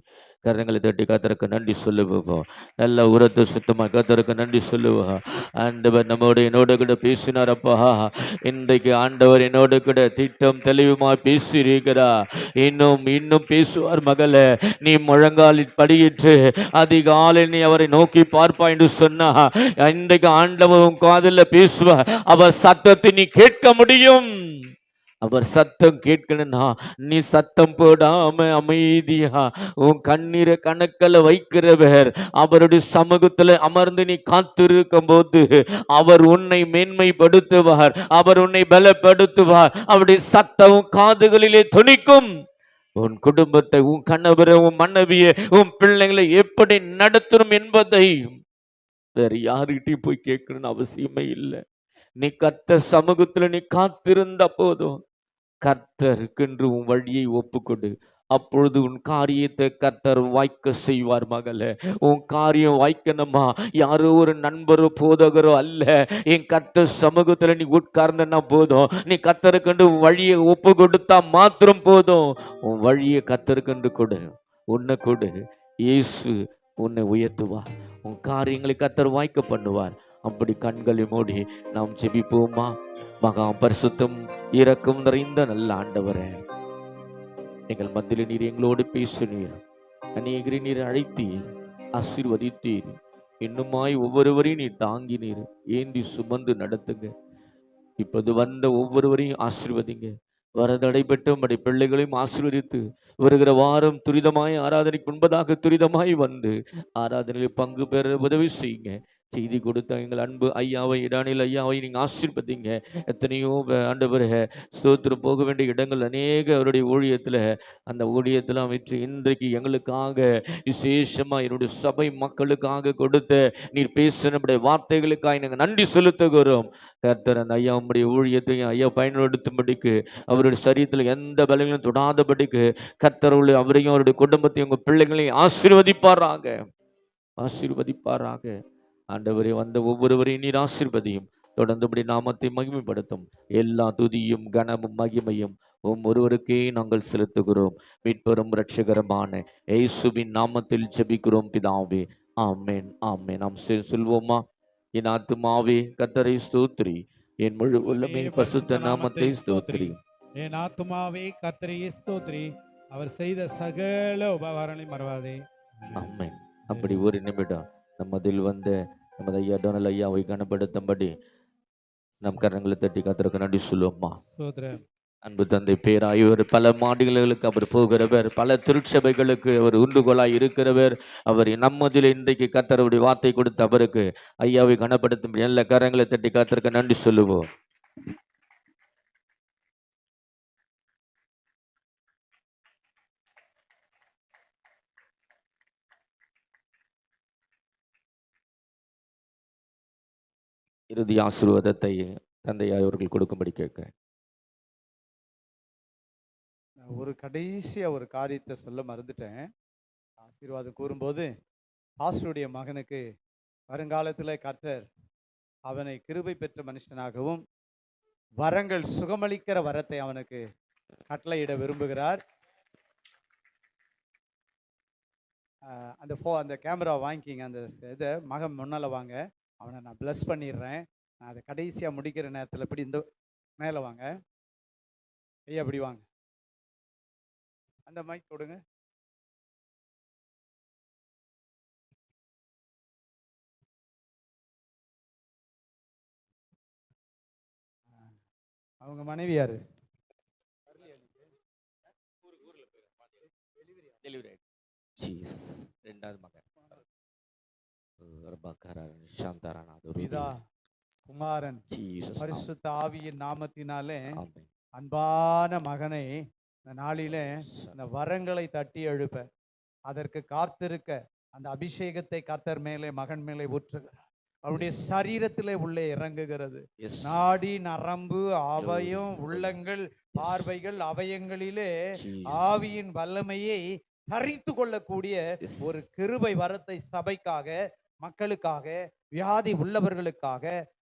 கரங்களை தட்டி கத்தருக்கு நன்றி சொல்லுவோம். நல்ல உரத்தை சுத்தமா கத்தருக்கு நன்றி சொல்லுவோம். ஆண்டவர் நம்மோட என்னோட கூட பேசினார் அப்பா. இன்றைக்கு ஆண்டவர் என்னோட கூட திட்டம் தெளிவுமா பேசியிருக்கிறா. இன்னும் பேசுவார். மகளே, நீ முழங்காலில் படியிட்டு அதிகாலை நீ அவரை நோக்கி பார்ப்பா என்று சொன்னா இன்றைக்கு ஆண்டவர் காதில் பேசுவார். அவர் சத்தத்தை நீ கேட்க முடியும். அவர் சத்தம் கேட்கணும்னா நீ சத்தம் போடாம அமைதியா உன் கண்ணீரை கணக்கில் வைக்கிறவர் அவருடைய சமூகத்துல அமர்ந்து நீ காத்திருக்கும் போது அவர் உன்னை மேன்மைப்படுத்துவார். அவர் உன்னை பலப்படுத்துவார். அவருடைய சத்தம் காதுகளிலே துணிக்கும். உன் குடும்பத்தை, உன் கணவரை, உன் மனைவியை, உன் பிள்ளைங்களை எப்படி நடத்தணும் என்பதை வேற யாருகிட்டையும் போய் கேட்கணும்னு அவசியமே இல்லை. நீ கர்த்தர் சமூகத்துல நீ காத்திருந்த போதும் கர்த்தருக்கென்று உன் வழியை ஒப்புக்கொடு. அப்பொழுது உன் காரியத்தை கர்த்தர் வாய்க்க செய்வார். மகளே, உன் காரியம் வாய்க்கணுமா? யாரோ ஒரு நண்பரோ போதகரோ அல்ல. என் கர்த்தர் சமூகத்துல நீ உட்கார்ந்தனா போதும். நீ கர்த்தருக்கென்று வழியை ஒப்பு கொடுத்தா மாத்திரம் போதும். உன் வழியை கர்த்தருக்கென்று கொடு, உன்னை கொடு. இயேசு உன்னை உயர்த்துவார். உன் காரியங்களை கர்த்தர் வாய்க்க பண்ணுவார். அப்படி கண்களை மூடி நாம் ஜெபிப்போமா? மகா பரிசுத்தம் இரக்கம் நிறைந்த நல்ல ஆண்டவரே, எங்கள் மத்தியில் நீர் எங்களோடு பேசினீர். அநேகரை நீர் அழைத்தீர், ஆசீர்வதித்தீர். இன்னுமாய் ஒவ்வொருவரையும் நீர் தாங்கினீர், ஏந்தி சுமந்து நடத்துங்க. இப்போது வந்த ஒவ்வொருவரையும் ஆசீர்வதிங்க. வர தடைபெற்ற உம்முடைய பிள்ளைகளையும் ஆசீர்வதித்து வருகிற வாரம் துரிதமாய் ஆராதனைக்கு முன்பதாக துரிதமாய் வந்து ஆராதனையில் பங்கு பெற உதவி செய்யுங்க. செய்தி கொடுத்த எங்கள் அன்பு ஐயாவை, இடானில் ஐயாவை நீங்கள் ஆசீர்வதிங்க. எத்தனையோ ஆண்டவரே ஸ்தோத்திரம், போக வேண்டிய இடங்கள் அநேக அவருடைய ஊழியத்தில், அந்த ஊழியத்தெல்லாம் விற்று இன்றைக்கு எங்களுக்காக விசேஷமாக என்னுடைய சபை மக்களுக்காக கொடுத்த நீர் பேச நம்முடைய வார்த்தைகளுக்காக நாங்கள் நன்றி செலுத்துகிறோம். கர்த்தர் அந்த ஐயா உம்முடைய ஊழியத்தையும் ஐயா பயன்படுத்தும்படிக்கு, அவருடைய சரீரத்தில் எந்த பலங்களும் தொடாதபடிக்கு கர்த்தர் அவரையும் அவருடைய குடும்பத்தையும் உங்கள் பிள்ளைகளையும் ஆசீர்வதிப்பாராக. ஆண்டவரே, வந்த ஒவ்வொருவரையும் நீர் ஆசீர்வதியும். தொடர்ந்துபடி நாமத்தை மகிமைப்படுத்தும். எல்லா துதியும் கனமும் மகிமையும் ஒருவருக்கே நாங்கள் செலுத்துகிறோம். மீட்பெரும் இரட்சகரமான இயேசுவின் நாமத்தில் ஜெபிக்கிறோம் பிதாவே, ஆமென், ஆமென். நாம் சொல்வோமா? என் ஆத்துமாவே கர்த்தரை ஸ்தோத்திரி, என் முழு உள்ளமே பரிசுத்த நாமத்தை ஸ்தோத்திரி. என் ஆத்துமாவே கர்த்தரை ஸ்தோத்திரி, அவர் செய்த சகல உபகாரங்களையும் மறவாதே. ஆமென். அப்படி ஒரு நிமிடம் நம்மதில் வந்த நமது ஐயா டொனல் ஐயாவை கனப்படுத்தும்படி நம் கரங்களை தட்டி கர்த்தருக்கு நன்றி சொல்லுவோம்மா. அன்பு தந்தை பேராய், அவர் பல மாடுகளுக்கு அவர் போகிறவர், பல திருச்சபைகளுக்கு அவர் உண்டுகோலாய் இருக்கிறவர். அவர் நம்மதில் இன்றைக்கு கர்த்தருடைய வார்த்தை கொடுத்த அவருக்கு ஐயாவை கனப்படுத்தும்படி எல்லா கரங்களை தட்டி கர்த்தருக்கு நன்றி சொல்லுவோம். இறுதி ஆசீர்வாதத்தை தந்தையாய் அவர்கள் கொடுக்கும்படி கேட்கிறேன். ஒரு கடைசியாக ஒரு காரியத்தை சொல்ல மறந்துட்டேன். ஆசீர்வாதம் கூறும்போது பாஸ்டருடைய மகனுக்கு வருங்காலத்தில் கர்த்தர் அவனை கிருபை பெற்ற மனுஷனாகவும் வரங்கள் சுகமளிக்கிற வரத்தை அவனுக்கு கட்டளையிட விரும்புகிறார். அந்த கேமரா வாங்கிக்கிங்க, அந்த இதை மகன் முன்னால் வாங்க, அவனை நான் ப்ளஸ் பண்ணிடுறேன். நான் அதை கடைசியாக முடிக்கிற நேரத்தில் இப்படி இந்த மேலே வாங்க, ஐயா அப்படி வாங்க, அந்த மைக் கொடுங்க. அவங்க மனைவி யாரு? ரெண்டாவது மகன். பிதா, குமாரன், Jesus. பரிசுத்த ஆவியின் நாமத்தினாலே Amen. அன்பான மகனை இந்த நாளிலே இந்த வரங்களை தட்டி எழுப்ப, அதற்கு காத்திருக்க அந்த அபிஷேகத்தை கர்த்தர் மேலே மகன் மேலே ஊற்றுகிறார். அவருடைய சரீரத்திலே உள்ளே இறங்குகிறது. Yes. நாடி நரம்பு அவயம் உள்ளங்கள் பார்வைகள் அவயங்களிலே Jesus. ஆவியின் வல்லமையை தரித்து கொள்ளக்கூடிய Yes. ஒரு கிருபை வரத்தை சபைக்காக, மக்களுக்காக, வியாதி உள்ளவர்களுக்காக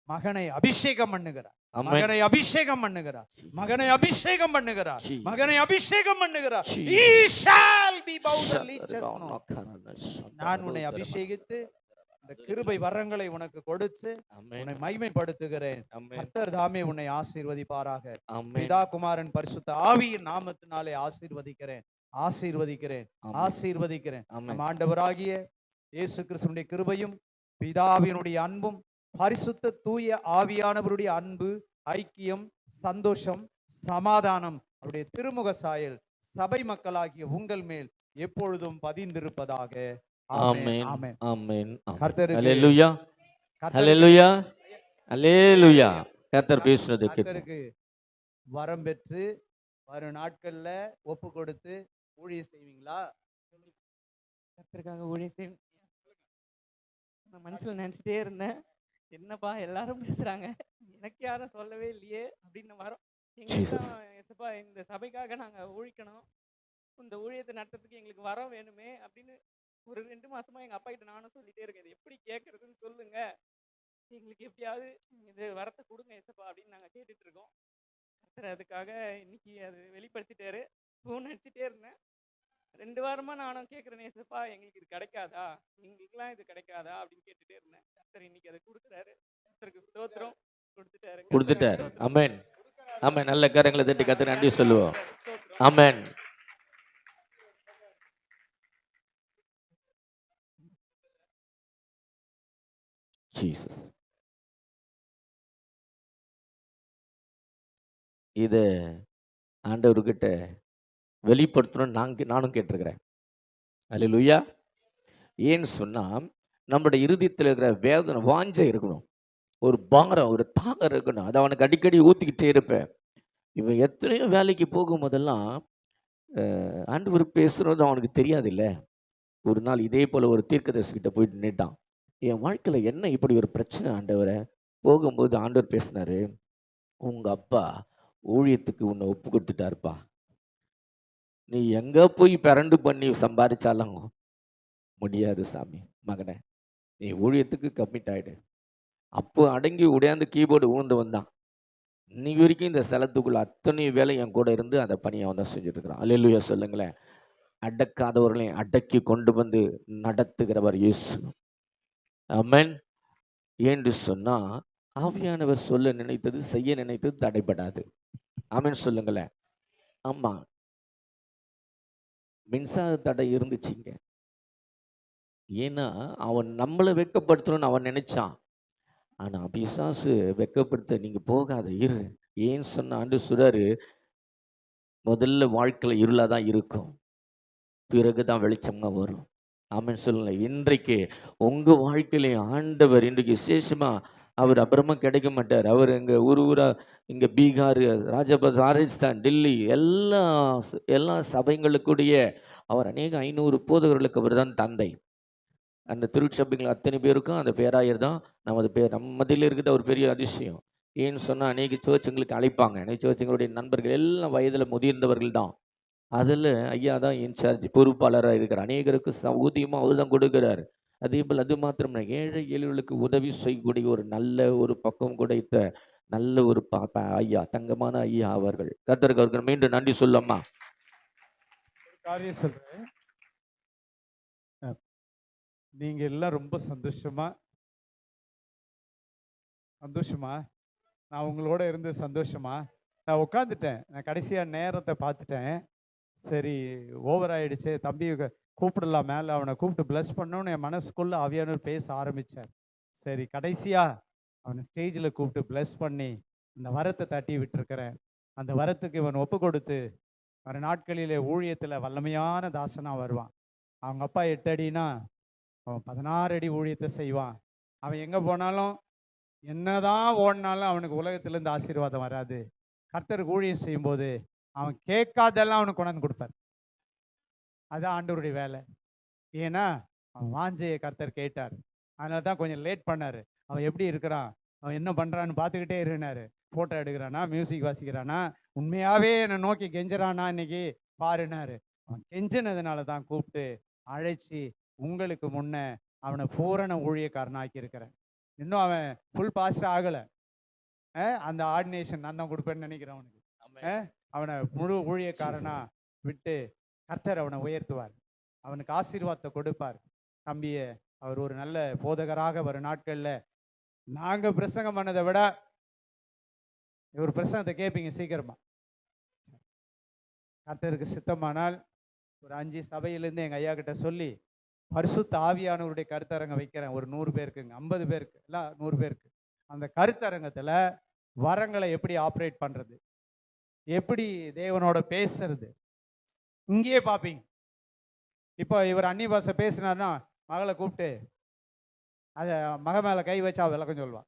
மகனை அபிஷேகம் பண்ணுகிறார். Amen. மகனை அபிஷேகம் பண்ணுகிறார். மகனை அபிஷேகம் பண்ணுகிறார். Jesus. மகனை அபிஷேகம் பண்ணுகிறார். Jesus. He shall be boldly chestnut. நான் உன்னை அபிஷேகித்து இந்த கிருபை வரங்களை உனக்கு கொடுத்து Amen. உன்னை மகிமைப்படுத்துகிறேன். Amen. கர்த்தர் தாமே உன்னை ஆசீர்வதிப்பாராக. Amen. பிதா, குமாரன், பரிசுத்த ஆவியின் நாமத்தினாலே ஆசீர்வதிக்கிறேன், ஆசீர்வதிக்கிறேன், Amen. ஆசீர்வதிக்கிறேன். Amen. நம் ஆண்டவராகிய இயேசு கிறிஸ்துவினுடைய கிருபையும் பிதாவினுடைய அன்பும் பரிசுத்த தூய ஆவியானவருடைய அன்பு, ஐக்கியம், சந்தோஷம், சமாதானம், அவருடைய திருமுக சாயல் சபை மக்களாகிய உங்கள் மேல் எப்பொழுதும் பதிந்திருப்பதாக. Amen. ஆமென். Amen. கர்த்தருக்கு Hallelujah. Hallelujah. Hallelujah. கர்த்தர் பேசுனதுக்கு கர்த்தருக்கு வரம் பெற்று வரும் நாட்கள்ல ஒப்பு கொடுத்து ஊழியம் செய்வீங்களா? கர்த்தருக்காக ஊழியம் செய்வேன். நான் மனசுல நினைச்சிட்டே இருந்தேன், என்னப்பா எல்லாரும் பேசுறாங்க, எனக்கு யாரும் சொல்லவே இல்லையே அப்படின்னு வரோம். எங்களுக்கு தான் ஏசப்பா இந்த சபைக்காக நாங்க ஊழிக்கணும், இந்த ஊழியத்தை நடத்துறதுக்கு எங்களுக்கு வரம் வேணுமே அப்படின்னு ஒரு 2 மாசமா எங்க அப்பா கிட்ட நானும் சொல்லிட்டே இருக்கேன். இது எப்படி கேட்கறதுன்னு சொல்லுங்க, எங்களுக்கு எப்படியாவது இது வரத்தை கொடுங்க ஏசப்பா அப்படின்னு நாங்க கேட்டுட்டு இருக்கோம். கர்த்தர் அதுக்காக இன்னைக்கு அது வெளிப்படுத்திட்டாரு. இப்பவும் நினைச்சிட்டே இருந்தேன், 2 வாரமா நானும் கேட்கிறேன், ஏசப்பா எங்களுக்கு இது கிடைக்காதா, எங்களுக்குலாம் இது கிடைக்காதா அப்படின்னு கேட்டுட்டே இருந்தேன். கர்த்தர் இன்னைக்கு அதை கொடுக்குறாரு. கர்த்தருக்கு ஸ்தோத்திரம். கொடுத்துட்டாரு. கொடுத்துட்டார். ஆமென். ஆமென். நல்ல கரங்களை தட்டி கர்த்தர் நன்றி சொல்லுவோம். ஸ்தோத்திரம். ஆமென். ஜீசஸ். இத ஆண்டவர்கிட்ட வெளிப்படுத்தணும் நானும் கேட்டிருக்கிறேன். அல்லேலூயா. ஏன்னு சொன்னா நம்மளுடைய இருதயத்தில் இருக்கிற வேதனை வாஞ்சை இருக்கணும், ஒரு பாரம், ஒரு தாகம் இருக்கணும். அதை அவனுக்கு அடிக்கடி ஊற்றிக்கிட்டே இருப்பேன். இவன் எத்தனையோ வேலைக்கு போகும்போதெல்லாம் ஆண்டவர் பேசுறது அவனுக்கு தெரியாது இல்லை. ஒரு நாள் இதே போல் ஒரு தீர்க்கதரிசிக்கிட்ட போயிட்டு நின்னுட்டான். என் வாழ்க்கையில் என்ன இப்படி ஒரு பிரச்சனை ஆண்டவரை? போகும்போது ஆண்டவர் பேசினாரு, உங்க அப்பா ஊழியத்துக்கு உன்னை ஒப்பு கொடுத்துட்டாருப்பா. நீ எங்க போய் பிறண்டு பண்ணி சம்பாதிச்சாலும் முடியாது சாமி மகனே, நீ ஊழியத்துக்கு கமிட் ஆயிடு. அப்போ அடங்கி உடையாந்து கீபோர்டு ஊழ்ந்து வந்தான். இன்னைக்கு வரைக்கும் இந்த ஸ்தலத்துக்குள்ள அத்தனை வேலை என் கூட இருந்து அந்த பணியை அவன் தான் செஞ்சுட்டு இருக்கிறான். அல்லேலூயா சொல்லுங்களேன். அடக்காதவர்களையும் அடக்கி கொண்டு வந்து நடத்துகிறவர் இயேசு. ஆமென். என்று சொன்னா ஆவியானவர் சொல்ல நினைத்தது செய்ய நினைத்தது தடைபடாது. ஆமென் சொல்லுங்களேன். ஆமா, மின்சார தடை இருந்துச்சுங்க. ஏன்னா அவன் நம்மளை வெட்கப்படுத்தணும்னு அவன் நினைச்சான். ஆனா பிசாசு வெட்கப்படுத்த நீங்க போகாத இரு. ஏன்னு சொன்ன ஆண்டு சொல்றாரு, முதல்ல வாழ்க்கையில இருளா தான் இருக்கும், பிறகுதான் வெளிச்சமா வரும். ஆமென் சொல்லுங்க. இன்றைக்கு உங்க வாழ்க்கையில ஆண்டவர் இன்றைக்கு விசேஷமா அவர் அப்புறமா கிடைக்க மாட்டார். அவர் இங்க ஊரா இங்க பீகார், ராஜஸ்தான், டெல்லி எல்லா சபைகளுக்குடைய அவர் அநேக 500 போதகர்களுக்கு அவர் தான் தந்தை. அந்த திருச்சபைகள் அத்தனை பேருக்கும் அந்த பேராயர் தான் நமது பேர். நம்ம மத்தியில் இருக்கிறது ஒரு பெரிய அதிசயம். ஏன்னு சொன்னால் அநேக சோச்சங்களுக்கு அழைப்பாங்க. அநேக சோச்சங்களுடைய நண்பர்கள் எல்லாம் வயதில் முதிர்ந்தவர்கள் தான். அதில் ஐயா தான் இன்சார்ஜ் பொறுப்பாளராக இருக்கிறார். அநேகருக்கு ஊதியமாக அவர் தான் கொடுக்கிறார். அதே போல் அது மாத்திரம் ஏழை எளியவர்களுக்கு உதவி செய்யக்கூடிய ஒரு நல்ல ஒரு பக்கம் கொடுத்த நல்ல ஒரு ஐயா, தங்கமான ஐயா அவர்கள். கர்த்தருக்கு அவர்கள் மீண்டும் நன்றி சொல்லம்மா. காரியம் சொல்றேன், நீங்க எல்லாம் ரொம்ப சந்தோஷமா நான் உங்களோட இருந்து சந்தோஷமா நான் உட்காந்துட்டேன். நான் கடைசியா நேரத்தை பார்த்துட்டேன். சரி ஓவர் ஆயிடுச்சு, தம்பி கூப்பிடலாம் மேலே, அவனை கூப்பிட்டு ப்ளஸ் பண்ணோன்னு என் மனசுக்குள்ள ஆவியானவர் பேச ஆரம்பிச்சார். சரி கடைசியா அவனை ஸ்டேஜில் கூப்பிட்டு ப்ளஸ் பண்ணி அந்த வரத்தை தட்டி விட்டுருக்கிறேன். அந்த வரத்துக்கு இவன் ஒப்பு கொடுத்து வர நாட்களிலே ஊழியத்தில் வல்லமையான தாசனா வருவான். அவங்க அப்பா 8 அடினா அவன் 16 அடி ஊழியத்தை செய்வான். அவன் எங்கே போனாலும் என்னதான் ஓடினாலும் அவனுக்கு உலகத்திலேருந்து ஆசீர்வாதம் வராது. கர்த்தருக்கு ஊழியம் செய்யும்போது அவன் கேட்காதெல்லாம் அவனுக்கு கொண்டாந்து கொடுப்பார். அதுதான் ஆண்டவருடைய வேலை. ஏன்னா அவன் வாஞ்சையை கர்த்தர் கேட்டார். அதனால தான் கொஞ்சம் லேட் பண்ணார். அவன் எப்படி இருக்கிறான், அவன் என்ன பண்ணுறான்னு பார்த்துக்கிட்டே இருந்தார். ஃபோட்டோ எடுக்கிறானா, மியூசிக் வாசிக்கிறானா, உண்மையாகவே என்னை நோக்கி கெஞ்சுறானா இன்னைக்கு பாருனாரு. அவன் கெஞ்சினதுனால தான் கூப்பிட்டு அழைச்சி உங்களுக்கு முன்ன அவனை பூரண ஊழியக்காரன் ஆக்கியிருக்கிறேன். இன்னும் அவன் ஃபுல் பாஸ்ட் ஆகலை. அந்த ஆர்டினேஷன் நான் தான் கொடுப்பேன்னு நினைக்கிறேன் அவனுக்கு. அவனை முழு ஊழியக்காரனா விட்டு கர்த்தர் அவனை உயர்த்துவார், அவனுக்கு ஆசீர்வாதத்தை கொடுப்பார். தம்பியை அவர் ஒரு நல்ல போதகராக வரும் நாட்களில் நாங்கள் பிரசங்கம் பண்ணதை விட ஒரு பிரசங்கத்தை கேட்பீங்க சீக்கிரமா. கர்த்தருக்கு சித்தமானால் ஒரு 5 சபையிலேருந்து எங்கள் ஐயா கிட்ட சொல்லி பரிசுத்த ஆவியானவருடைய கருத்தரங்கம் வைக்கிறேன். ஒரு 100 பேருக்குங்க, 50 பேருக்கு எல்லாம் 100 பேருக்கு. அந்த கருத்தரங்கத்தில் வரங்களை எப்படி ஆப்ரேட் பண்ணுறது, எப்படி தேவனோட பேசுறது இங்கேயே பார்ப்பீங்க. இப்போ இவர் அந்நிய பாஷை பேசினார்னா மகளை கூப்பிட்டு அதை மக மேலே கை வச்சா விளக்கம் சொல்லுவான்.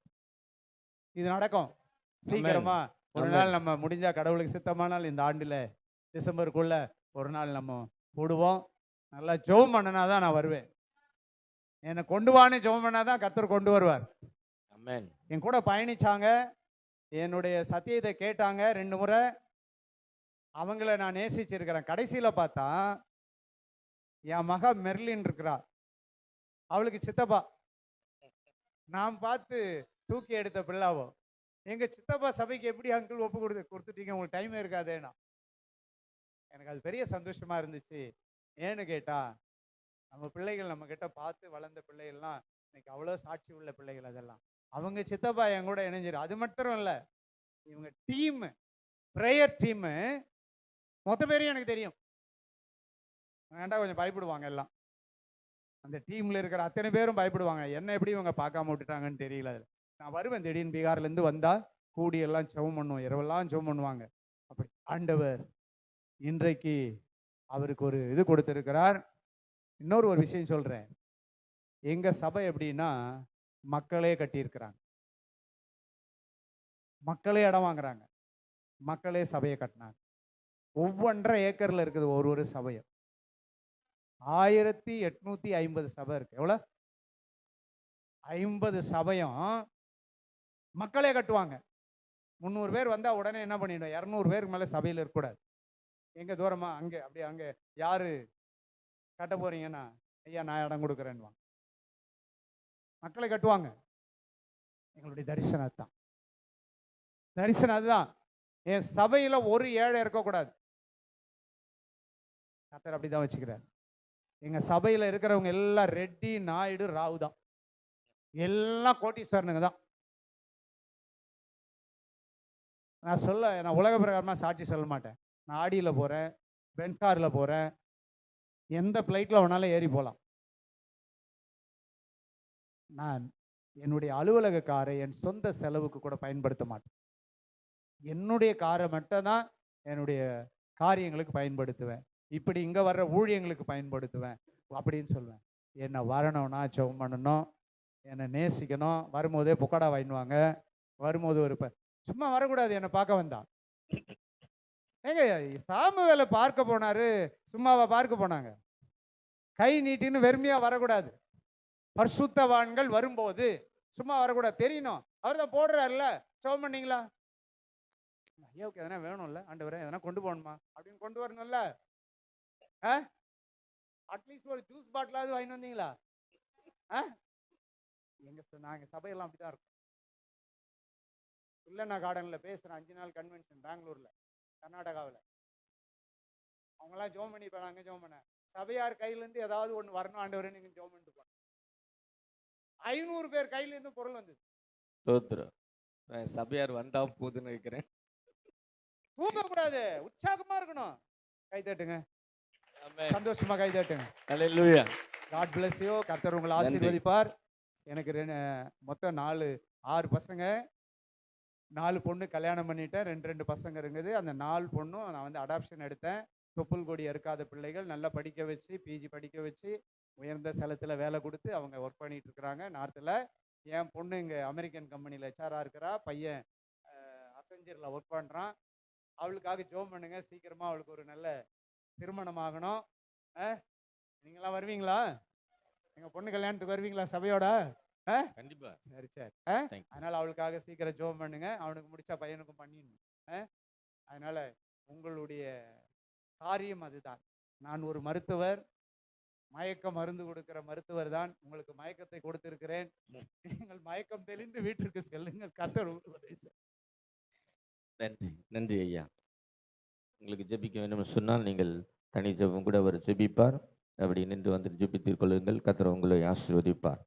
இது நடக்கும் சீக்கிரமா. ஒரு நாள் நம்ம முடிஞ்சா கடவுளுக்கு சித்தமானால் இந்த ஆண்டில் டிசம்பருக்குள்ள ஒரு நாள் நம்ம போடுவோம். நல்லா ஜெபம் பண்ணனா தான் நான் வருவேன். என்னை கொண்டு வான்னு ஜெபம் பண்ணாதான் கர்த்தர் கொண்டு வருவார். என் கூட பயணிச்சாங்க, என்னுடைய சத்தியத்தை கேட்டாங்க 2 முறை. அவங்கள நான் நேசிச்சிருக்கிறேன். கடைசியில் பார்த்தா என் மக மெர்லின் இருக்கிறா, அவளுக்கு சித்தப்பா. நான் பார்த்து தூக்கி எடுத்த பிள்ளாவோ. எங்கள் சித்தப்பா சபைக்கு எப்படி அங்கிள் ஒப்பு கொடுத்துட்டீங்க, உங்களுக்கு டைமே இருக்காதேனா. எனக்கு அது பெரிய சந்தோஷமா இருந்துச்சு. ஏன்னு கேட்டா நம்ம பிள்ளைகள் நம்ம கிட்ட பார்த்து வளர்ந்த பிள்ளைகள்லாம் இன்னைக்கு அவ்வளோ சாட்சி உள்ள பிள்ளைகள். அதெல்லாம் அவங்க சித்தப்பா என் கூட இணைஞ்சிரு. அது மட்டும் இல்லை, இவங்க டீமு, ப்ரேயர் டீமு மொத்த பேரையும் எனக்கு தெரியும். வேண்டாம் கொஞ்சம் பயப்படுவாங்க எல்லாம். அந்த டீமில் இருக்கிற அத்தனை பேரும் பயப்படுவாங்க. என்ன எப்படி இவங்க பார்க்காம விட்டுட்டாங்கன்னு தெரியல. அதில் நான் வருவேன் திடீர்னு பீகார்லேருந்து வந்தால் கூடி எல்லாம் ஜெபம் பண்ணுவோம், இரவெல்லாம் ஜெபம் பண்ணுவாங்க. அப்படி ஆண்டவர் இன்றைக்கு அவருக்கு ஒரு இது கொடுத்துருக்கிறார். இன்னொரு விஷயம் சொல்கிறேன். எங்கள் சபை எப்படின்னா மக்களே கட்டியிருக்கிறாங்க, மக்களே இடம் வாங்குறாங்க, மக்களே சபையை கட்டினாங்க. ஒவ்வொன்றரை ஏக்கரில் இருக்குது ஒரு சபையும். 1850 சபை இருக்கு. எவ்வளோ? 50 சபையும் மக்களே கட்டுவாங்க. 300 பேர் வந்தால் உடனே என்ன பண்ணிடும், 200 பேருக்கு மேலே சபையில் இருக்கக்கூடாது. எங்கே தூரமா அங்கே அப்படியே அங்கே யார் கட்ட போறீங்கன்னா ஐயா நான் இடம் கொடுக்குறேன்னுவாங்க. மக்களை கட்டுவாங்க. எங்களுடைய தரிசனத்தான் தரிசனம் அதுதான். என் சபையில் ஒரு ஏழை இருக்கக்கூடாது. கர்த்தர் அப்படிதான் வச்சுக்கிறார். எங்க சபையில் இருக்கிறவங்க எல்லாம் ரெட்டி, நாயுடு, ராவு தான். எல்லாம் கோட்டீஸ்வரனுங்க தான். நான் உலக பிரகாரமாக சாட்சி சொல்ல மாட்டேன். நான் ஆடியில் போகிறேன், பென்ஸ் காரில் போகிறேன், எந்த ஃப்ளைட்டில் வேணாலும் ஏறி போகலாம். நான் என்னுடைய அலுவலக காரை என் சொந்த செலவுக்கு கூட பயன்படுத்த மாட்டேன். என்னுடைய காரை மட்டும் தான் என்னுடைய காரியங்களுக்கு பயன்படுத்துவேன். இப்படி இங்கே வர்ற ஊழியங்களுக்கு பயன்படுத்துவேன் அப்படின்னு சொல்லுவேன். என்னை வரணும்னா ஜெபம் பண்ணணும், என்னை நேசிக்கணும். வரும்போதே புக்கடா வாங்கிடுவாங்க. வரும்போது ஒரு சும்மா வரக்கூடாது. என்னை பார்க்க வந்தா ஏங்க சாமுவேலை பார்க்க போனாரு, சும்மாவா பார்க்க போனாங்க? கை நீட்டின்னு வெறுமையா வரக்கூடாது. பரிசுத்தவான்கள் வரும்போது சும்மா வரக்கூடாது, தெரியணும். அவர் தான் போடுறாருல்ல. ஜெபம் பண்ணீங்களா? ஐயாவுக்கு எதனா வேணும்ல, ஆண்டவரே எதனா கொண்டு போகணுமா அப்படின்னு கொண்டு வரணும்ல. அட்லீஸ்ட் ஒரு ஜூஸ் பாட்டிலாவது வாங்கி வந்தீங்களா? நாங்கள் சபையெல்லாம் அப்படிதான் இருக்கோம். இல்லைண்ணா கார்டனில் பேசுகிறேன். 5 நாள் கன்வென்ஷன் பெங்களூரில், கர்நாடகாவில். அவங்களாம் ஜெபம் பண்ணி போனாங்க. ஜெபம் பண்ண சபையார் கையிலேருந்து ஏதாவது ஒன்று வரணும் ஆண்டவரே நீங்கள் ஜெபம் பண்ணிட்டு போனோம். 500 பேர் கையிலேருந்து பொருள் வந்தது. சபையார் வந்தா போதுன்னு வைக்கிறேன். தூங்கக்கூடாது, உற்சாகமா இருக்கணும். கை தட்டுங்க, சந்தோஷமா கை தட்டுங்க. ஹல்லேலூயா. God bless you. கர்த்தர் உங்களை ஆசீர்வதிப்பார். எனக்கு மொத்தம் 6 பசங்க, 4 பொண்ணு கல்யாணம் பண்ணிட்டேன். 2 பசங்க இருக்குது. அந்த 4 பொண்ணும் நான் அடாப்ஷன் எடுத்தேன். தொப்புள் கொடி அறுக்காத பிள்ளைகள் நல்லா படிக்க வச்சு, பிஜி படிக்க வச்சு, உயர்ந்த ஸ்தலத்தில் வேலை கொடுத்து அவங்க ஒர்க் பண்ணிட்டு இருக்கிறாங்க நார்த்தில். என் பொண்ணு இங்கே அமெரிக்கன் கம்பெனியில் ஹெச்ஆராக இருக்கிறா. பையன் அசெஞ்சரில் ஒர்க் பண்ணுறான். அவளுக்காக ஜோம் பண்ணுங்க, சீக்கிரமாக அவளுக்கு ஒரு நல்ல திருமணம் ஆகணும். நீங்களாம் வருவீங்களா? எங்கள் பொண்ணு கல்யாணத்துக்கு வருவீங்களா சபையோட? கண்டிப்பா. சரி சரி. Thank you. அதனால் அவளுக்காக சீக்கிரம் ஜோம் பண்ணுங்க. அவனுக்கு முடிச்சா பையனுக்கும் பண்ணிடணும். அதனால் உங்களுடைய காரியம் அதுதான். நான் ஒரு மருத்துவர், மயக்க மருந்து கொடுக்கிற மருத்துவர் தான். உங்களுக்கு மயக்கத்தை கொடுத்திருக்கிறேன். நீங்கள் மயக்கம் தெளிந்து வீட்டிற்கு செல்லுங்கள். கர்த்தர் உதவி செய்வார். நன்றி நன்றி ஐயா. உங்களுக்கு ஜெபிக்க வேண்டும் சொன்னால் நீங்கள் தனி ஜெபம் கூட அவர் ஜெபிப்பார். அப்படி நின்று வந்து ஜெபித்துக் கொள்ளுங்கள். கர்த்தர் உங்களை ஆசீர்வதிப்பார்.